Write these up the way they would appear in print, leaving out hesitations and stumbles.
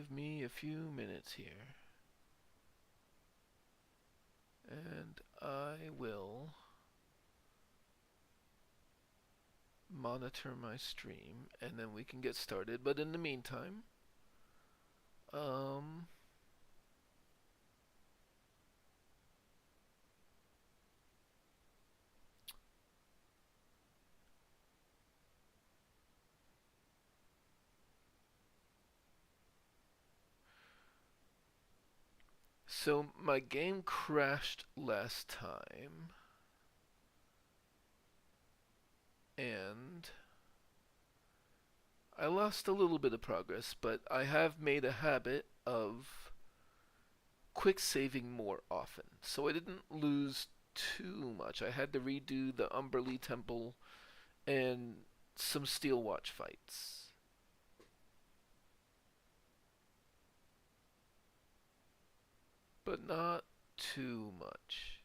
give me a few minutes here. And I will monitor my stream, and then we can get started. But in the meantime, so my game crashed last time, and I lost a little bit of progress, but I have made a habit of quick saving more often, so I didn't lose too much. I had to redo the Umberlee Temple and some Steel Watch fights. But not too much.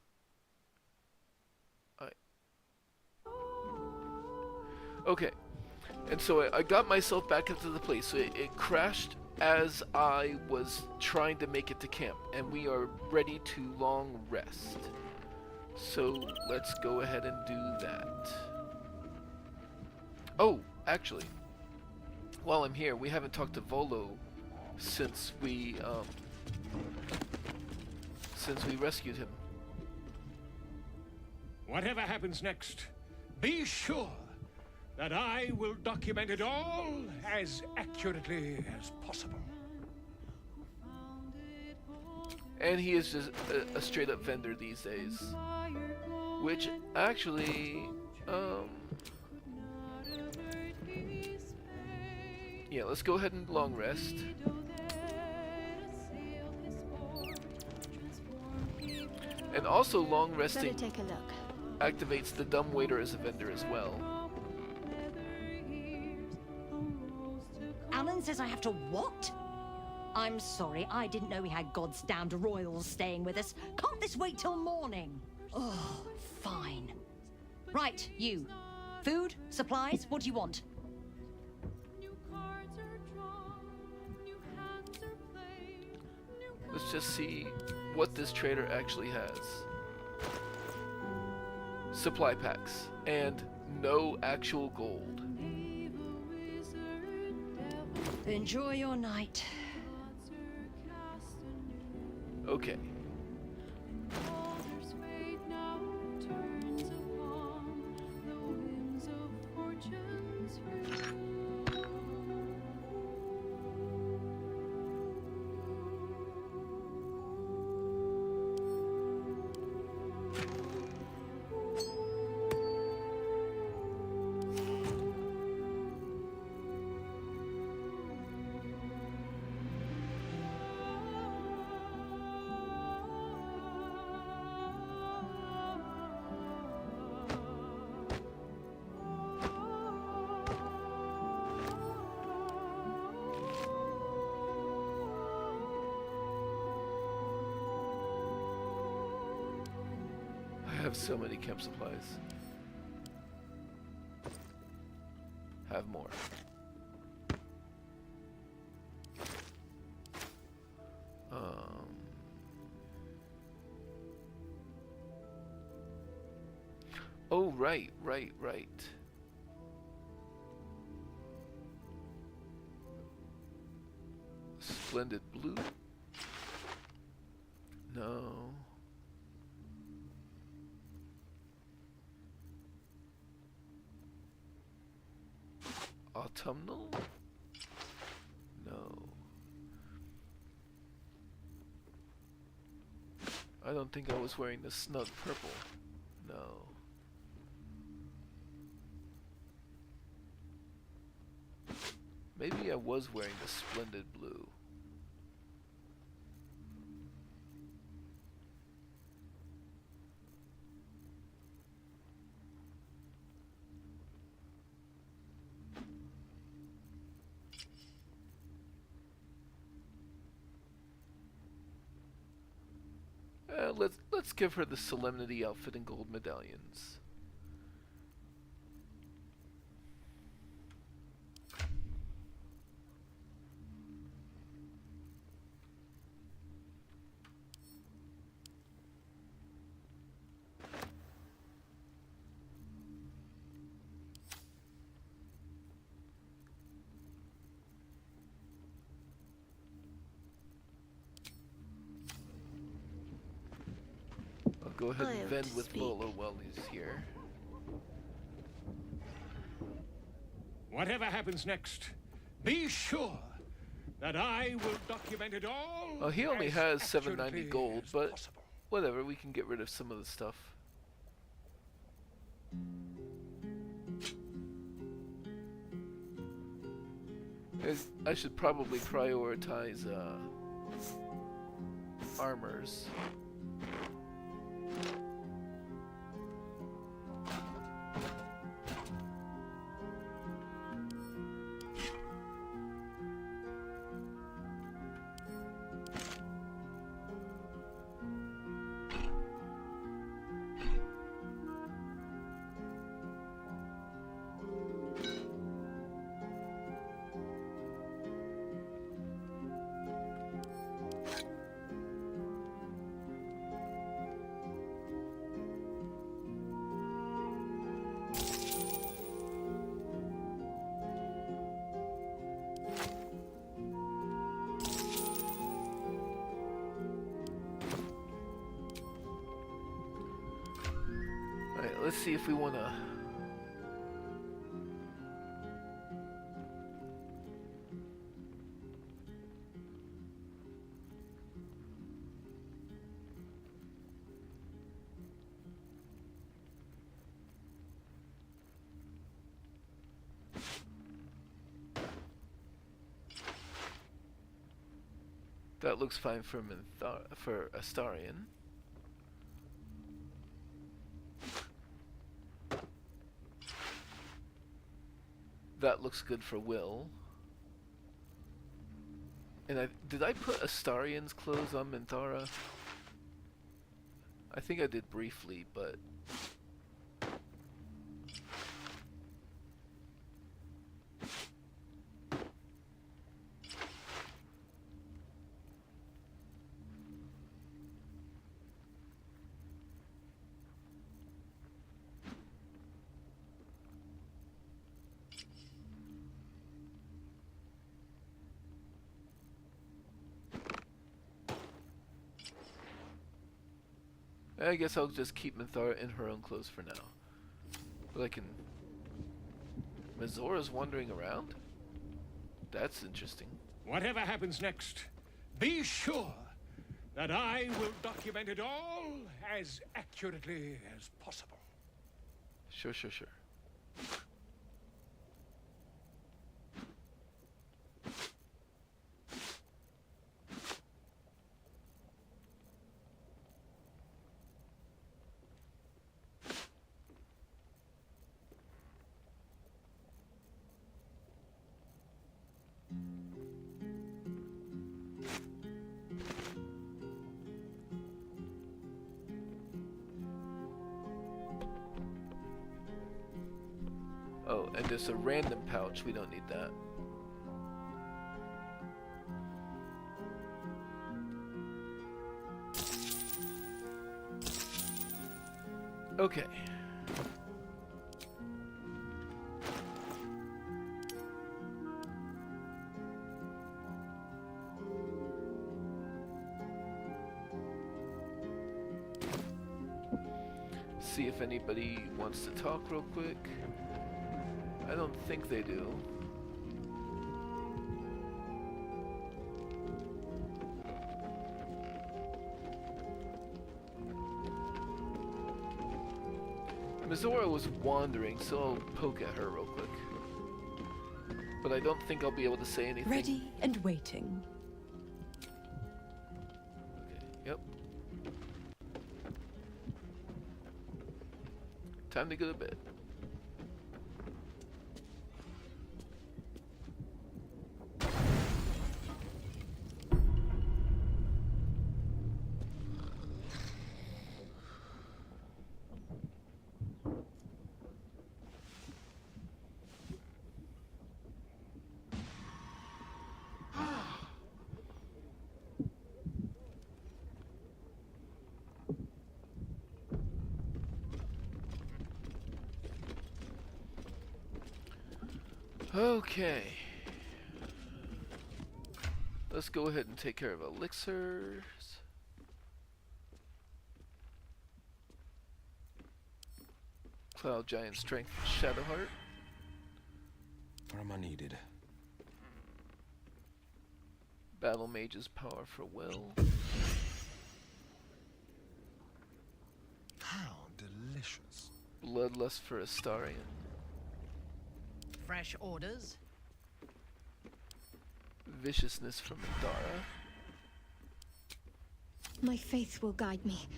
Okay, and so I got myself back into the place. So it crashed as I was trying to make it to camp, and we are ready to long rest. So let's go ahead and do that. Oh, actually, while I'm here, we haven't talked to Volo since we rescued him. Whatever happens next, be sure that I will document it all as accurately as possible. And he is just a straight up vendor these days. Which actually, yeah, let's go ahead and long rest. And also long resting activates the dumbwaiter as a vendor as well. Alan says I have to what? I'm sorry, I didn't know we had God's damned royals staying with us. Can't this wait till morning? Oh, fine. Right, you. Food? Supplies? What do you want? Let's just see what this trader actually has. Supply packs and no actual gold. Enjoy your night. Okay. I have so many camp supplies. Have more. Oh, right. Splendid blue? No. Autumnal? No. I don't think I was wearing the snug purple. No. Maybe I was wearing the splendid blue. Let's give her the solemnity outfit and gold medallions. go ahead I and ought vend to with speak. Lola while he's here. Whatever happens next, be sure that I will document it all. Well, he only as has 790 accurately gold, as but possible. whatever, we can get rid of some of the stuff. I should probably prioritize armors. Alright, let's see if we want to... That looks fine for for Astarion. That looks good for Will. And did I put Astarion's clothes on Minthara? I think I did briefly, but... I guess I'll just keep Minthara in her own clothes for now. But I can... Mizora's wandering around? That's interesting. Whatever happens next, be sure that I will document it all as accurately as possible. Sure, sure, sure. Oh, and there's a random pouch. We don't need that. Okay. See if anybody wants to talk real quick. I don't think they do. Mizora was wandering, so I'll poke at her real quick. But I don't think I'll be able to say anything. Ready and waiting. Okay, yep. Time to go to bed. Okay. Let's go ahead and take care of elixirs. Cloud Giant Strength Shadowheart. Where am I needed? Battle Mage's Power for Will. How delicious. Bloodlust for Astarion. Fresh orders? Viciousness from Indara. My faith will guide me.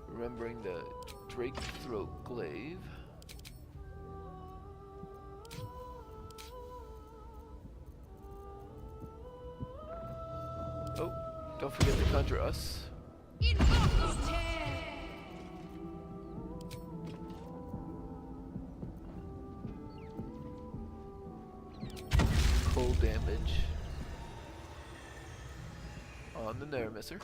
Remembering the Drake Throat Glaive. Oh, don't forget to conjure us. Cold damage on the Neremisser.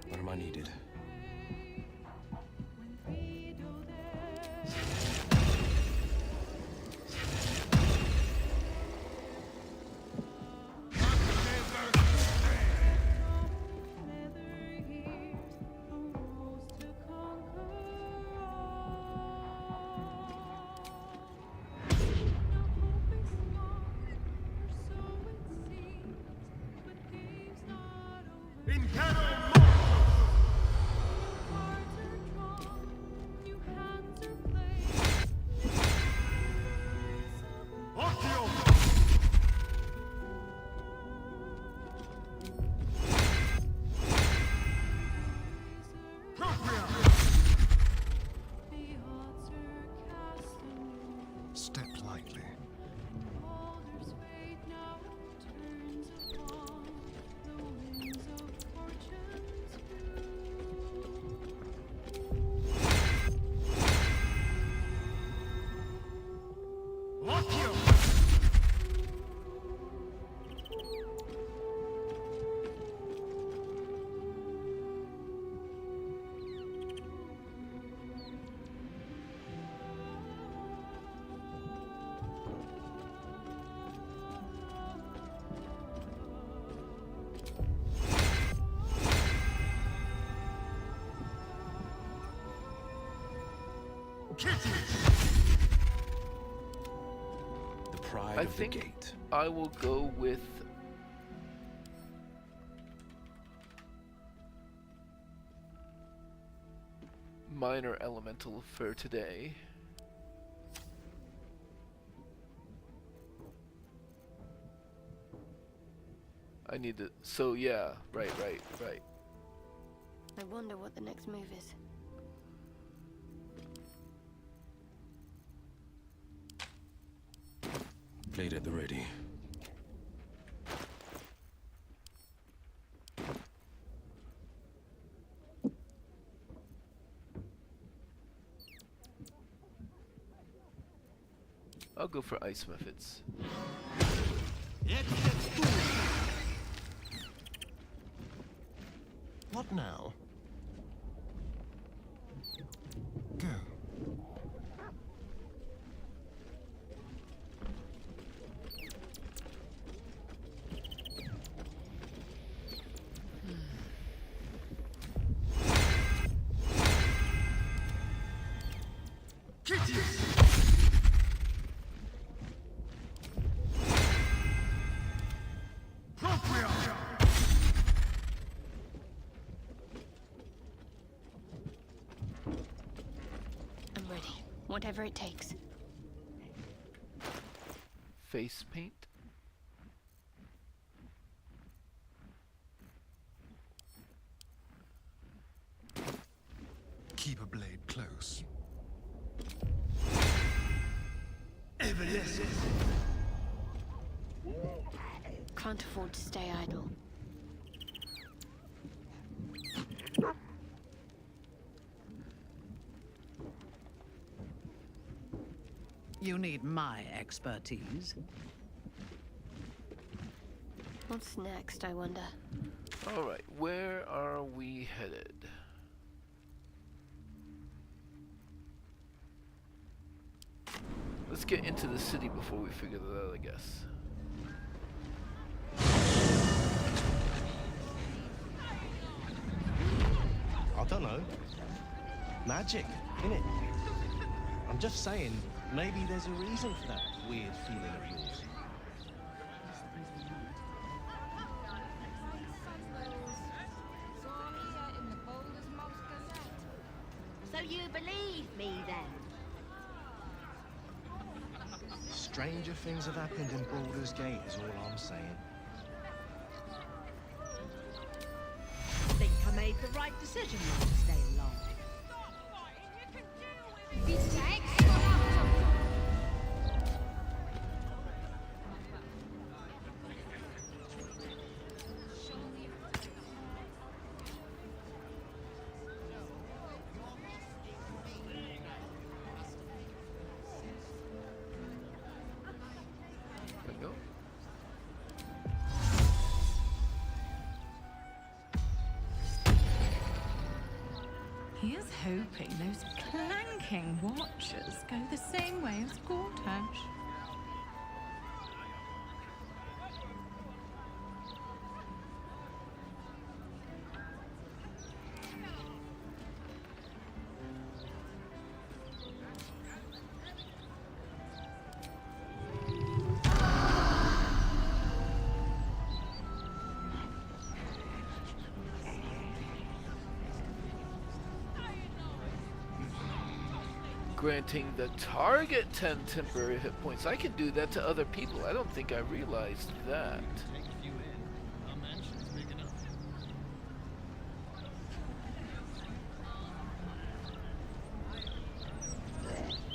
Where am I needed? Step lightly. The pride I of the think gate. I will go with Minor Elemental for today. I need to. So yeah, right. I wonder what the next move is. Blade at the ready. I'll go for ice methods. What now? Go. I'm ready. Whatever it takes. Face paint. Keep a blade close. Can't afford to stay idle. you need my expertise. What's next, I wonder? Alright, where are we headed? Let's get into the city before we figure that out, I guess. I don't know. Magic, innit? I'm just saying, maybe there's a reason for that weird feeling of yours. So you believe me then? Stranger things have happened in Baldur's Gate is all I'm saying. Think I made the right decision not to stay along. There we go. Here's hoping those clanking watches go the same way as Gortash. Granting the target 10 temporary hit points. I can do that to other people. I don't think I realized that.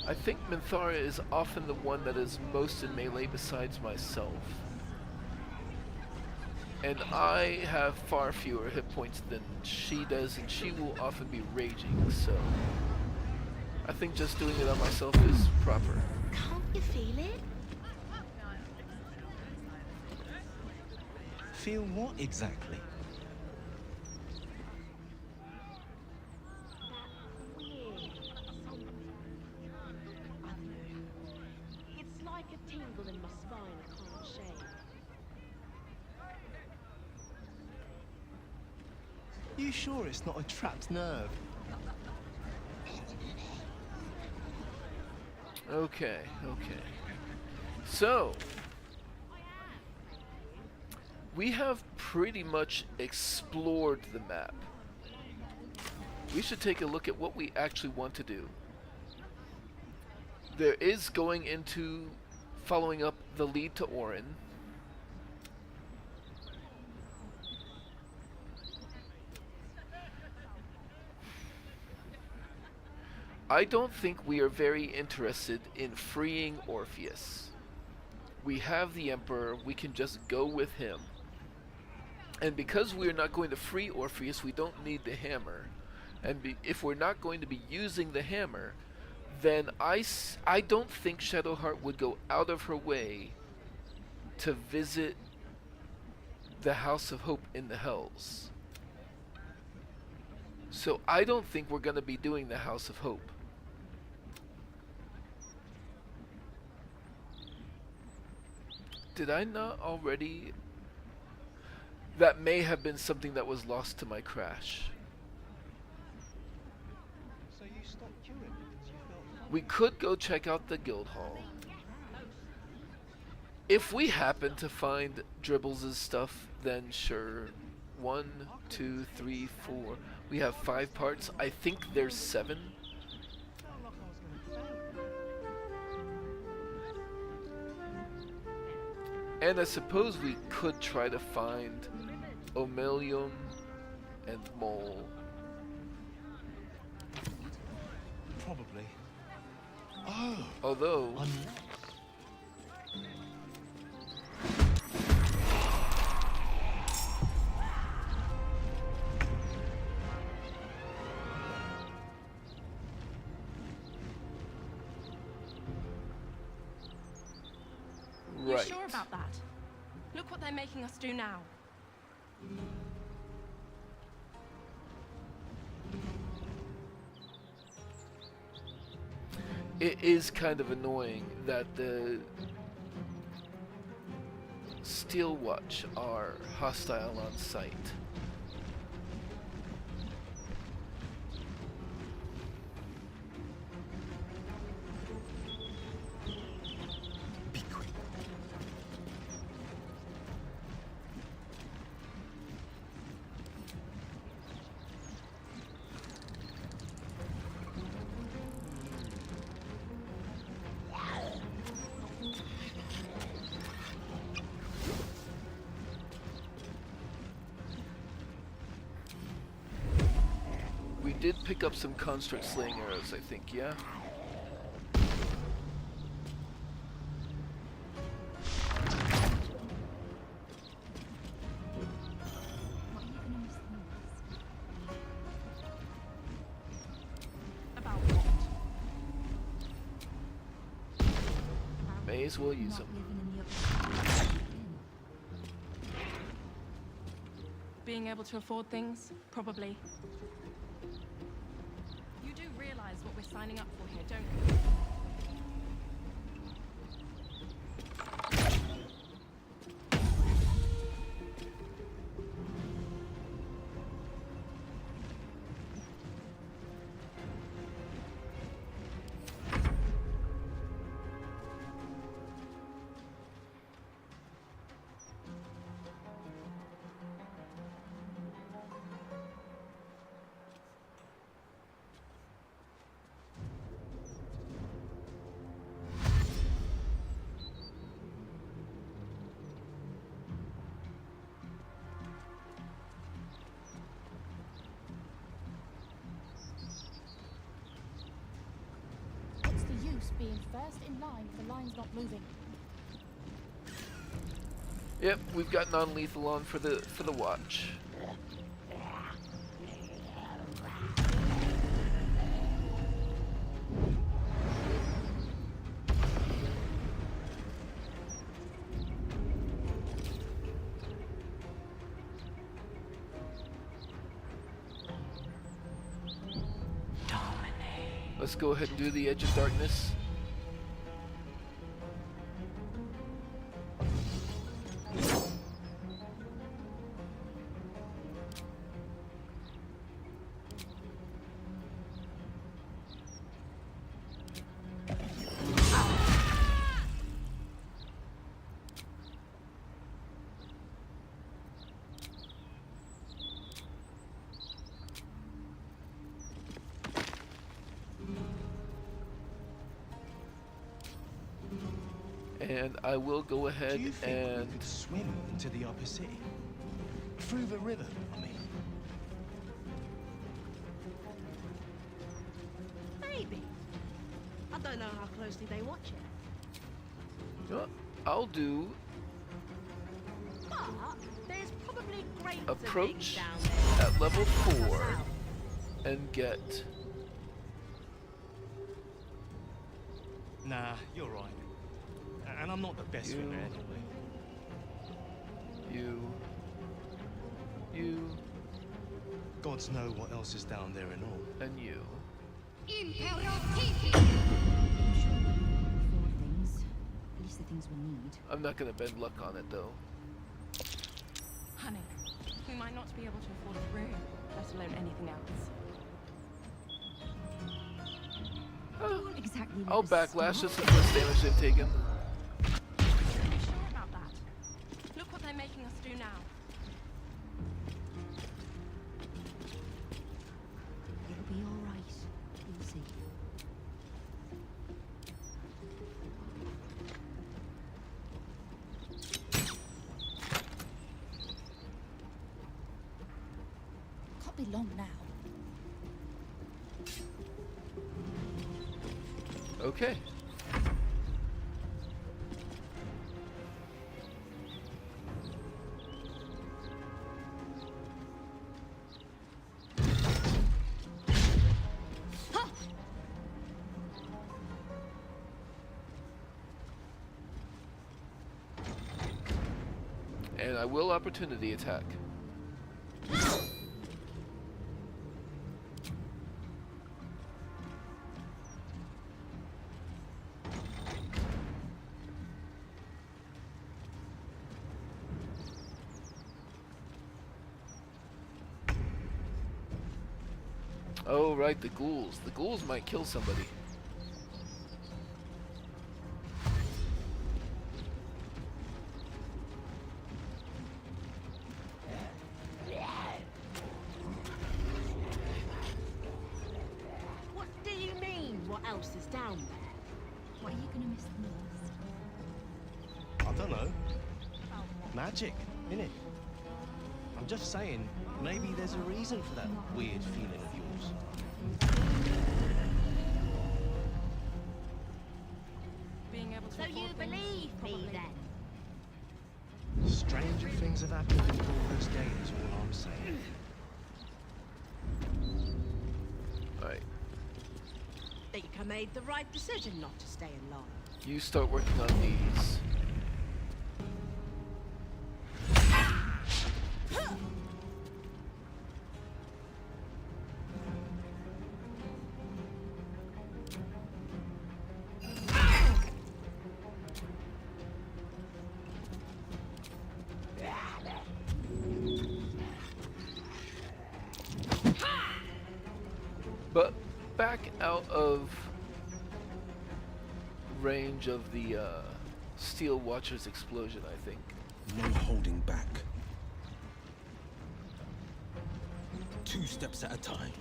I think Minthara is often the one that is most in melee besides myself. And I have far fewer hit points than she does, and she will often be raging, so I think just doing it on myself is proper. Can't you feel it? Feel what exactly? That weird something. I don't know. It's like a tingle in my spine I can't shake. You sure it's not a trapped nerve? Okay, okay. So, we have pretty much explored the map. We should take a look at what we actually want to do. There is going into following up the lead to Orin. I don't think we are very interested in freeing Orpheus. We have the Emperor, we can just go with him. And because we are not going to free Orpheus, we don't need the hammer. And if we're not going to be using the hammer, then I don't think Shadowheart would go out of her way to visit the House of Hope in the Hells. So I don't think we're going to be doing the House of Hope. Did I not already? That may have been something that was lost to my crash. So you stopped queuing because you felt... We could go check out the guild hall. If we happen to find Dribbles' stuff, then sure. 1, 2, 3, 4. We have 5 parts. I think there's 7. felt like I was going to faint. And I suppose we could try to find Omelium and Mole. Probably. Oh, Although, right. Sure about that? Look what they're making us do now. It is kind of annoying that the Steel Watch are hostile on sight. Be quick. We did pick up some construct slaying arrows, I think, yeah? About what? May as well use them. Being able to afford things? Probably. You do realize what we're signing up for here, don't you? What's the use being first in line if the line's not moving? Yep, we've got non-lethal on for the watch. Let's go ahead and do the Edge of Darkness. And I will go ahead Do you think and we could swim into the upper city? Through the river, I mean. Maybe. I don't know how closely they watch it. you know what? I'll do But there's probably great approach down there. at level Help us 4 out. and get. Nah, you're right. And I'm not the best You- swimmer anyway. You, Gods know what else is down there and all. and you. I'm sure we'll afford things. At least the things we need. I'm not gonna bend luck on it though. Honey, we might not be able to afford a room, let alone anything else. Exactly. I'll backlash. That's the first damage they've taken. Are you sure about that? Look what they're making us do now. It'll be all right. You'll see. Can't be long now. Okay. And I will opportunity attack. Oh, right, the ghouls. The ghouls might kill somebody. What do you mean? What else is down there? What are you gonna miss the most? I don't know. Magic, innit? I'm just saying, maybe there's a reason for that weird feeling of yours. Being able to so you believe me then? Stranger things have happened in Baldur's Gate is all I'm saying. Alright, Think I made the right decision not to stay in line. you start working on these. But back out of range of the Steel Watcher's explosion, I think. No holding back. 2 steps at a time.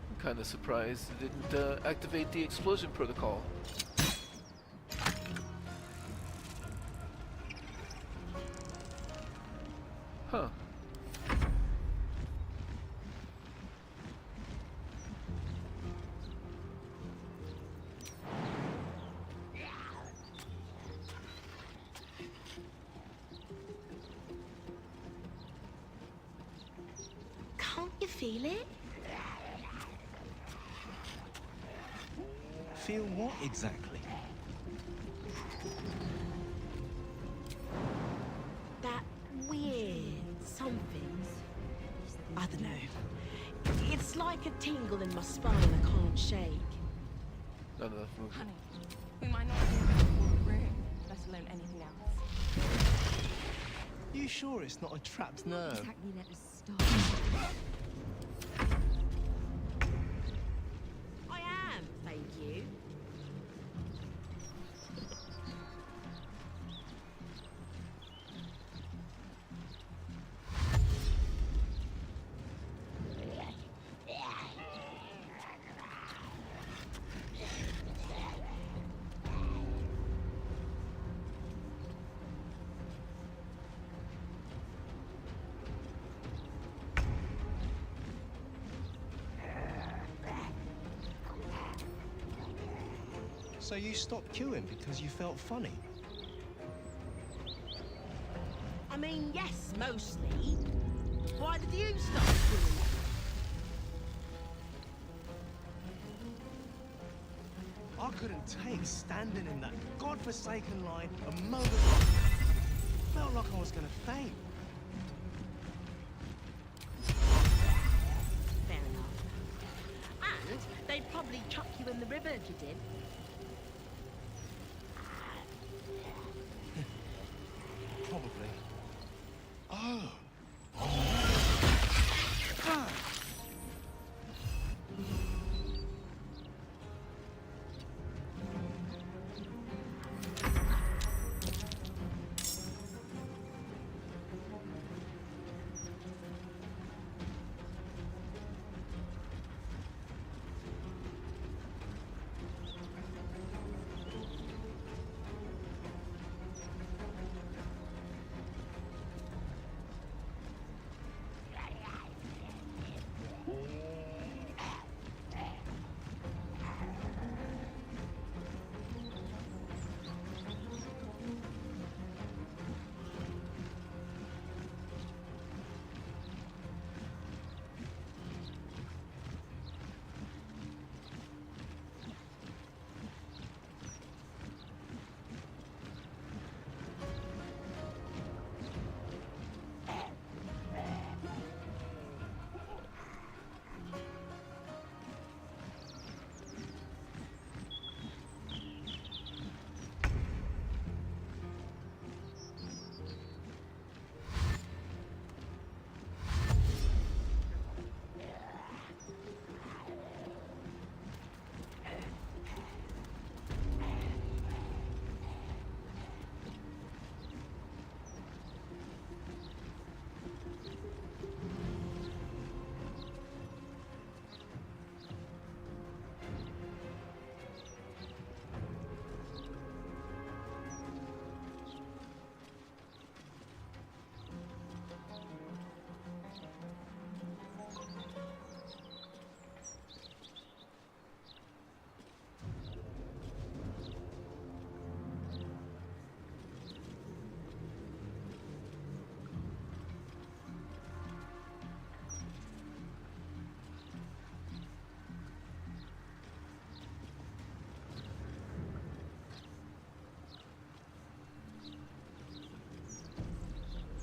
I'm kind of surprised it didn't activate the explosion protocol. Huh. Can't you feel it? Feel what exactly? That weird something. I don't know. It's like a tingle in my spine I can't shake. Not enough movement. Honey, we might not be able to afford a room, let alone anything else. You sure it's not a trapped nerve? Exactly, let us start. I am, thank you. So you stopped queuing because you felt funny? I mean, yes, mostly. Why did you stop doing it? I couldn't take standing in that godforsaken line a moment. Felt like I was gonna faint. Fair enough. And they'd probably chuck you in the river if you did. Probably. Oh.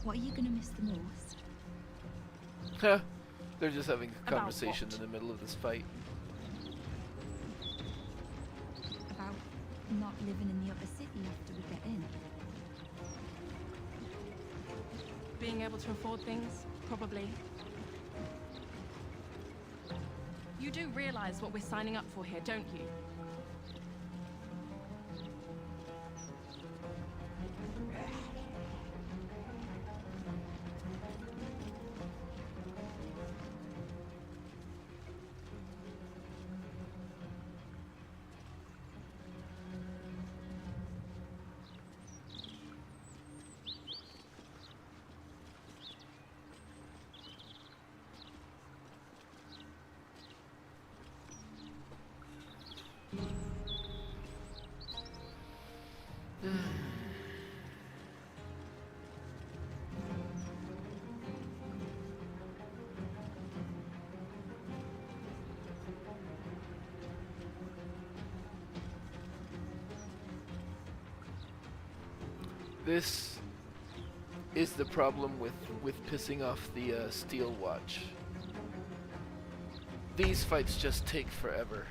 What are you going to miss the most? Huh. They're just having a About conversation what? in the middle of this fight. About not living in the upper city after we get in. Being able to afford things, probably. You do realize what we're signing up for here, don't you? This is the problem with pissing off the Steel Watch. These fights just take forever.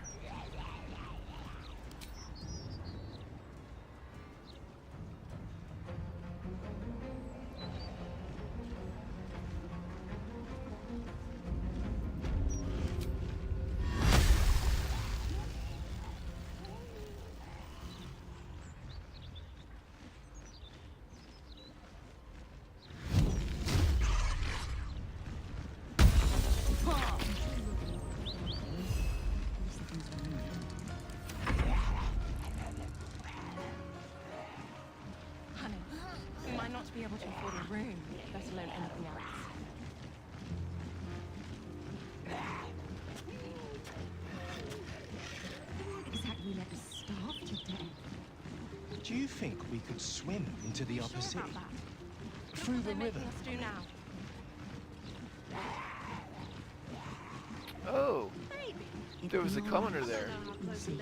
Honey, we might not be able to afford a room, let alone anything else. They won't exactly let us starve to death. Do you think we could swim into the upper Sure city? about that? Through What the are they river? making us do now? Oh, Maybe. there was a commoner there. You see.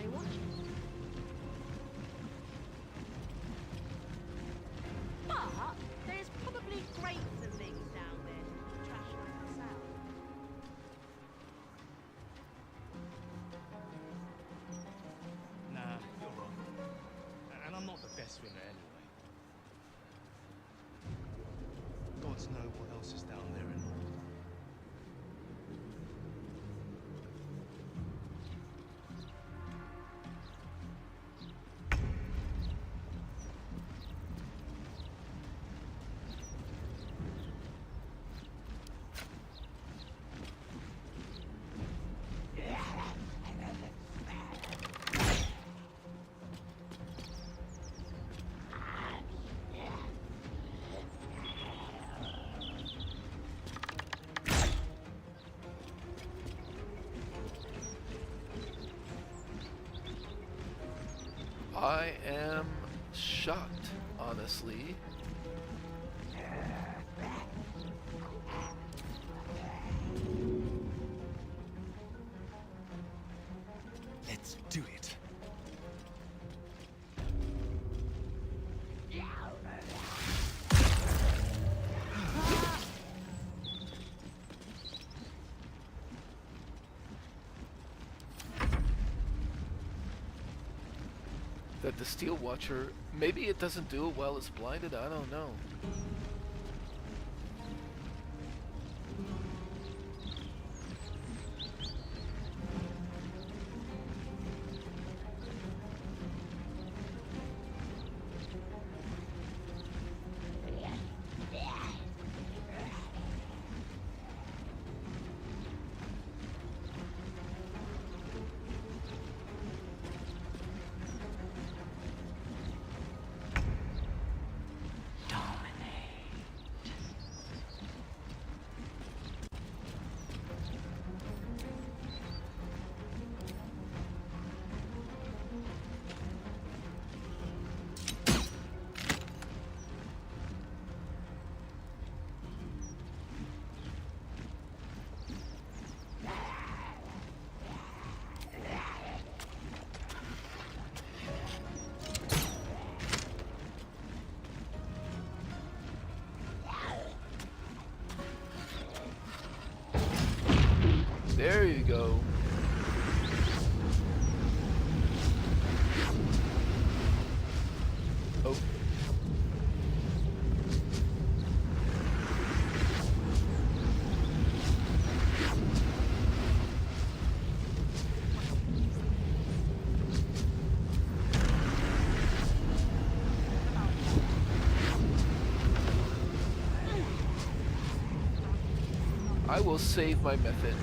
But there's probably crates and things down there to trash like ourselves. Nah, you're wrong. And I'm not the best swimmer anyway. Gods know what else is down there and all. I am shocked, honestly. Let's do it. That the Steel Watcher, maybe it doesn't do it while it's blinded, I don't know. There you go. Oh. I will save my method.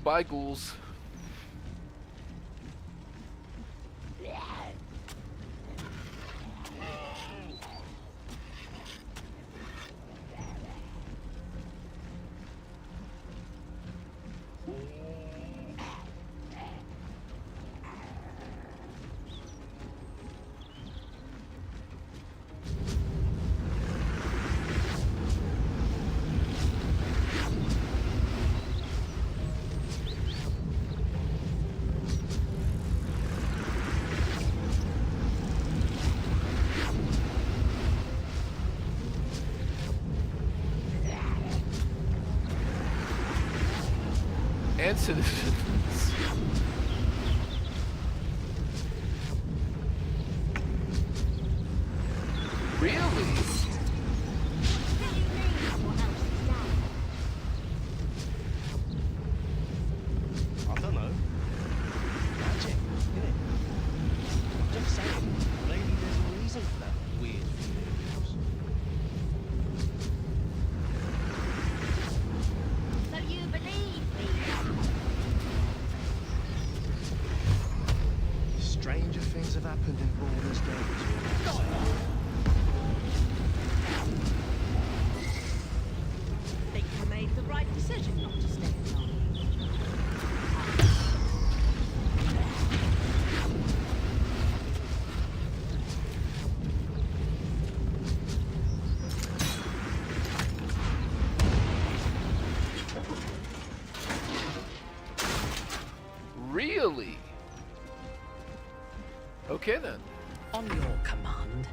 Bye, ghouls. And citizens. Really? I don't know. Magic, innit? I'm just saying, maybe there's a reason for that weird feeling of yours. So you believe me? Stranger things have happened in Baldur's Gate. is all I'm saying. Think I made the right decision not to stay along. Really? Okay then. On your command.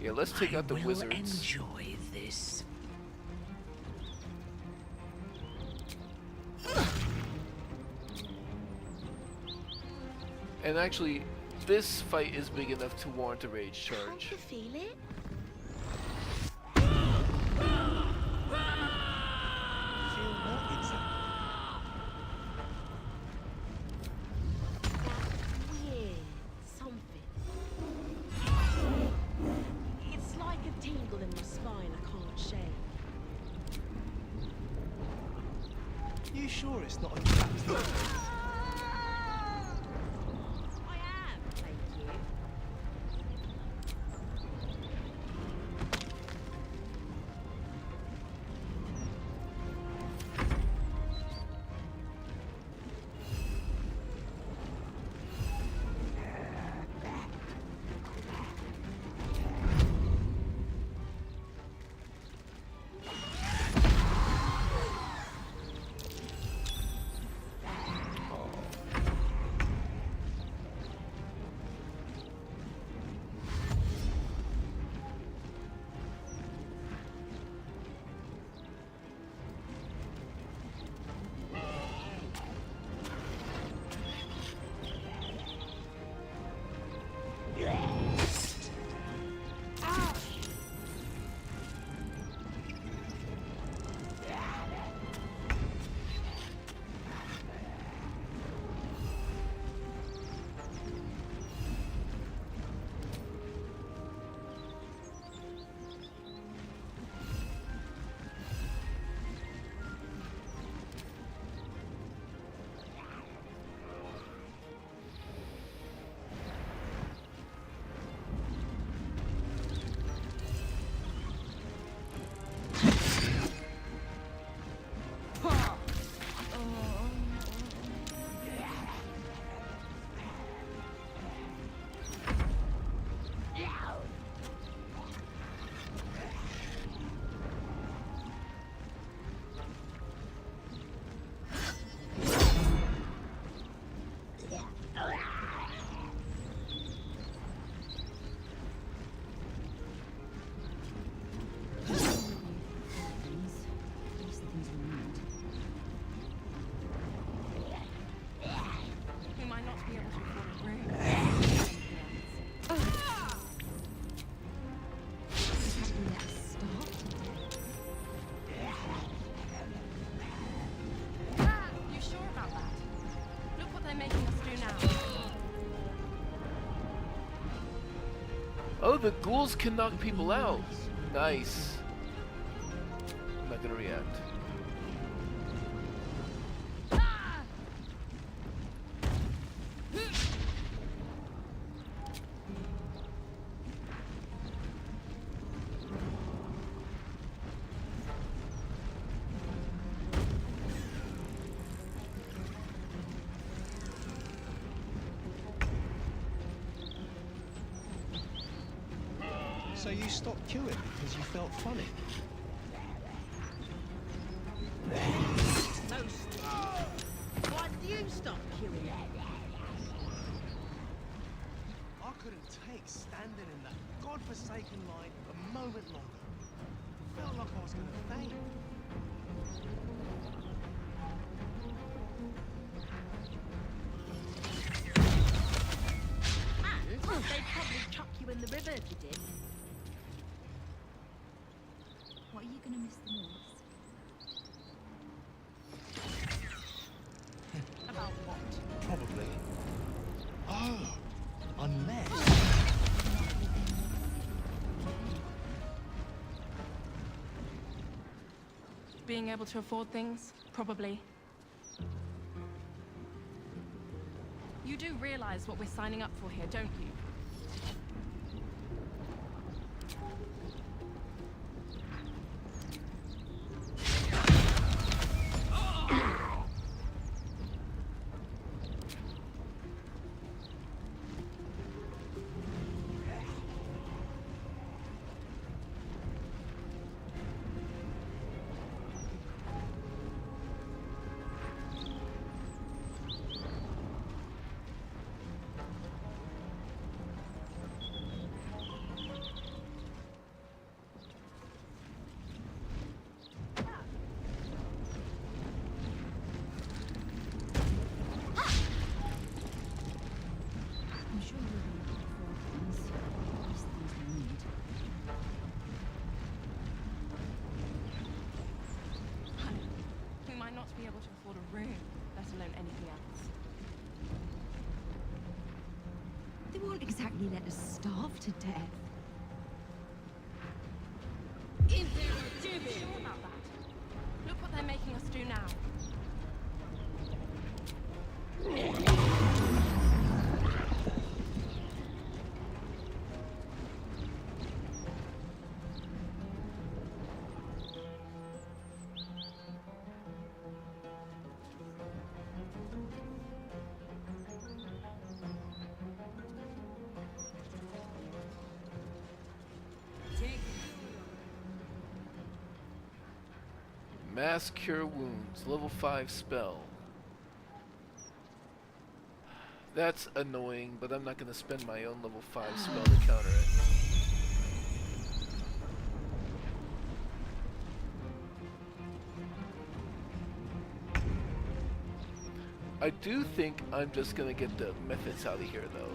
Yeah, let's take out the I will wizards. enjoy this. And actually, this fight is big enough to warrant a rage charge. Can't you feel it? Feel what exactly? That weird something. It's like a tingle in my spine I can't shake. You sure it's not a trapped nerve? I am, thank you. Oh, the ghouls can knock people out. Nice. I'm not gonna react. So you stopped queuing because you felt funny? No, why did you stop queuing? I couldn't take standing in that godforsaken line a moment longer. Felt like I was gonna faint. They'd probably chuck you in the river if you did. What are you going to miss the most? About what? Probably. Oh, unless... Being able to afford things? Probably. You do realize what we're signing up for here, don't you? I'm sure you'll be able to afford things. Just things we need. Honey, we might not be able to afford a room, let alone anything else. They won't exactly let us starve to death. Sure about that? Look what they're making us do now. Mass Cure Wounds, level 5 spell. That's annoying, but I'm not going to spend my own level 5 spell to counter it. I do think I'm just going to get the methods out of here, though.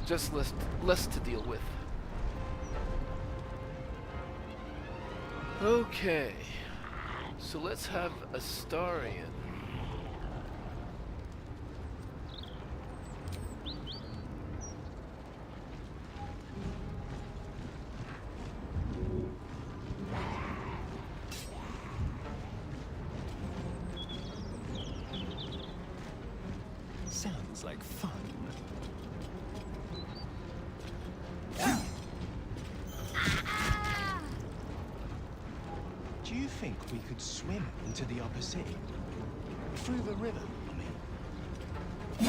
Just less to deal with. Okay, so let's have Astarion. Sounds like fun. Do you think we could swim into the upper city? Through the river, I mean.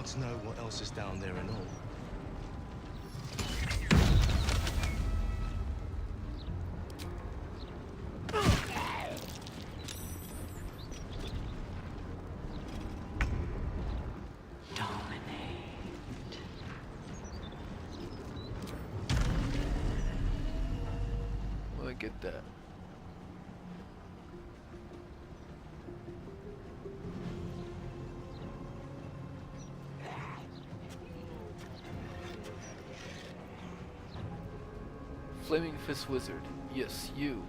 gods know what else is down there and all. Well, I get that. Flaming Fist Wizard. Yes, you.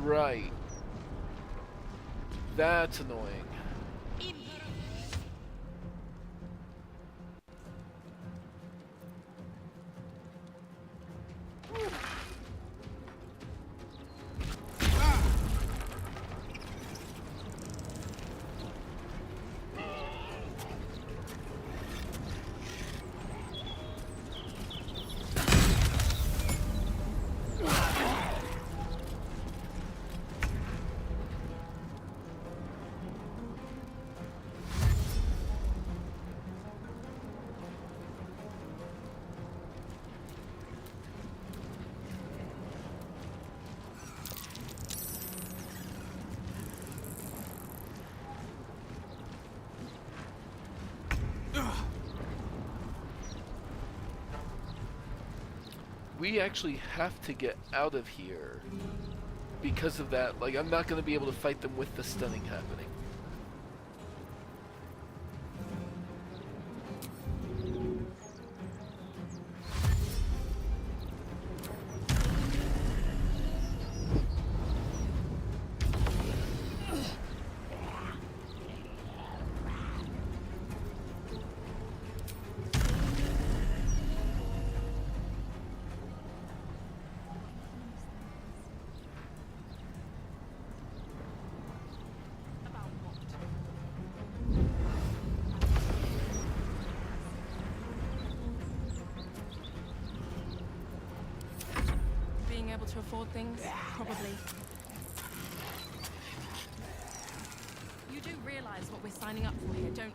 Right. That's annoying. We actually have to get out of here because of that. Like, I'm not going to be able to fight them with the stunning happening. Being able to afford things? Probably. You do realize what we're signing up for here, don't you?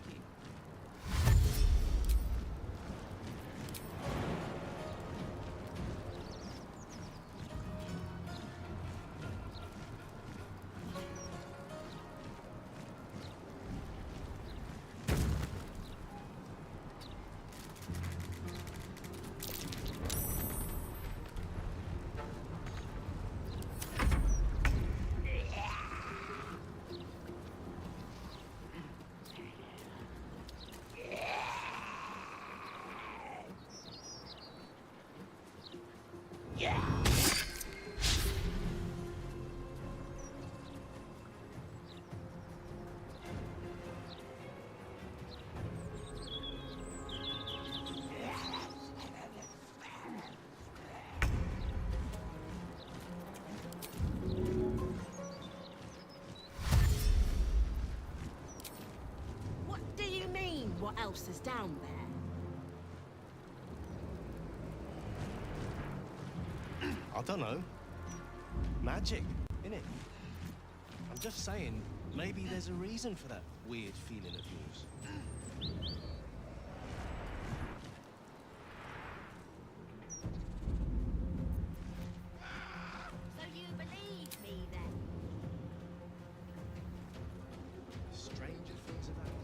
What do you mean, what else is down there? I don't know. Magic, innit? I'm just saying, maybe there's a reason for that weird feeling of yours. So you believe me then? Stranger things have happened.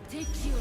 Take you.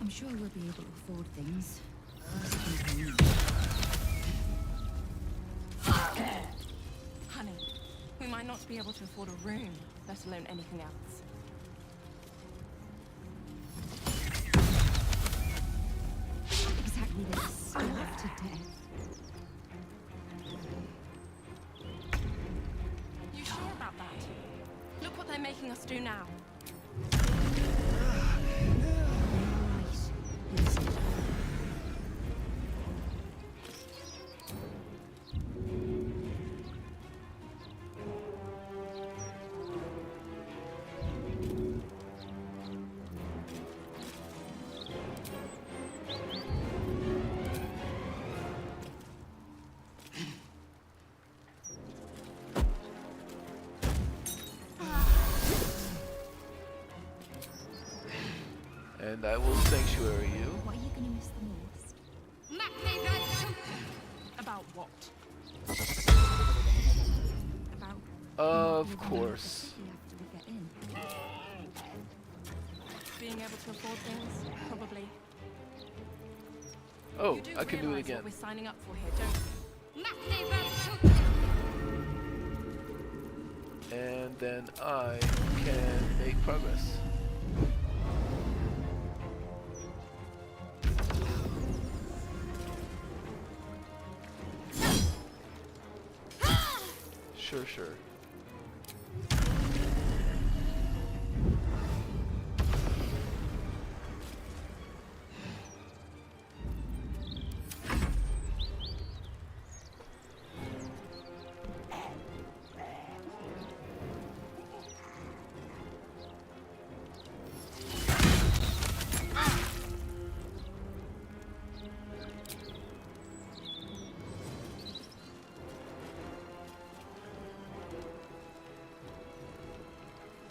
I'm sure we'll be able to afford things. Honey, we might not be able to afford a room, let alone anything else. Exactly this. Starved to death. You sure about that? Look what they're making us do now. And I will sanctuary you. What are you going to miss the most? About what? About Of course. after we get in. Being able to afford things? Probably. Oh, You do I can do it realize again. what we're signing up for here, don't you? And then I can make progress. Sure.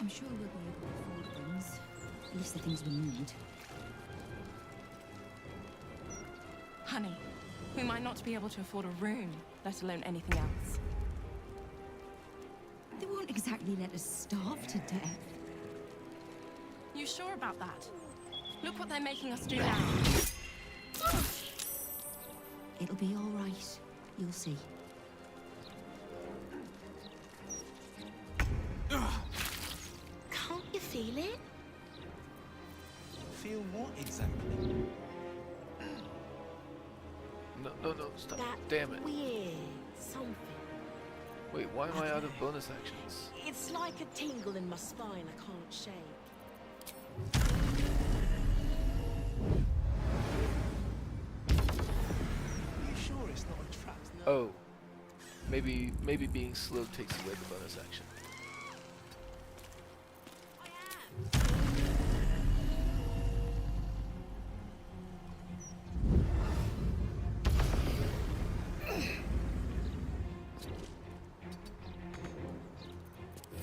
I'm sure we'll be able to afford things. At least the things we need. Honey, we might not be able to afford a room, let alone anything else. They won't exactly let us starve to death. You sure about that? Look what they're making us do now. It'll be all right. You'll see. Can't you feel it? Feel what exactly? No, stop. That Damn it. weird something. Wait, why am I out of bonus actions? It's like a tingle in my spine I can't shake. Are you sure it's not a trap? No. Oh. Maybe being slow takes away the bonus action.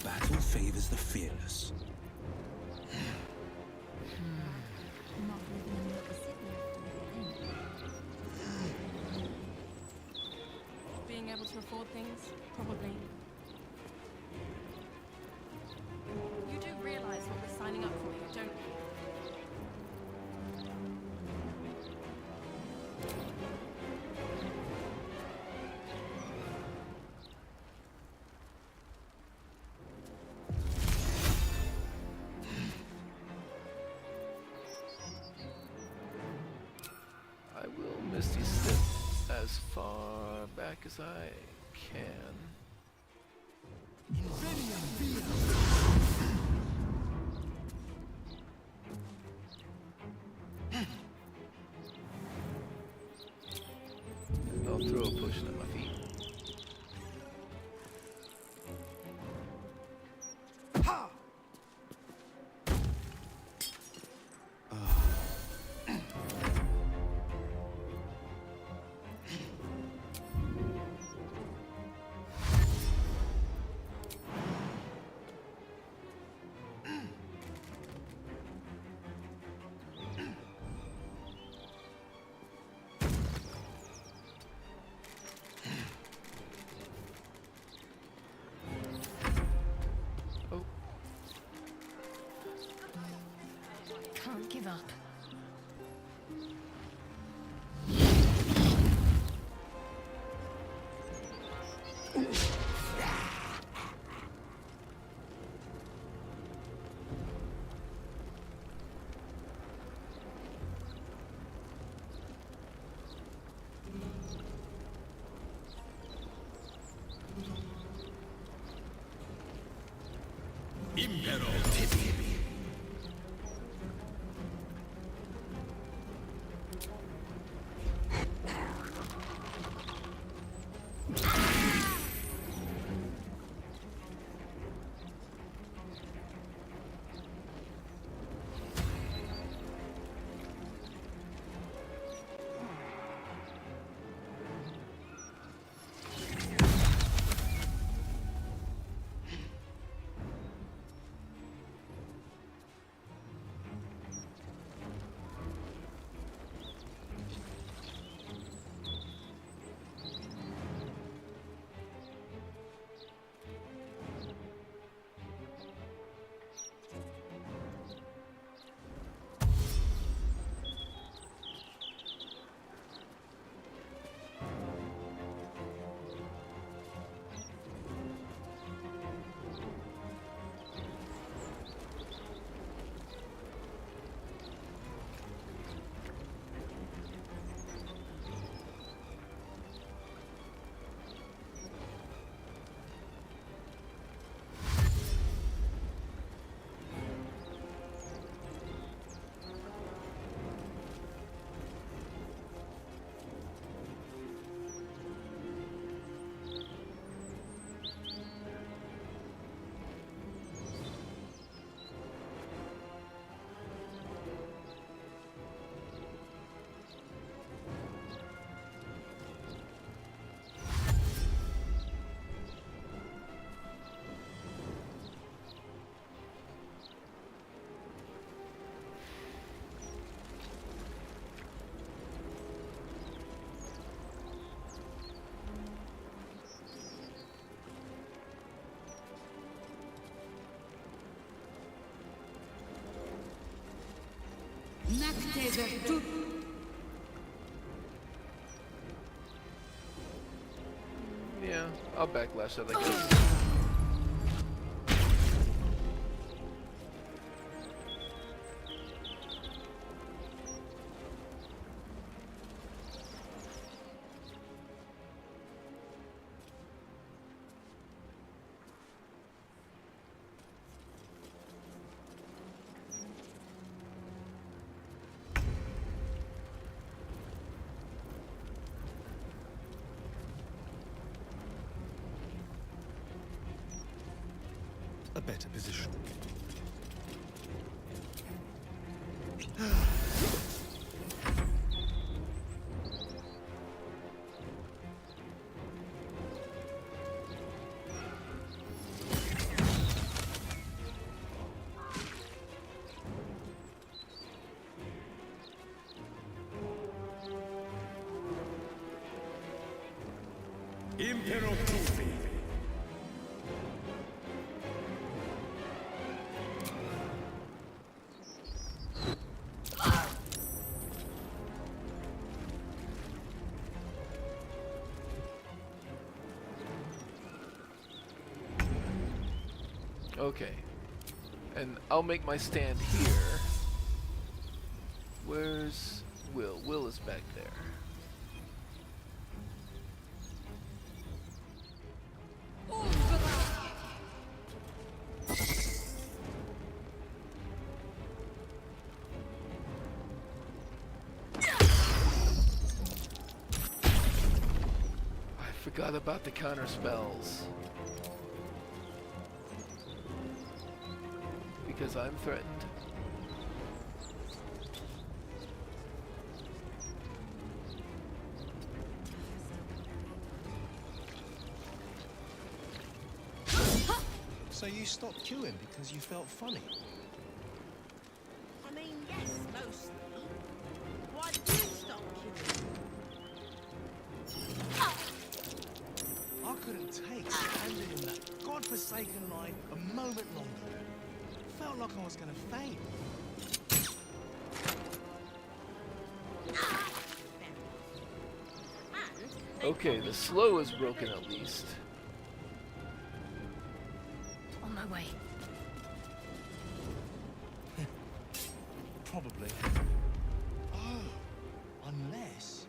Battle favors the fearless. Not living in the city after we get in. Being able to afford things? Probably. You do realize what we're signing up for here, don't you? I will Misty Step as far back back as I can. I'll throw a potion at my feet. Can't give up. Yeah, I'll backlash that, I guess. A better position. Okay. And I'll make my stand here. Where's Will? Will is back there. Forgot about the counter spells. Because I'm threatened. So you stopped queuing because you felt funny? I mean, yes, mostly. Why did you stop queuing? I couldn't take standing in that godforsaken line a moment longer. Felt like I was gonna faint. Okay, the slow is broken at least. On my way. Probably. Oh, unless...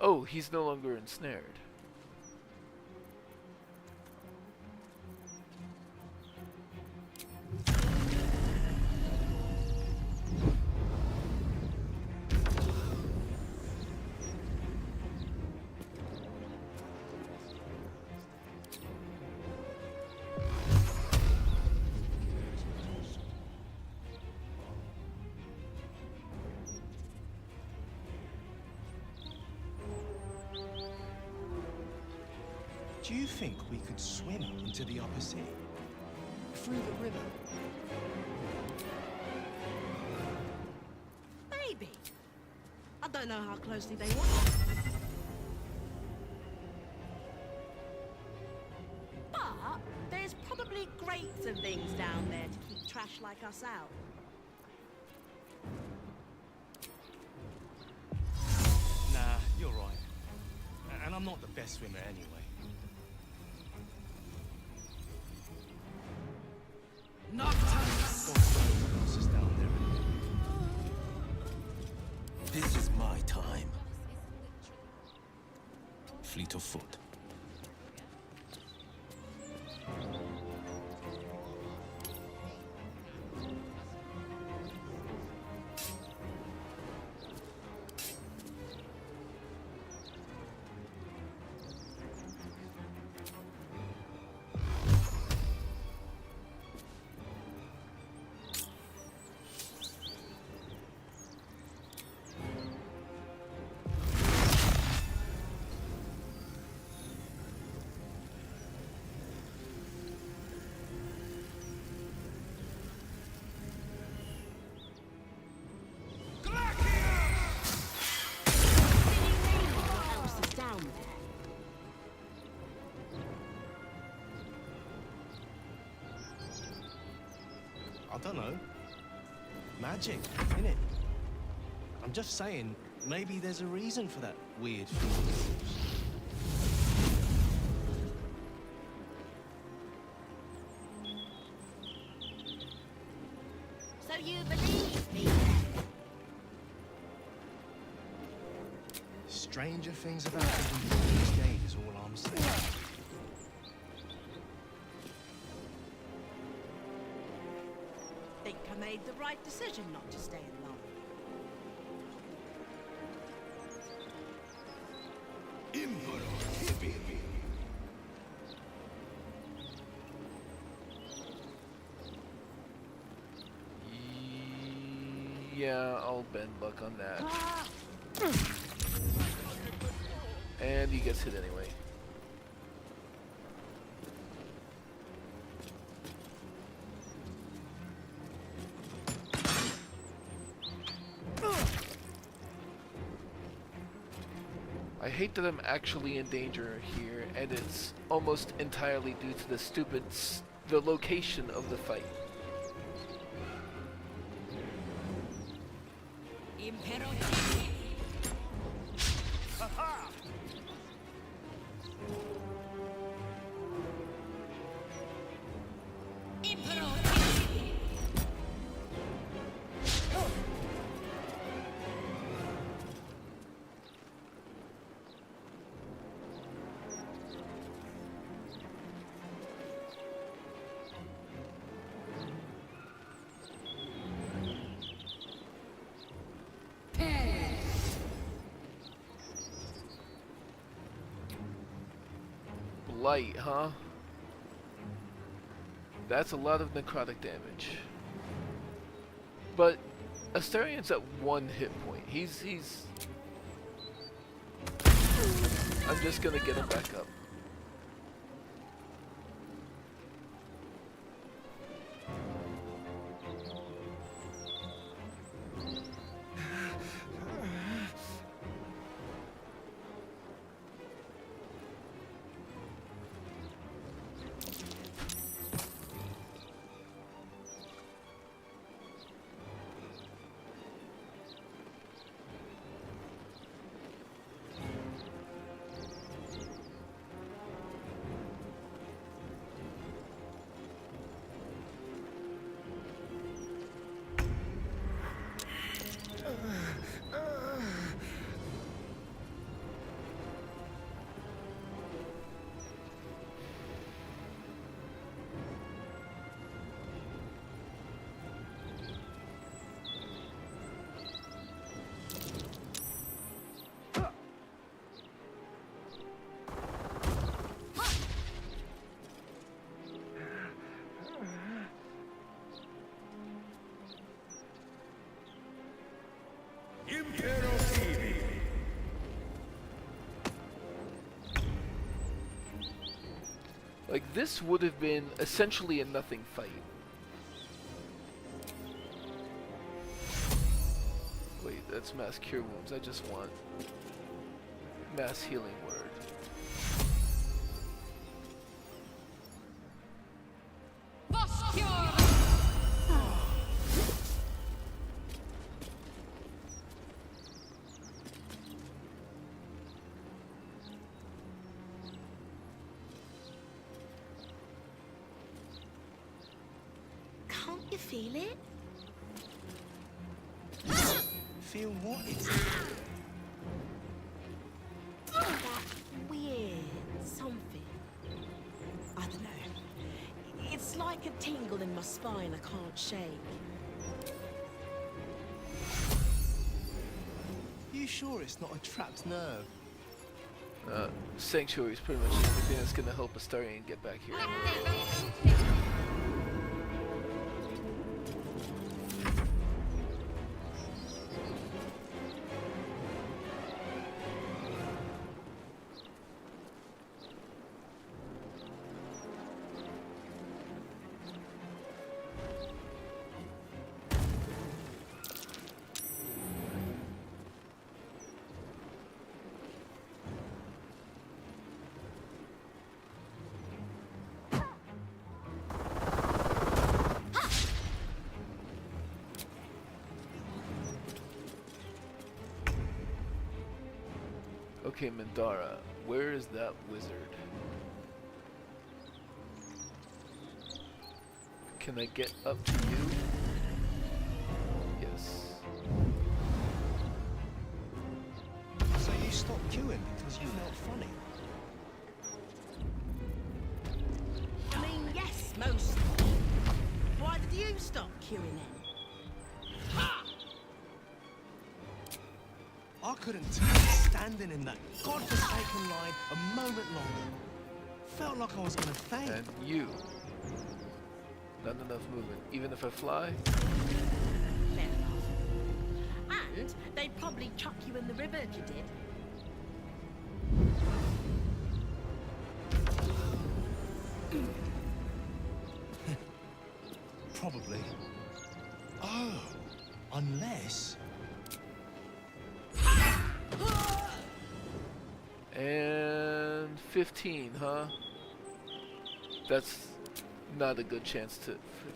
Oh, he's no longer ensnared. Do you think we could swim into the upper sea? Through the river? Maybe. I don't know how closely they watch. But there's probably grates and things down there to keep trash like us out. Nah, you're right. And I'm not the best swimmer anyway. Nocturne! Down there. This is my time. Fleet of foot. What else is down there? I don't know. Magic, innit? I'm just saying, maybe there's a reason for that weird feeling. So you believe me? Stranger things about the gate is all I'm saying. Think I made the right decision not to stay long. Yeah, I'll bend luck on that. And he gets hit anyway. I hate that I'm actually in danger here, and it's almost entirely due to the location of the fight. Blight, huh? That's a lot of necrotic damage. But Astarion's at 1 hit point. He's I'm just gonna get him back up. Like, this would have been essentially a nothing fight. Wait, that's mass cure wounds. I just want mass healing word. Can't you feel it? Feel what is it? That weird something. I don't know. It's like a tingle in my spine I can't shake. You sure it's not a trapped nerve? Sanctuary is pretty much the only thing that's gonna help Astarion get back here. Okay, Mandara, where is that wizard? Can I get up to you? Yes. So you stopped queuing because you felt funny? I mean, yes, most. Why did you stop queuing then? I couldn't take standing in that godforsaken line a moment longer. Felt like I was gonna faint. And you. Not enough movement. Even if I fly? Fair enough. And they'd probably chuck you in the river if you did. Probably. Oh, unless... 15, huh? That's not a good chance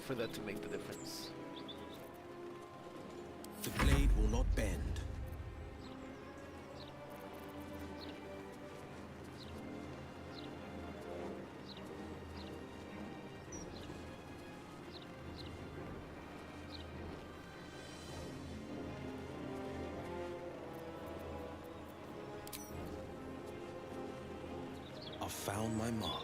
for that to make the difference. The blade will not bend. I've found my mark.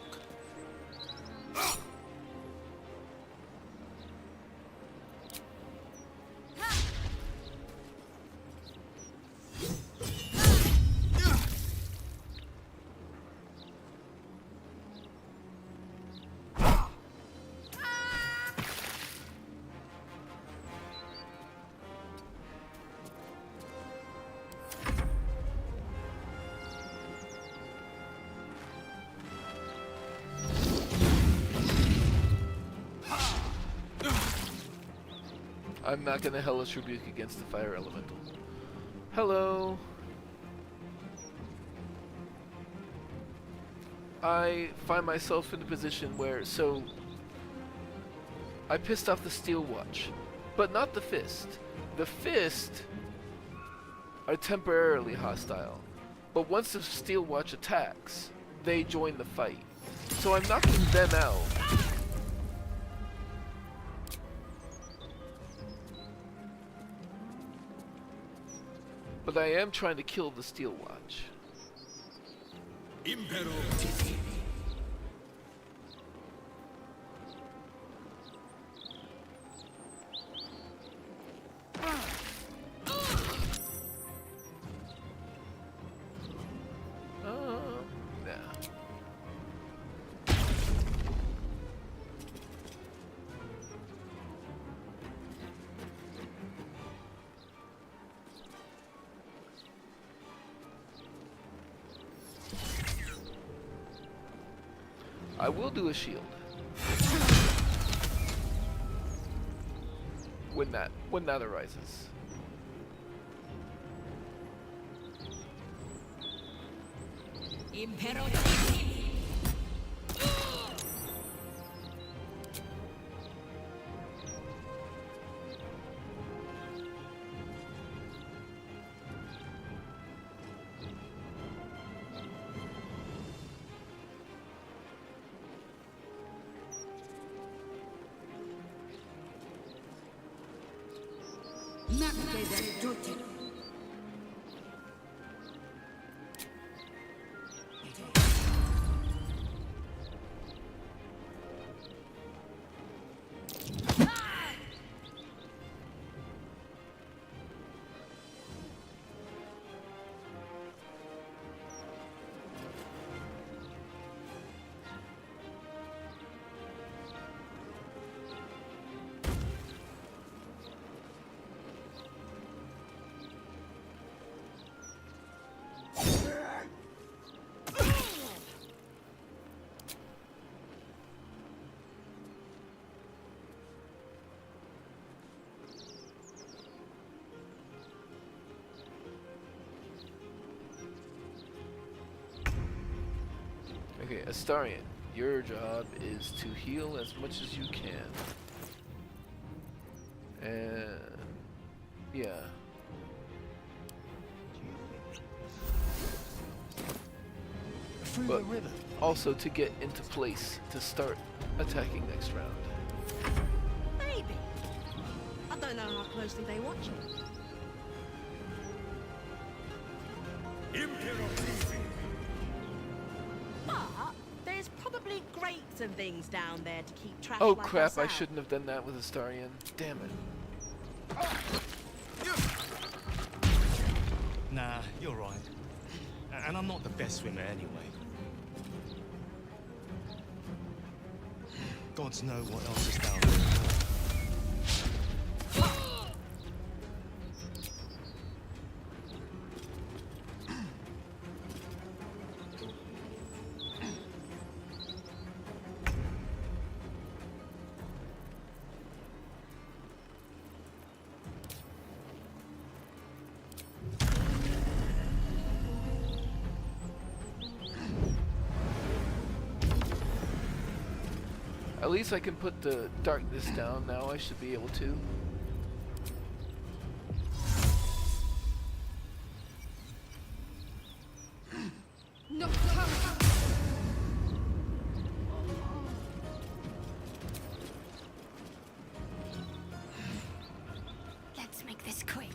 I'm not gonna Hellish Rebuke against the Fire Elemental. Hello! I find myself in a position where, so... I pissed off the Steel Watch, but not the Fist. The Fist are temporarily hostile, but once the Steel Watch attacks, they join the fight. So I'm knocking them out. But I am trying to kill the Steel Watch. Impero. Nah. I will do a shield. When that arises. Impero. Okay, Astarion, your job is to heal as much as you can. And yeah. But also to get into place to start attacking next round. Maybe. I don't know how closely they watch it. But there's probably grates and things down there to keep trash Oh like crap, us I out. shouldn't have done that with Astarion. Damn it. Nah, you're right. And I'm not the best swimmer anyway. Gods know what else is down there. At least I can put the darkness down now. I should be able to. No. Let's make this quick.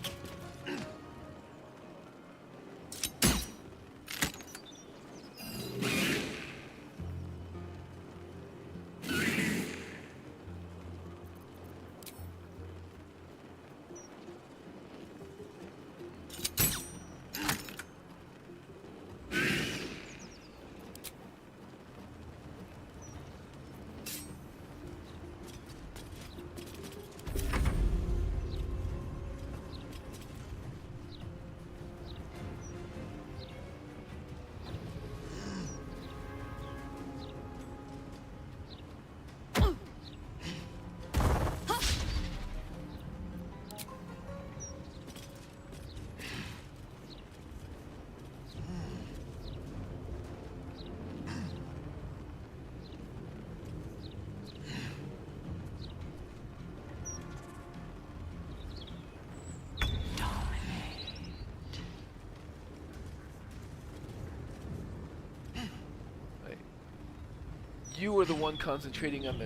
You were the one concentrating on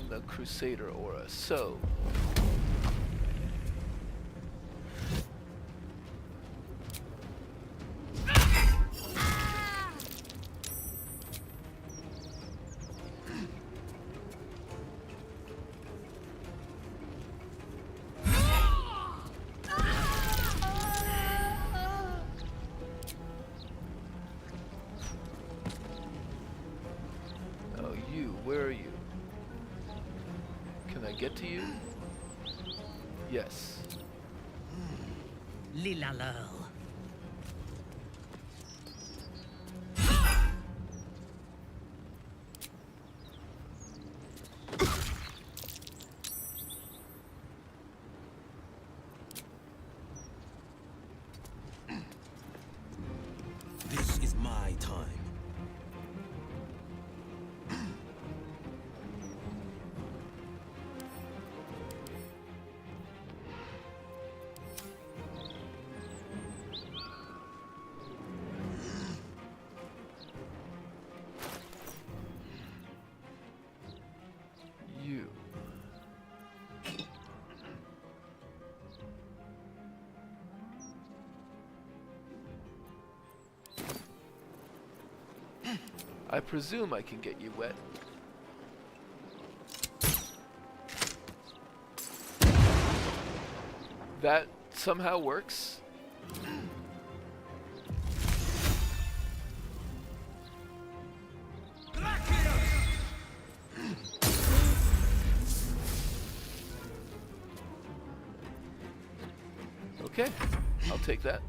the Crusader aura, so where are you? Can I get to you? Yes. Lilalo. This is my time. You. I presume I can get you wet. That somehow works. Okay, I'll take that.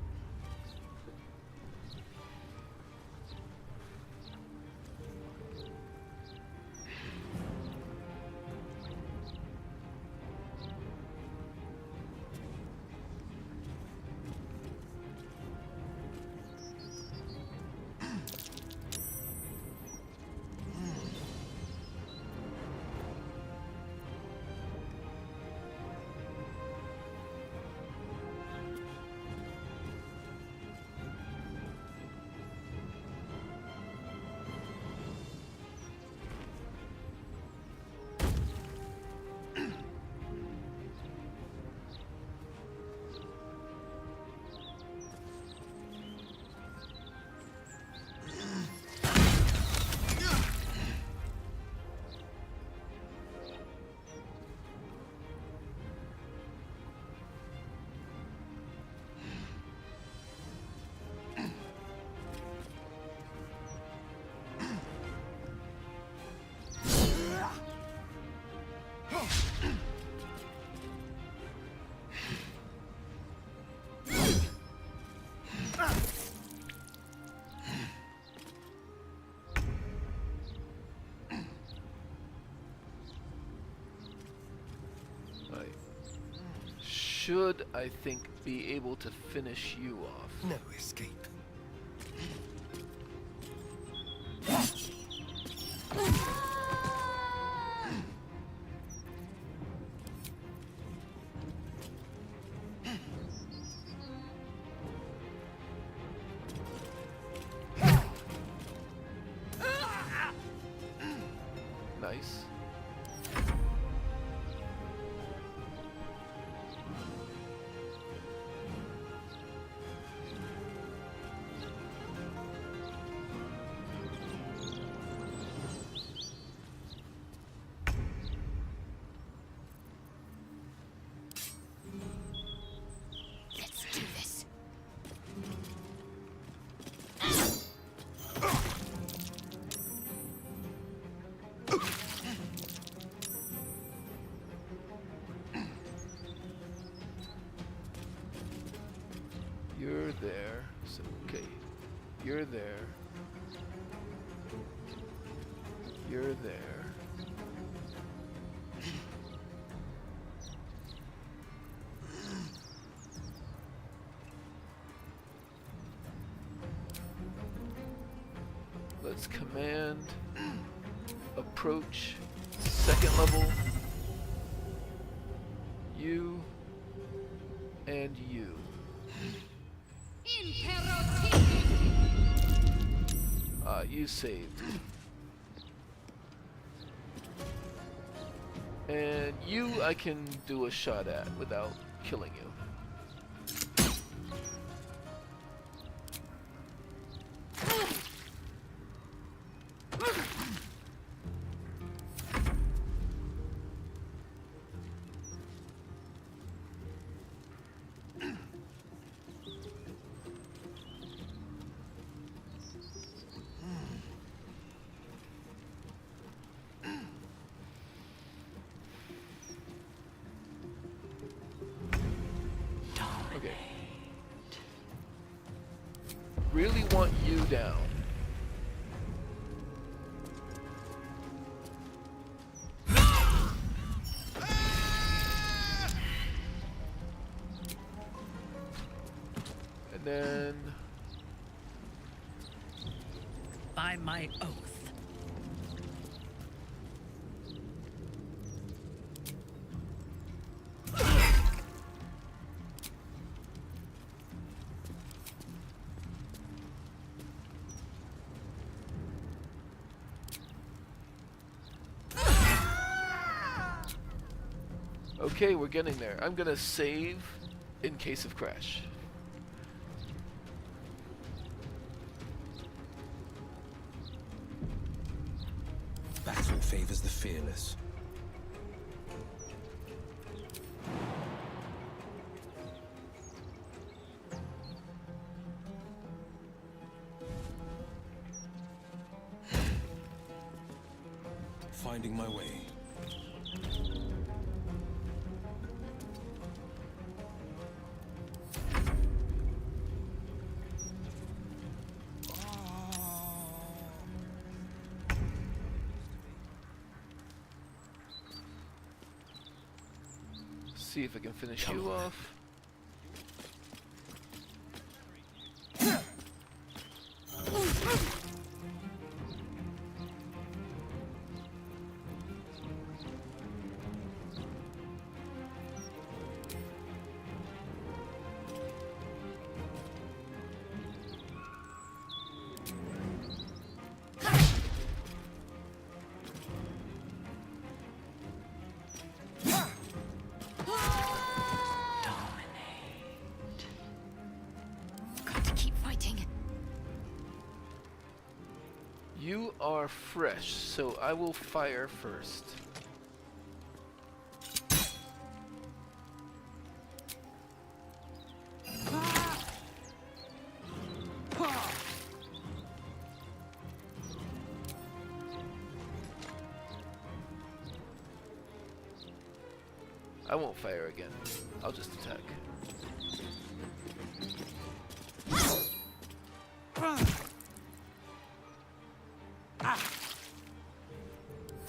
Should, I think, be able to finish you off. No escape. You're there. So, okay. You're there. You're there. Let's command approach second level. You and you. You saved. And you I can do a shot at without killing you. Okay. Really want you down. And then by my oath. okay, we're getting there. I'm gonna save in case of crash. Battle favors the fearless. Finding my way. See if I can finish you off. You are fresh, so I will fire first. I won't fire again. I'll just attack.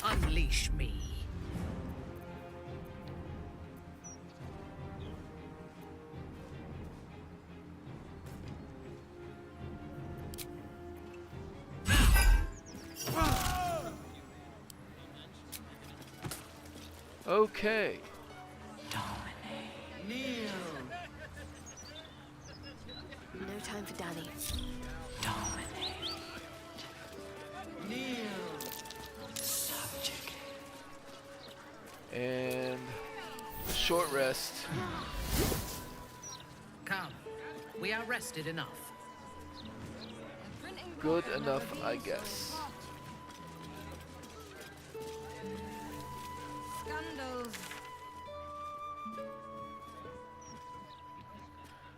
Unleash me. Okay. Kneel. No time for Danny. Kneel. And short rest. Come. We are rested enough. Good enough, I guess. Scandals.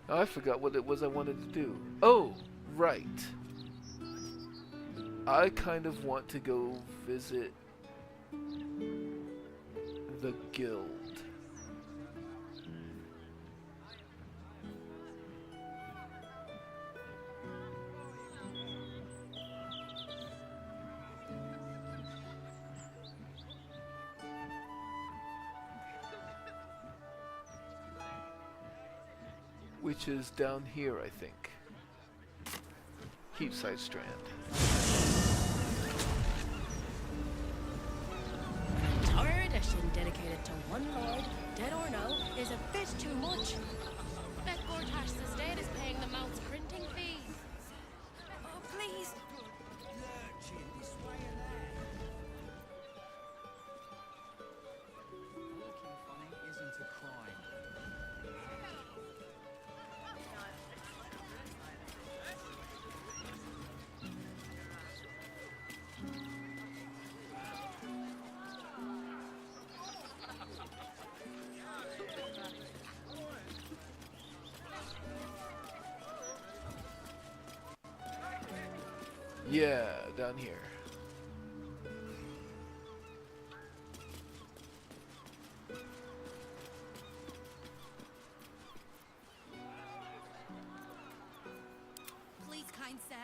Oh, I forgot what it was I wanted to do. Oh, right. I kind of want to go visit the guild. which is down here, I think. Heapside Strand. Our edition dedicated to one lord, dead or no, is a bit too much. Bet Gortash Estate is paying the Mount's printing fees. Oh, please. Looking funny isn't a crime. Yeah, down here. Please, kind sir,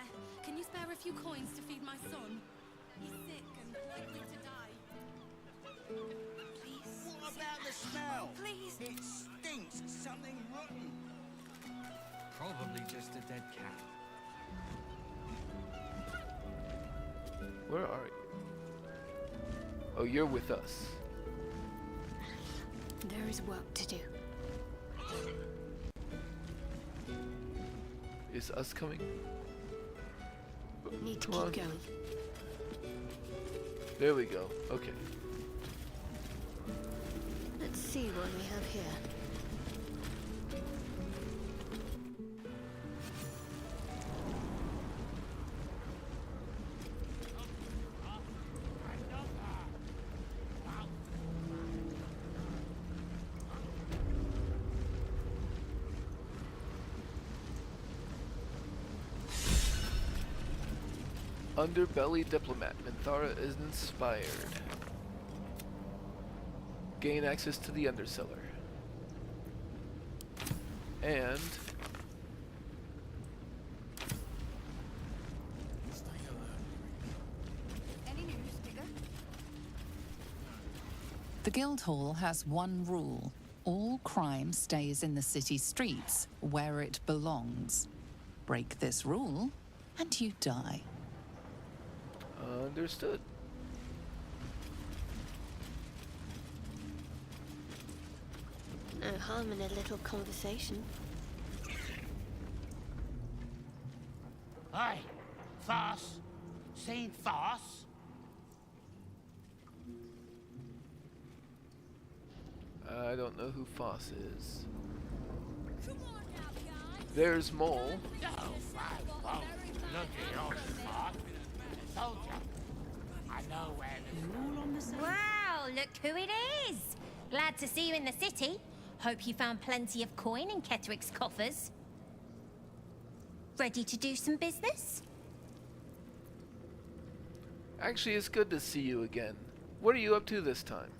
can you spare a few coins to feed my son? He's sick and likely to die. Please. What about the smell? Please. It stinks. Something rotten. Probably just a dead cat. Where are you? Oh, you're with us. There is work to do. Is us coming? Need to Come keep on. going. There we go. Okay. Let's see what we have here. Underbelly Diplomat. Minthara is inspired. Gain access to the Undercellar. And... Any news, Digger? The Guildhall has one rule. All crime stays in the city streets, where it belongs. Break this rule, and you die. Understood. No harm in a little conversation. Hey, farce. Seen farce? I don't know who Foss is. There's Mole. No, oh, look at your farce. Soldier. I know where this Wow, look who it is! Glad to see you in the city. Hope you found plenty of coin in Ketheric's coffers. Ready to do some business? Actually, it's good to see you again. What are you up to this time?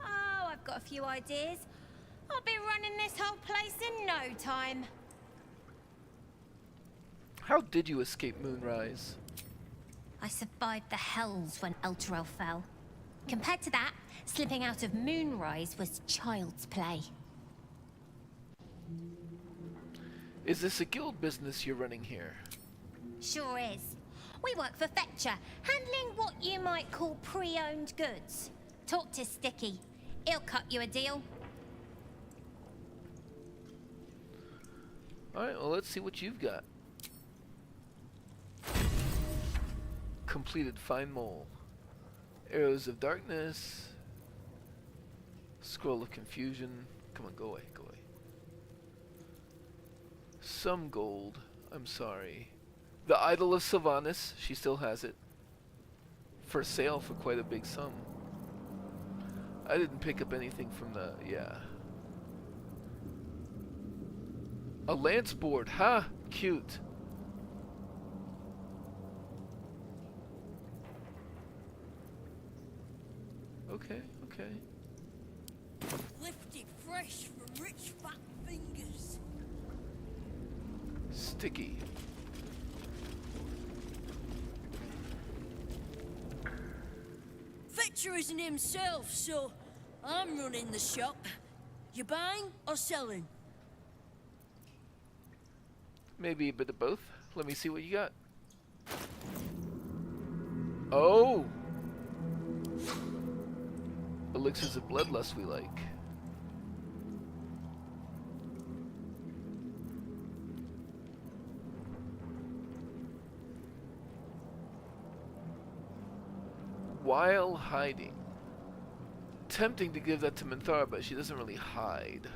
Oh, I've got a few ideas. I'll be running this whole place in no time. How did you escape Moonrise? I survived the hells when Elturel fell. Compared to that, slipping out of Moonrise was child's play. Is this a guild business you're running here? Sure is. We work for Fetcher, handling what you might call pre-owned goods. Talk to Sticky. He'll cut you a deal. Alright, well, let's see what you've got. Completed Fine Mole. Arrows of Darkness. Scroll of Confusion. Come on, go away, go away. Some gold. I'm sorry. The Idol of Sylvanas. She still has it. For sale for quite a big sum. I didn't pick up anything from the... yeah. A lance board. Ha! Cute. Okay, okay. Lifted fresh from rich fat fingers. Sticky. Fetcher isn't himself, so I'm running the shop. You buying or selling? Maybe a bit of both. Let me see what you got. Oh! Elixirs of bloodlust we like. While hiding. Tempting to give that to Minthara, but she doesn't really hide.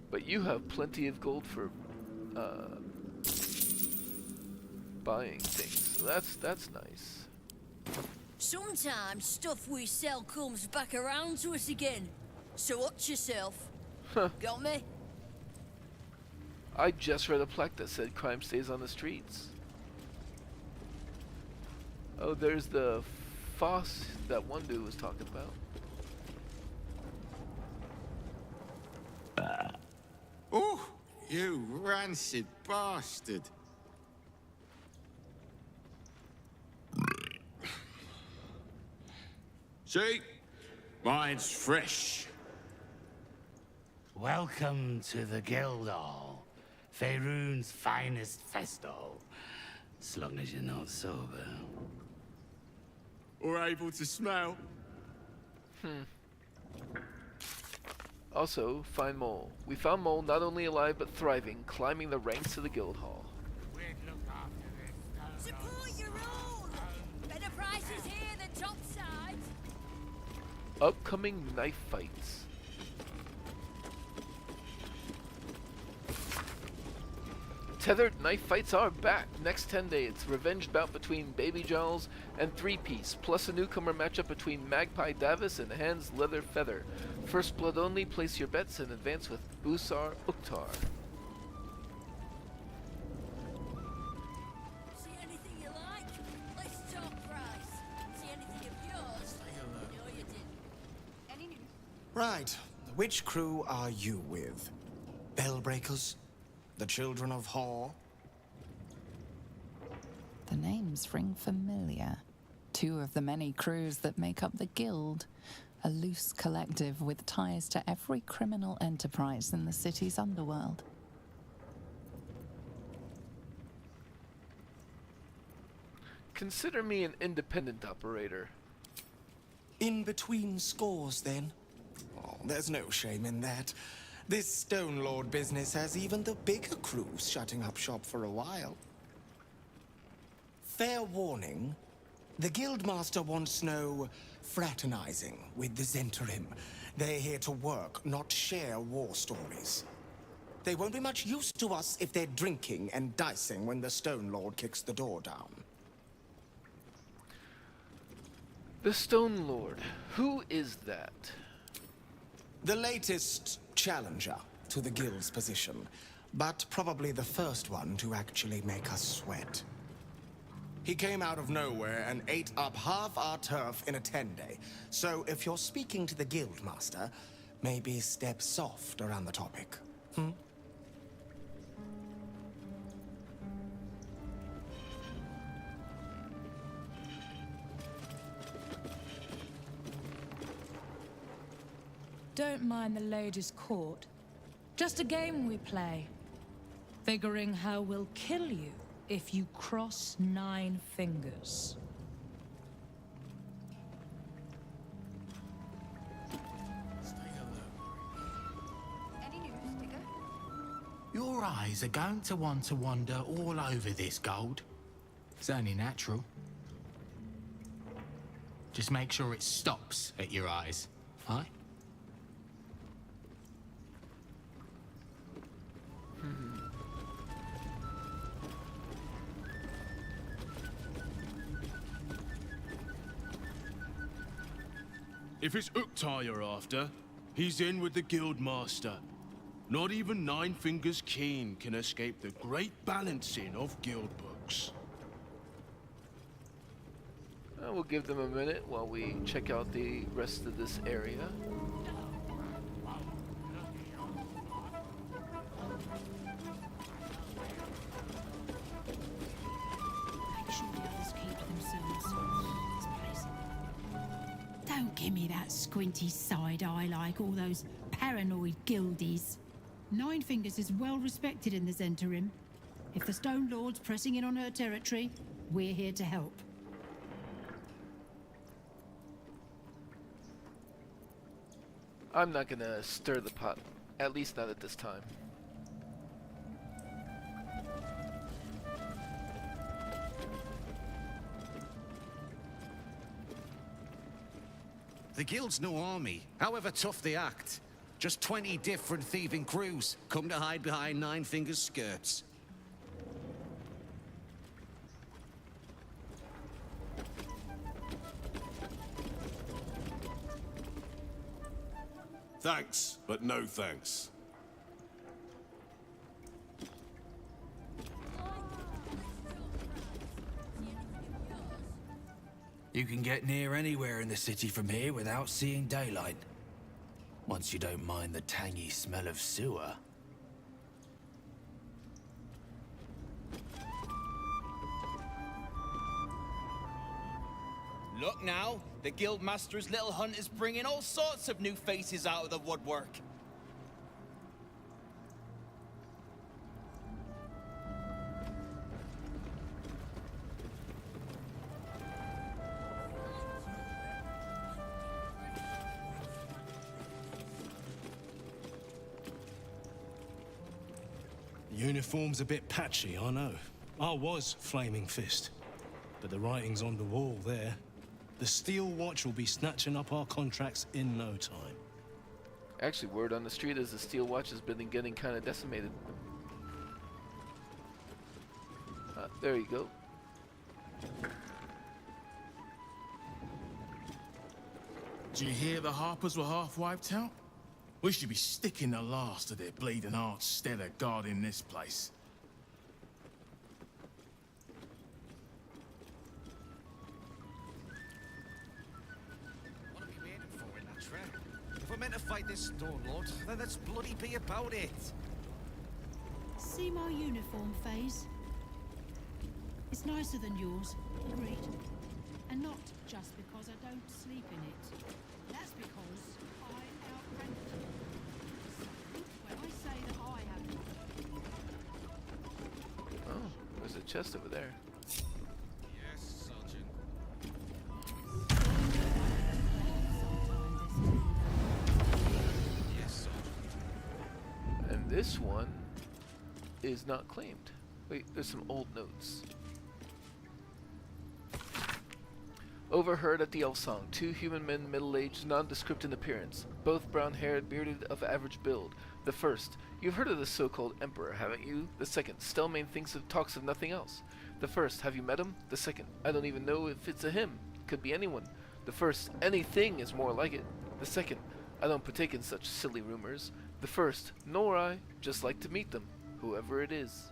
But you have plenty of gold for buying things. So that's nice. Sometimes stuff we sell comes back around to us again. So watch yourself. Got me? I just read a plaque that said crime stays on the streets. Oh, there's the foss that one dude was talking about. Oh, you rancid bastard. See? Mine's fresh. Welcome to the Guildhall, Faerun's finest festival. As long as you're not sober. Or able to smell. Also, find Mole. We found Mole not only alive but thriving, climbing the ranks of the Guildhall. Support your own! Better prices here than topside. Upcoming knife fights. Tethered knife fights are back. Next 10 days, revenge bout between Baby Jowls and Three Piece, plus a newcomer matchup between Magpie Davis and Hans Leather Feather. First blood only, place your bets and advance with Busar Uktar. See anything you like? Let's talk price. See anything of yours? No, you didn't. Any news? Right. Which crew are you with? Bellbreakers? The Children of Hor? The names ring familiar. Two of the many crews that make up the Guild. A loose collective with ties to every criminal enterprise in the city's underworld. Consider me an independent operator. In between scores, then? Oh, there's no shame in that. This Stone Lord business has even the bigger crews shutting up shop for a while. Fair warning, the Guildmaster wants no fraternizing with the Zentarim. They're here to work, not share war stories. They won't be much use to us if they're drinking and dicing when the Stone Lord kicks the door down. The Stone Lord. Who is that? The latest challenger to the Guild's position, but probably the first one to actually make us sweat. He came out of nowhere and ate up half our turf in a 10-day. So if you're speaking to the Guildmaster, maybe step soft around the topic. Don't mind the ladies' court. Just a game we play. Figuring how we'll kill you if you cross 9 fingers. Any news, Digger? Your eyes are going to want to wander all over this gold. It's only natural. Just make sure it stops at your eyes, aye? If it's Uktar you're after, he's in with the Guildmaster. Not even Nine Fingers Keen can escape the great balancing of guild books. We'll give them a minute while we check out the rest of this area. Give me that squinty side eye like all those paranoid guildies. Nine Fingers is well respected in the Zentarim. If the Stone Lord's pressing in on her territory, we're here to help. I'm not gonna stir the pot, at least not at this time. The Guild's no army, however tough they act. Just 20 different thieving crews come to hide behind Nine Fingers' skirts. Thanks, but no thanks. You can get near anywhere in the city from here without seeing daylight. Once you don't mind the tangy smell of sewer. Look now, the Guildmaster's little hunt is bringing all sorts of new faces out of the woodwork. The uniform's a bit patchy, I know. I was Flaming Fist, but the writing's on the wall there. The Steel Watch will be snatching up our contracts in no time. Actually, word on the street is the Steel Watch has been getting kind of decimated. There you go. Did you hear the Harpers were half wiped out? We should be sticking the last of their bleeding hearts instead of guarding this place. If we're meant to fight this Stone Lord, then let's bloody be about it. See my uniform, Faze? It's nicer than yours, agreed. And not just because I don't sleep in it. That's because I outrank you. When I say that I have... Oh, there's a chest over there. Yes, Sergeant. Yes, Sergeant. And this one is not claimed. Wait, there's some old notes. Overheard at the Elf Song, 2 human men, middle-aged, nondescript in appearance, both brown-haired, bearded, of average build. The first, you've heard of the so-called Emperor, haven't you? The second, Stelmane talks of nothing else. The first, have you met him? The second, I don't even know if it's a him. Could be anyone. The first, anything is more like it. The second, I don't partake in such silly rumors. The first, nor I, just like to meet them, whoever it is.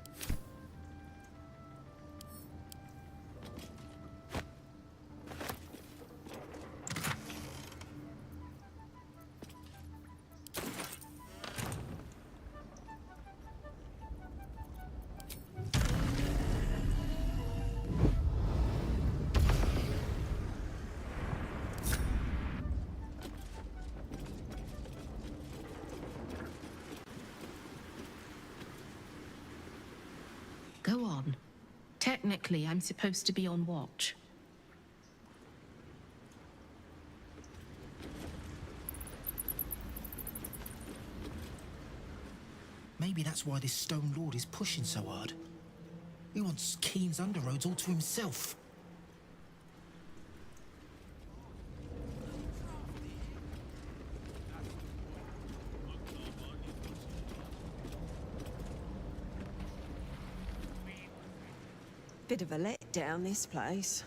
Go on. Technically, I'm supposed to be on watch. Maybe that's why this Stone Lord is pushing so hard. He wants Keen's underroads all to himself. Bit of a letdown, this place.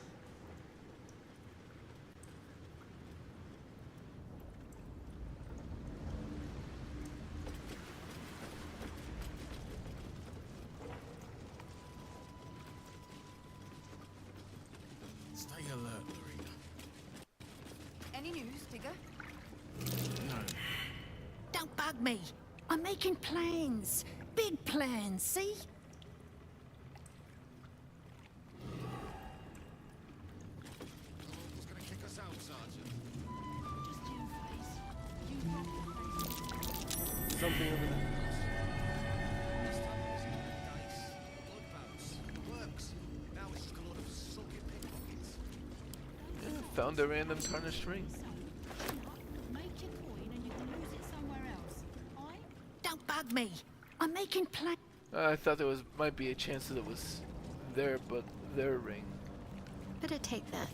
Stay alert, Lorena. Any news, Digger? No. Don't bug me. I'm making plans. Big plans, see? Who's gonna kick us out, Sergeant? found a random tarnished ring. Make your coin and you can use it somewhere else. Don't bug me. I'm making plans. I thought there might be a chance that it was but their ring. Better take that.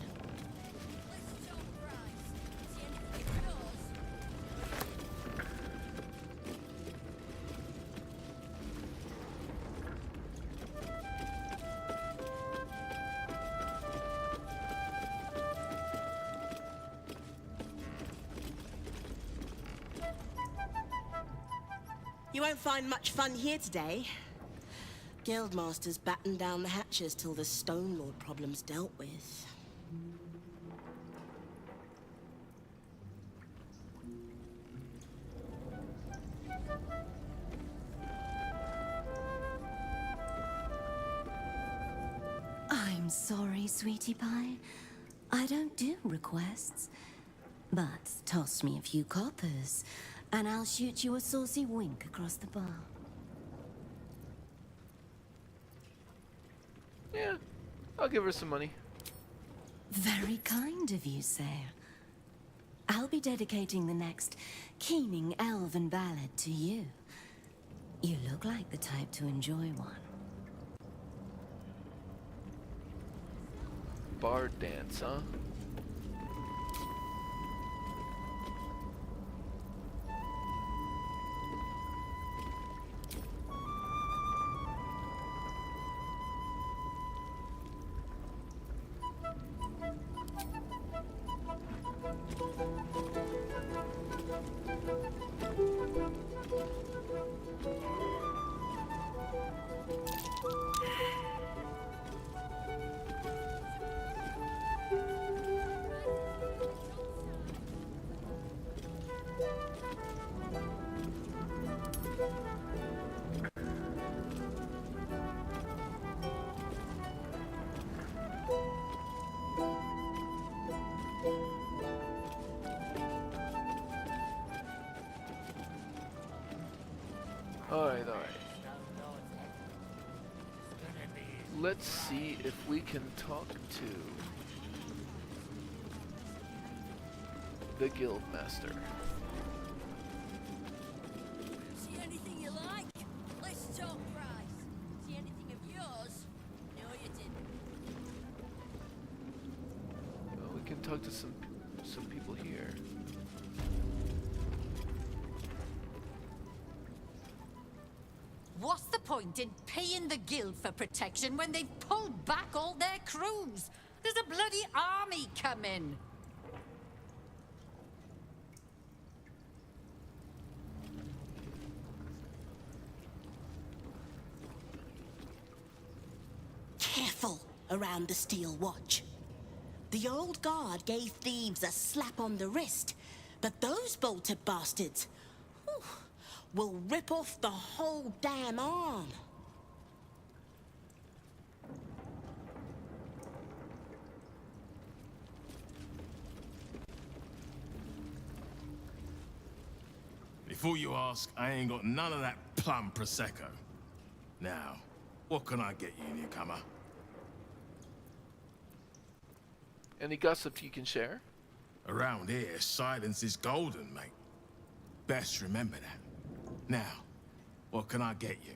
You won't find much fun here today. Guildmasters batten down the hatches till the Stone Lord problem's dealt with. I'm sorry, sweetie pie. I don't do requests. But toss me a few coppers, and I'll shoot you a saucy wink across the bar. Yeah, I'll give her some money. Very kind of you, sir. I'll be dedicating the next keening elven ballad to you. You look like the type to enjoy one. Bar dance, huh? Alright. Let's see if we can talk to the Guildmaster. See anything you like? Let's talk price. See anything of yours? No, you didn't. Well, we can talk to some people here. What's the point in paying the guild for protection when they've pulled back all their crews? There's a bloody army coming. Careful around the Steel Watch. The old guard gave thieves a slap on the wrist, but those bolted bastards will rip off the whole damn arm. Before you ask, I ain't got none of that plum Prosecco. Now, what can I get you, newcomer? Any gossip you can share? Around here, silence is golden, mate. Best remember that. Now, what can I get you?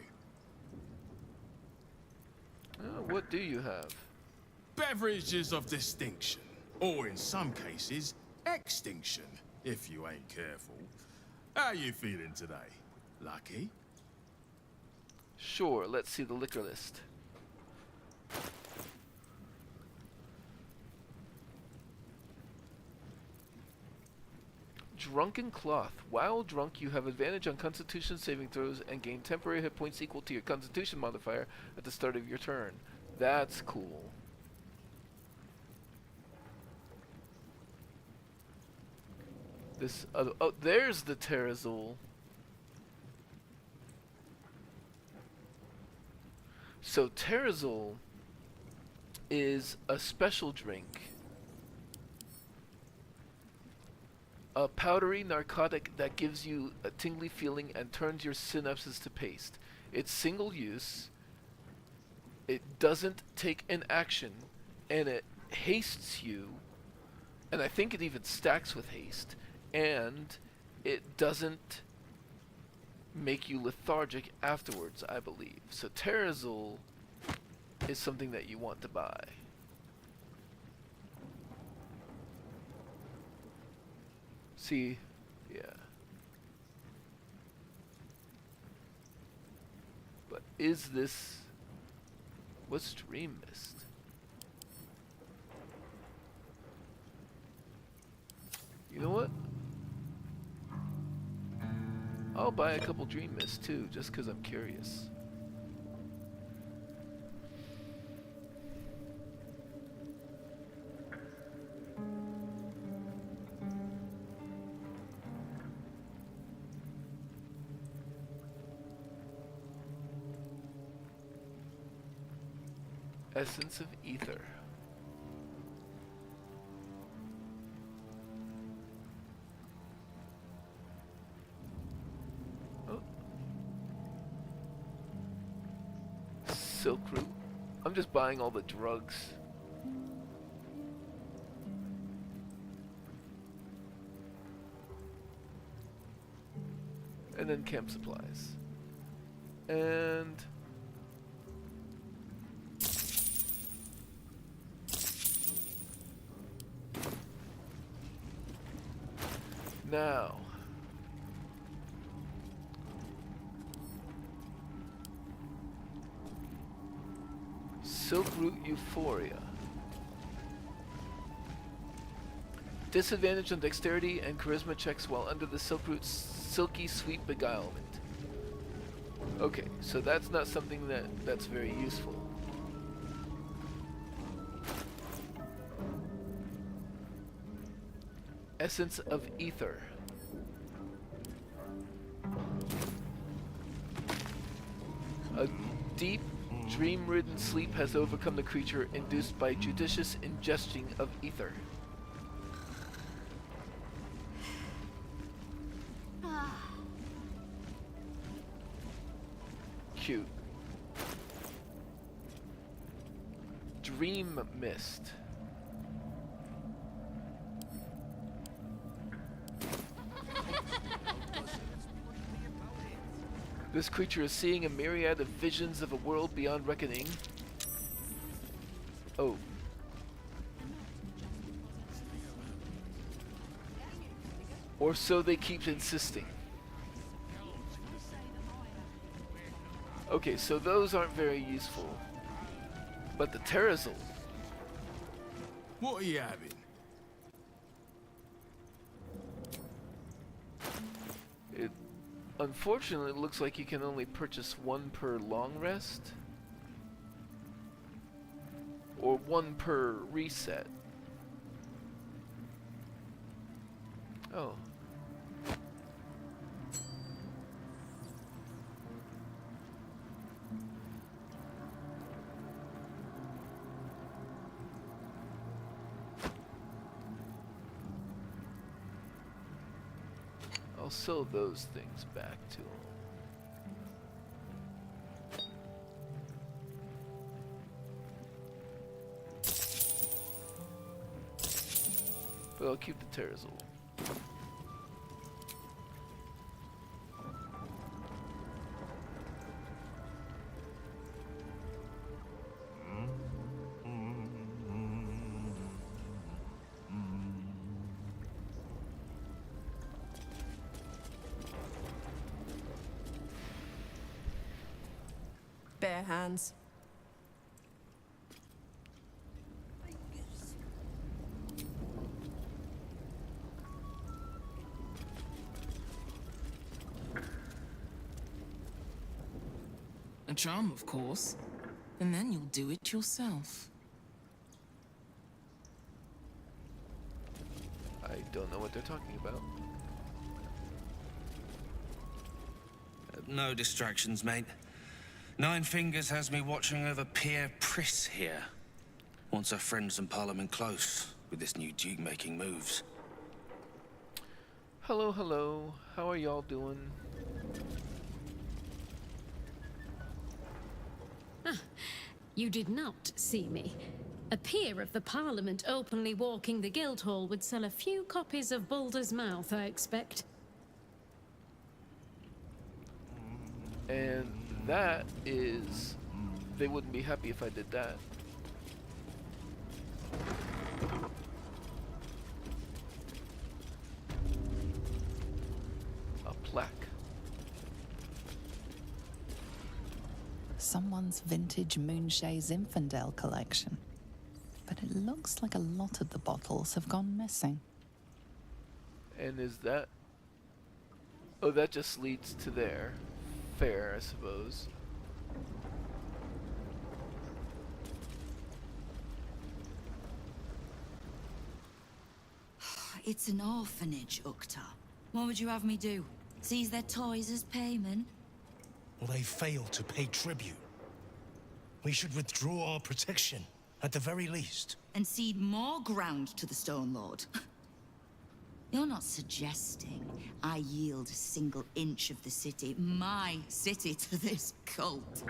What do you have? Beverages of distinction, or in some cases, extinction, if you ain't careful. How you feeling today? Lucky? Sure, let's see the liquor list. Drunken Cloth. While drunk, you have advantage on Constitution saving throws and gain temporary hit points equal to your Constitution modifier at the start of your turn. That's cool. This other... Oh, there's the Terrazol. So Terrazol is a special drink. A powdery narcotic that gives you a tingly feeling and turns your synapses to paste. It's single use. It doesn't take an action, and it hastes you And I think it even stacks with haste, and it doesn't make you lethargic afterwards, I believe. So Terrazul is something that you want to buy. See, yeah. But is this... What's Dream Mist? You know what? I'll buy a couple Dream Mists too, just because I'm curious. Essence of Ether. Oh. Silk Root. I'm just buying all the drugs. And then camp supplies. And... now, Silk Root Euphoria. Disadvantage on dexterity and charisma checks while under the Silk Root's silky sweet beguilement. Okay, so that's not something that's very useful. Essence of Ether. A deep, dream-ridden sleep has overcome the creature, induced by judicious ingestion of ether. Cute. Dream Mist. This creature is seeing a myriad of visions of a world beyond reckoning. Oh. Or so they keep insisting. Okay, so those aren't very useful. But the Terrazul. What are you having? It unfortunately looks like you can only purchase one per long rest. Or one per reset. Oh. I'll sell those things back to him. But I'll keep the Terrazul. Bare hands. A charm, of course. And then you'll do it yourself. I don't know what they're talking about. No distractions, mate. Nine Fingers has me watching over Pierre Priss here. Wants our friends in Parliament close with this new Duke making moves. Hello, hello. How are y'all doing? You did not see me. A peer of the Parliament openly walking the Guildhall would sell a few copies of Baldur's Mouth, I expect. And that is... They wouldn't be happy if I did that. A plaque. Someone's vintage Moonshae Zinfandel collection. But it looks like a lot of the bottles have gone missing. And is that... Oh, that just leads to there. Fair, I suppose. It's an orphanage, Ukta. What would you have me do? Seize their toys as payment? Well, they failed to pay tribute. We should withdraw our protection, at the very least. And cede more ground to the Stone Lord? You're not suggesting I yield a single inch of the city, my city, to this cult?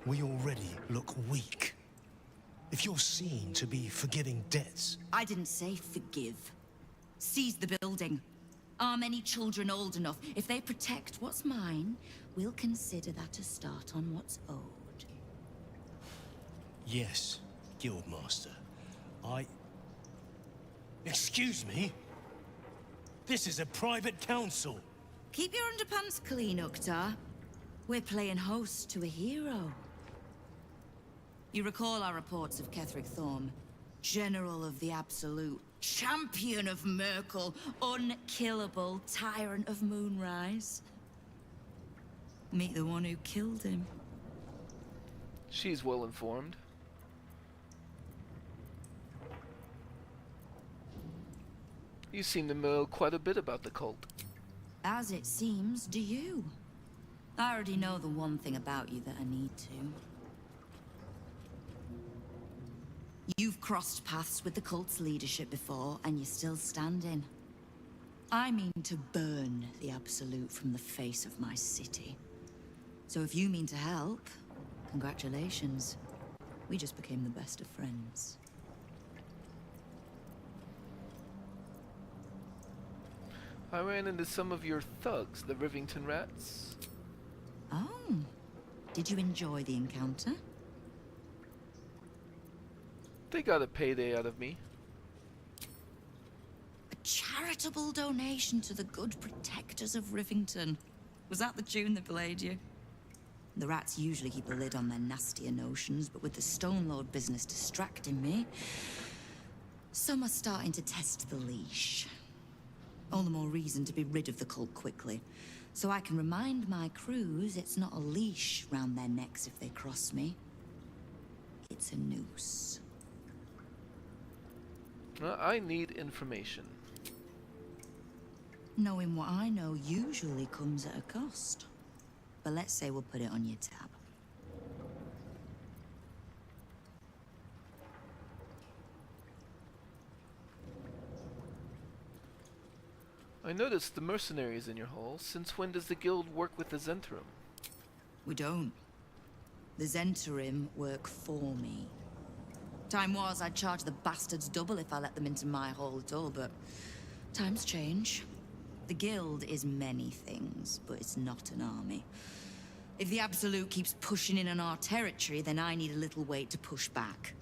We already look weak. If you're seen to be forgiving debts... I didn't say forgive. Seize the building. Arm any children old enough. If they protect what's mine, we'll consider that a start on what's owed. Yes, Guildmaster. Excuse me? This is a private council. Keep your underpants clean, Uktar. We're playing host to a hero. You recall our reports of Ketheric Thorm, General of the Absolute, Champion of Merkel, unkillable Tyrant of Moonrise. Meet the one who killed him. She's well informed. You seem to know quite a bit about the cult. As it seems, do you? I already know the one thing about you that I need to. You've crossed paths with the cult's leadership before, and you're still standing. I mean to burn the Absolute from the face of my city. So if you mean to help, congratulations. We just became the best of friends. I ran into some of your thugs, the Rivington Rats. Oh. Did you enjoy the encounter? They got a payday out of me. A charitable donation to the good protectors of Rivington. Was that the tune that played you? The rats usually keep a lid on their nastier notions, but with the Stone Lord business distracting me, some are starting to test the leash. All the more reason to be rid of the cult quickly, so I can remind my crews it's not a leash round their necks if they cross me. It's a noose. I need information. Knowing what I know usually comes at a cost. But let's say we'll put it on your tab. I noticed the mercenaries in your hall. Since when does the guild work with the Zentrum? We don't. The Zentrim work for me. Time was I'd charge the bastards double if I let them into my hall at all, but times change. The guild is many things, but it's not an army. If the Absolute keeps pushing in on our territory, then I need a little weight to push back.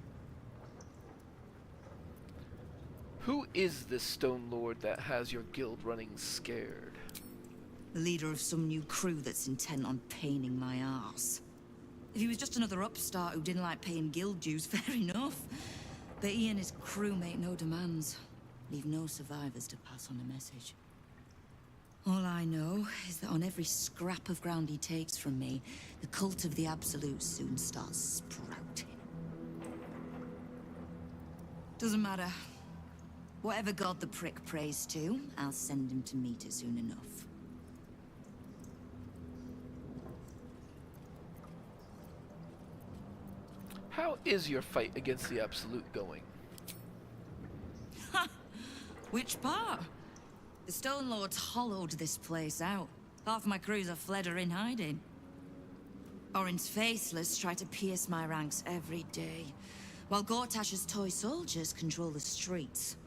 Who is this Stone Lord that has your guild running scared? The leader of some new crew that's intent on paining my arse. If he was just another upstart who didn't like paying guild dues, fair enough. But he and his crew make no demands. Leave no survivors to pass on a message. All I know is that on every scrap of ground he takes from me, the cult of the Absolute soon starts sprouting. Doesn't matter. Whatever god the prick prays to, I'll send him to meet it soon enough. How is your fight against the Absolute going? Ha! Which part? The Stone Lords hollowed this place out. Half my crews have fled or in hiding. Orin's faithless try to pierce my ranks every day, while Gortash's toy soldiers control the streets.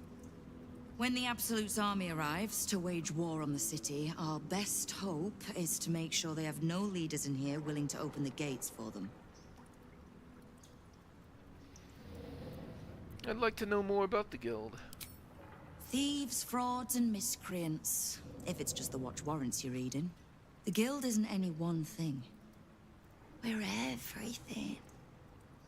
When the Absolute's army arrives to wage war on the city, our best hope is to make sure they have no leaders in here willing to open the gates for them. I'd like to know more about the guild. Thieves, frauds, and miscreants. If it's just the watch warrants you're reading. The guild isn't any one thing. We're everything.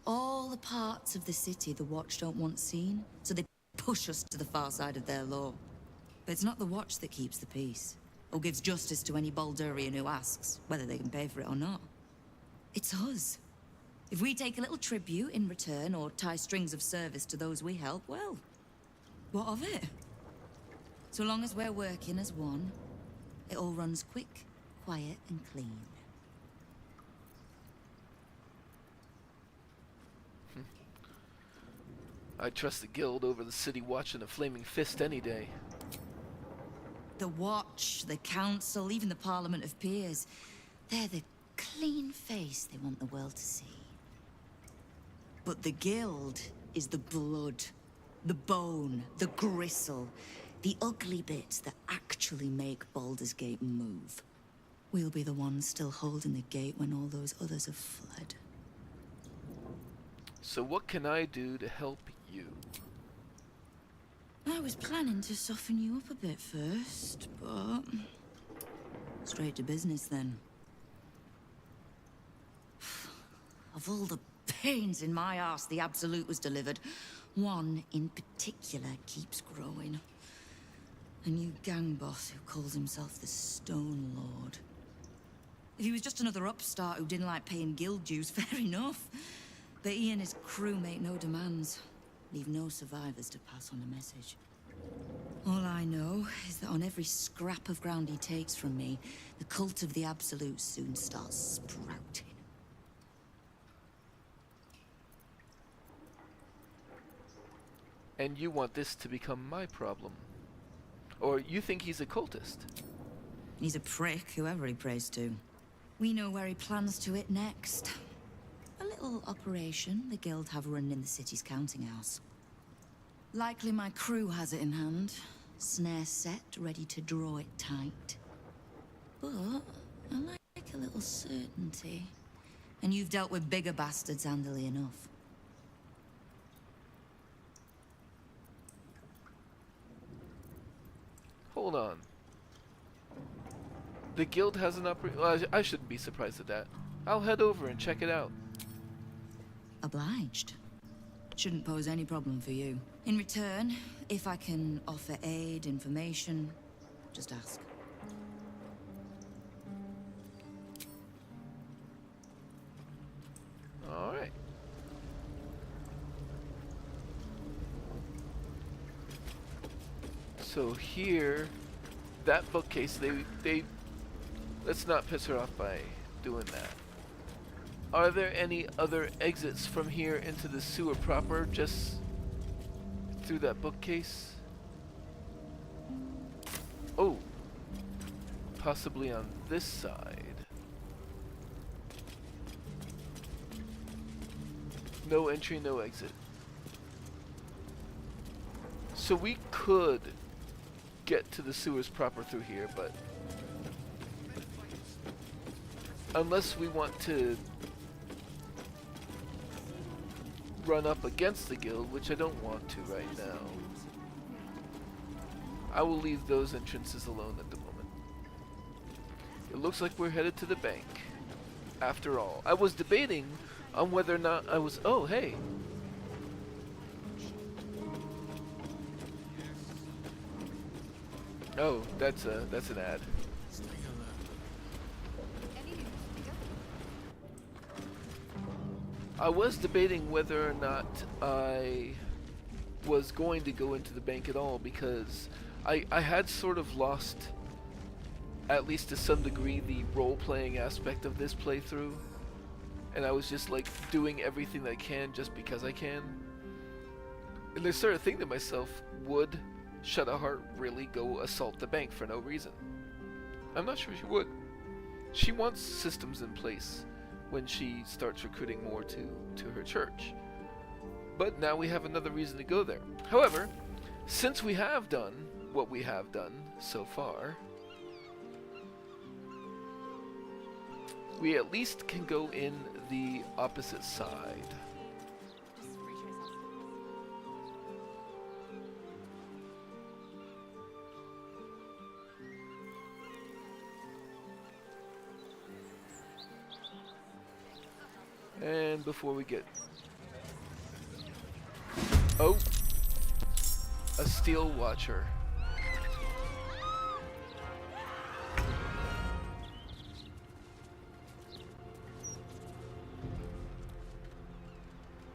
All the parts of the city the watch don't want seen, so they push us to the far side of their law. But it's not the watch that keeps the peace, or gives justice to any Baldurian who asks, whether they can pay for it or not. It's us. If we take a little tribute in return, or tie strings of service to those we help, well, what of it? So long as we're working as one, it all runs quick, quiet, and clean. I trust the guild over the city watch and a flaming fist any day. The Watch, the Council, even the Parliament of Peers. They're the clean face they want the world to see. But the Guild is the blood, the bone, the gristle, the ugly bits that actually make Baldur's Gate move. We'll be the ones still holding the gate when all those others have fled. So what can I do to help you? I was planning to soften you up a bit first, but... straight to business then. Of all the pains in my arse the Absolute was delivered, one in particular keeps growing. A new gang boss who calls himself the Stone Lord. If he was just another upstart who didn't like paying guild dues, fair enough. But he and his crew make no demands. Leave no survivors to pass on a message. All I know is that on every scrap of ground he takes from me, the cult of the Absolute soon starts sprouting. And you want this to become my problem? Or you think he's a cultist? He's a prick, whoever he prays to. We know where he plans to hit next. A little operation the Guild have run in the city's counting house. Likely my crew has it in hand. Snare set, ready to draw it tight. But I like a little certainty. And you've dealt with bigger bastards handily enough. Hold on. The guild has an operation. Well, I shouldn't be surprised at that. I'll head over and check it out. Obliged. Shouldn't pose any problem for you. In return, if I can offer aid, information, just ask. Alright. So here, that bookcase, they let's not piss her off by doing that. Are there any other exits from here into the sewer proper, just through that bookcase? Oh, possibly on this side. No entry, no exit. So we could get to the sewers proper through here, but unless we want to run up against the guild, which I don't want to right now, I will leave those entrances alone at the moment. It looks like we're headed to the bank. After all, I was debating on whether or not I was... Oh, hey! Oh, that's an ad. I was debating whether or not I was going to go into the bank at all, because I had sort of lost, at least to some degree, the role-playing aspect of this playthrough. And I was just like doing everything that I can just because I can. And I started thinking to myself, would Shadowheart really go assault the bank for no reason? I'm not sure she would. She wants systems in place when she starts recruiting more to her church. But now we have another reason to go there. However, since we have done what we have done so far, we at least can go in the opposite side. And before we get... Oh! A Steel Watcher.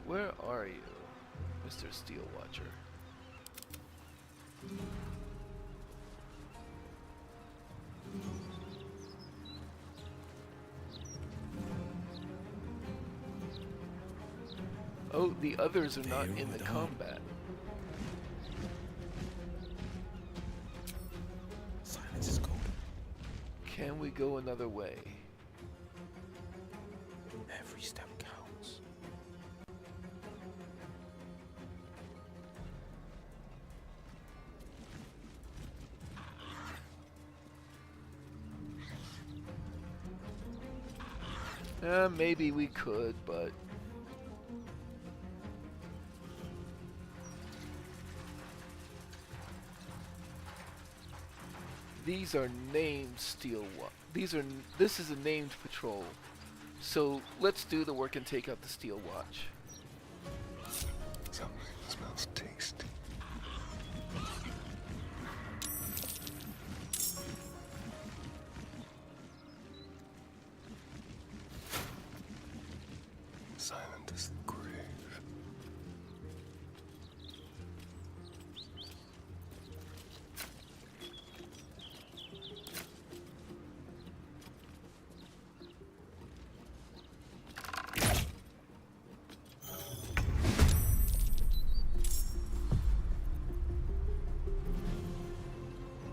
Where are you, Mr. Steel Watcher? Oh, the others are not in the combat. Silence is gold. Can we go another way? Every step counts. Maybe we could, but... These are named Steel Watch. This is a named patrol. So let's do the work and take out the Steel Watch. Something smells tasty. Silent as the grave.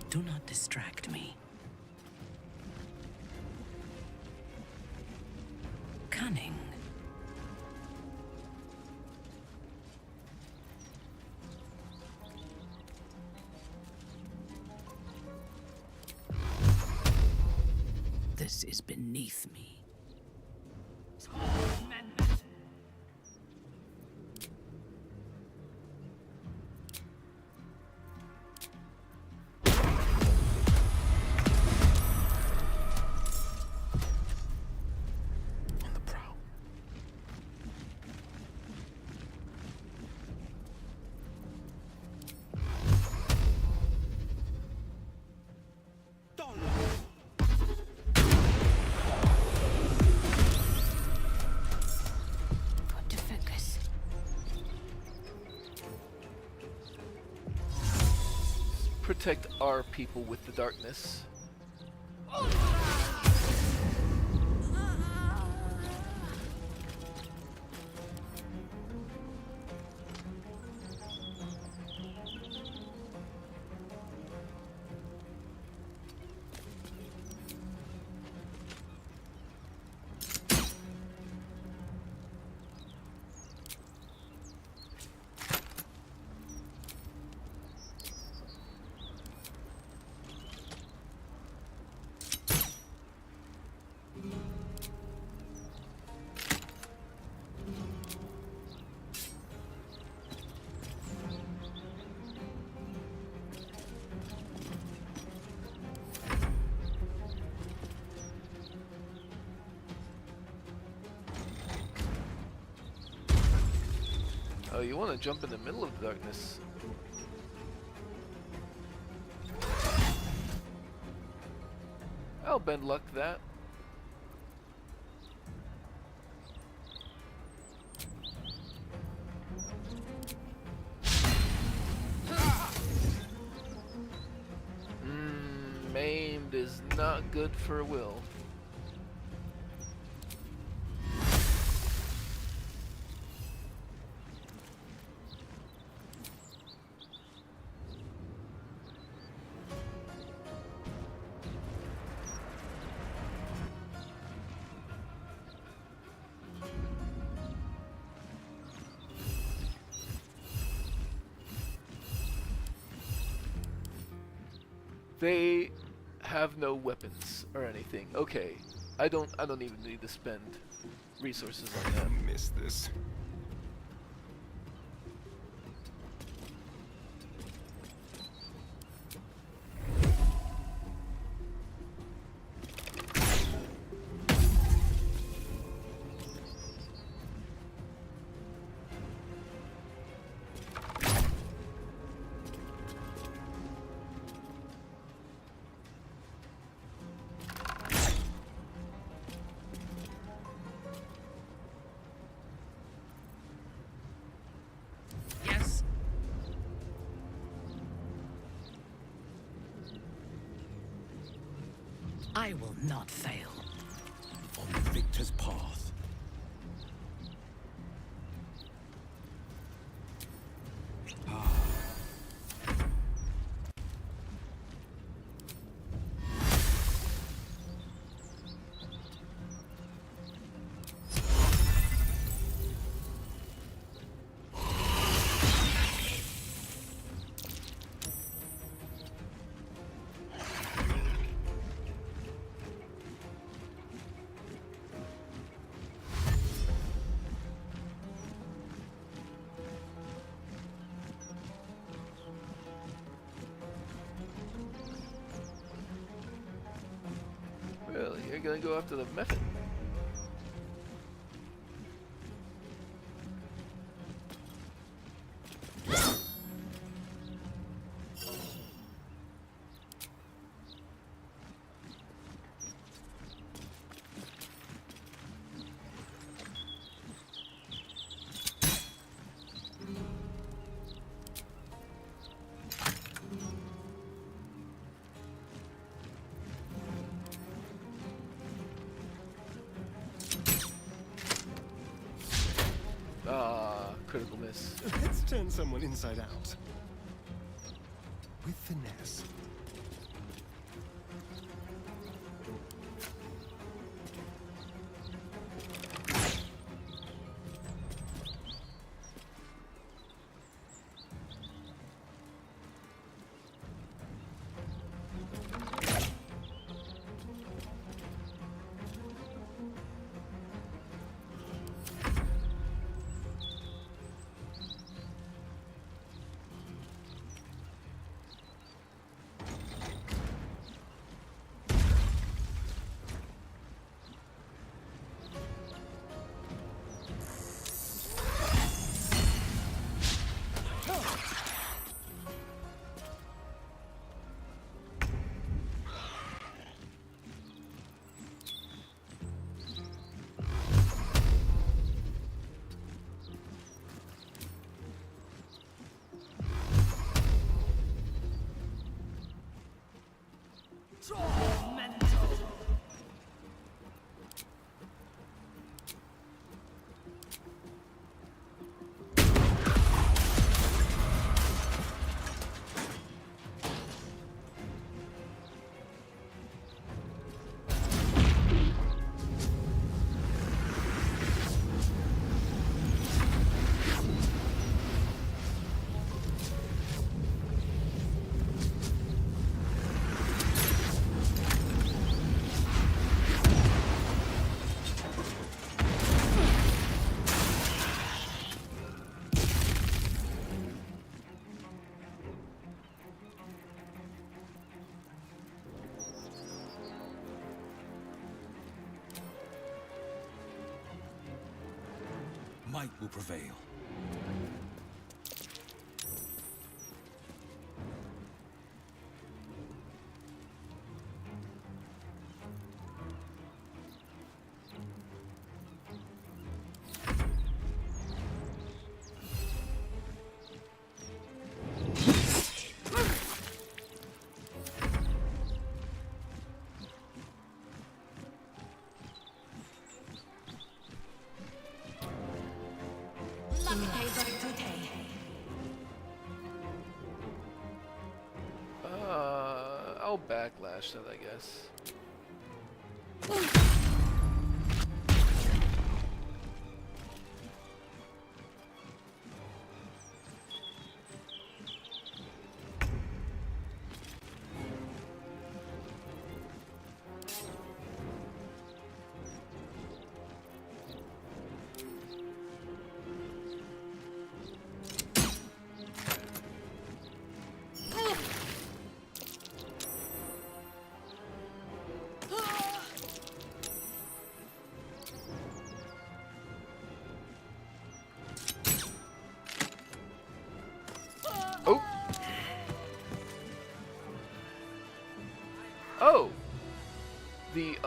Do not distract me. Cunning. This is beneath me. Protect our people with the darkness. Oh, you want to jump in the middle of the darkness. I'll bend luck that. Maimed is not good for Will. They have no weapons or anything. Okay, I don't even need to spend resources on that. I miss this. Yes? I will not fail. On the victor's path. Really? You're gonna go after the method? Critical miss. Let's turn someone inside out. With finesse. Might will prevail. I'll backlash that, I guess.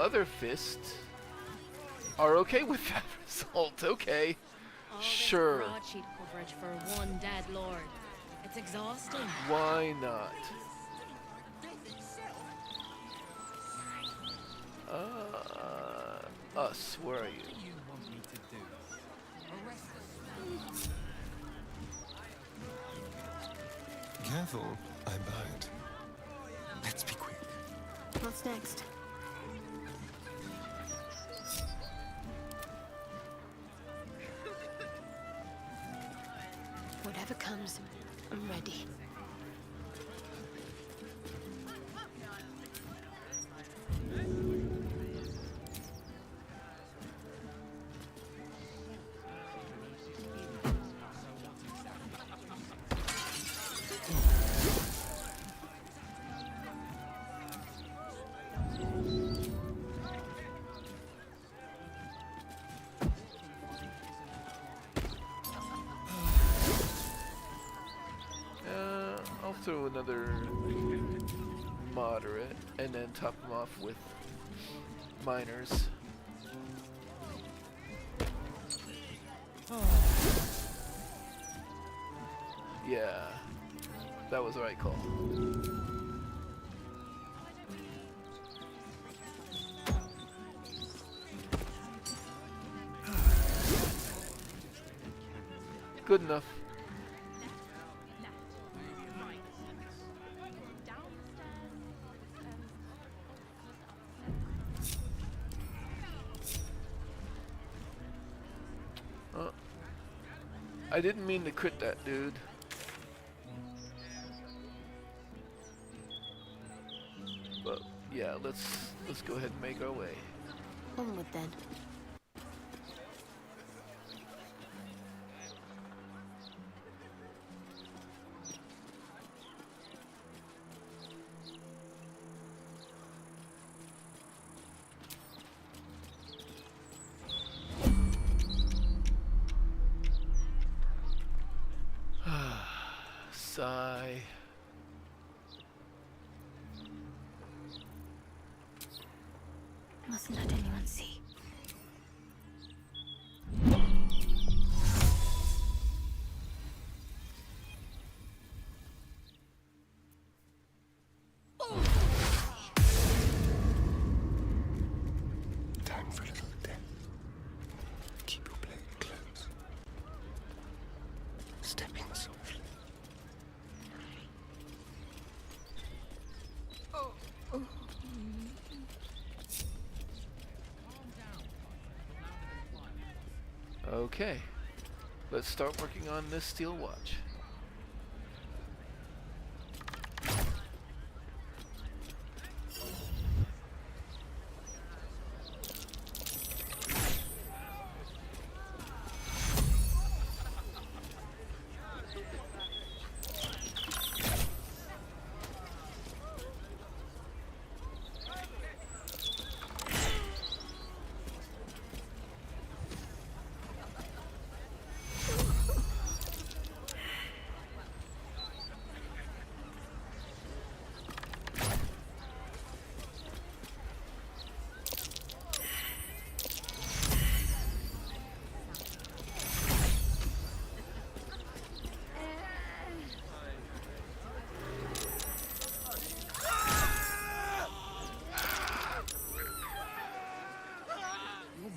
other fist are okay with that result. Okay. All Sure. this broadsheet coverage for one dead lord. It's exhausting. Why not? Us, where are you? Careful, I bite. Let's be quick. What's next? Whatever comes, I'm ready. I'll throw another moderate and then top them off with miners. Yeah, that was the right call. Good enough. I didn't mean to crit that dude. But yeah, let's go ahead and make our way. Onward then. Sigh. Mustn't let anyone see. Time for a little death. Keep your blade close. Step in softly. Okay, let's start working on this steel watch.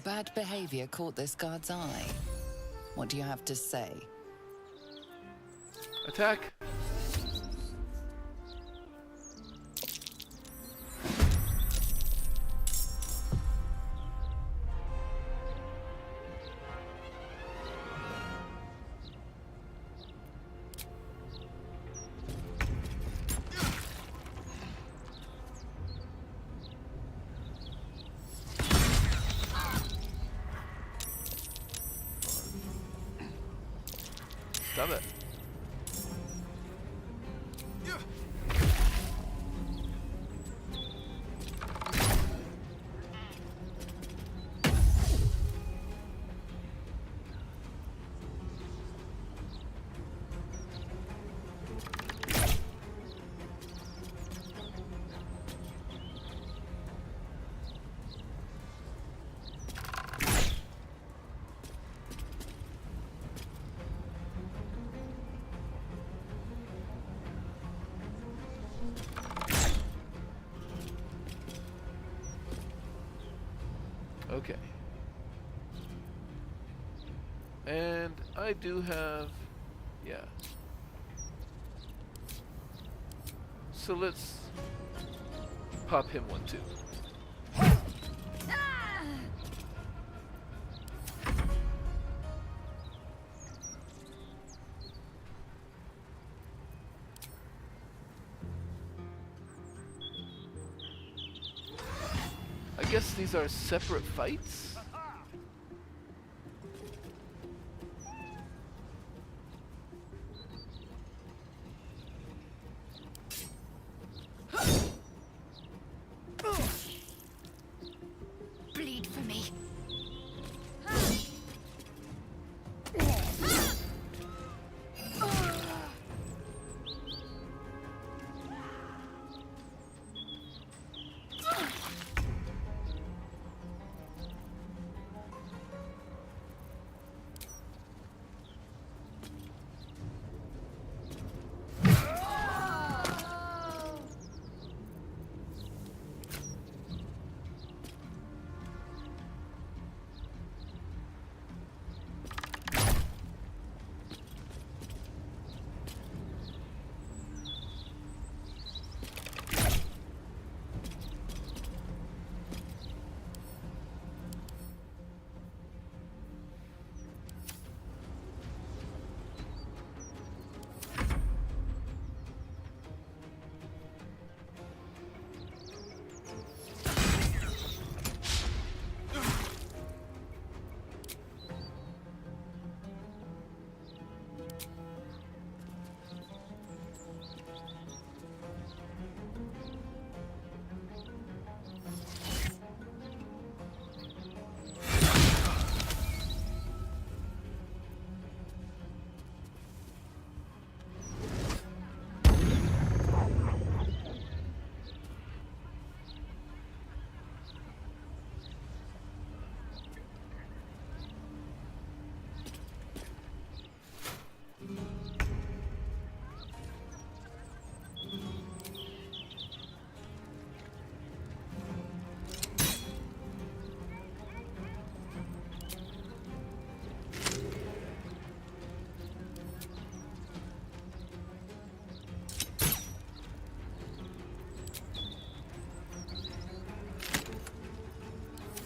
Bad behavior caught this guard's eye. What do you have to say? Attack! Stop it. Okay. And I do have, yeah. So let's pop him one too. I guess these are separate fights? Bleed for me.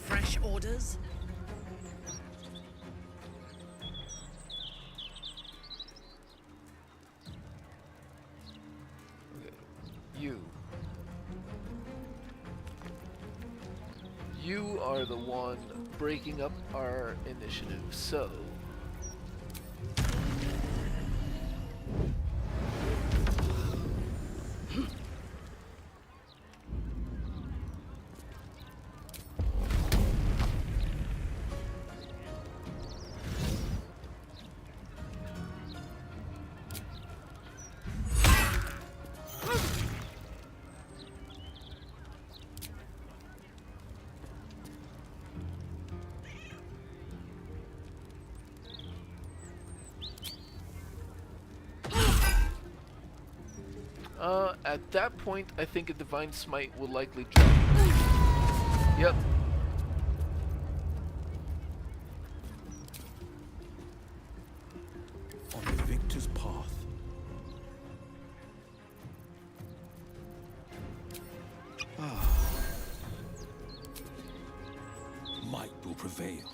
Fresh orders? You. You are the one breaking up our initiative, so... At that point, I think a Divine Smite will likely drop. Yep. On the victor's path. Might will prevail.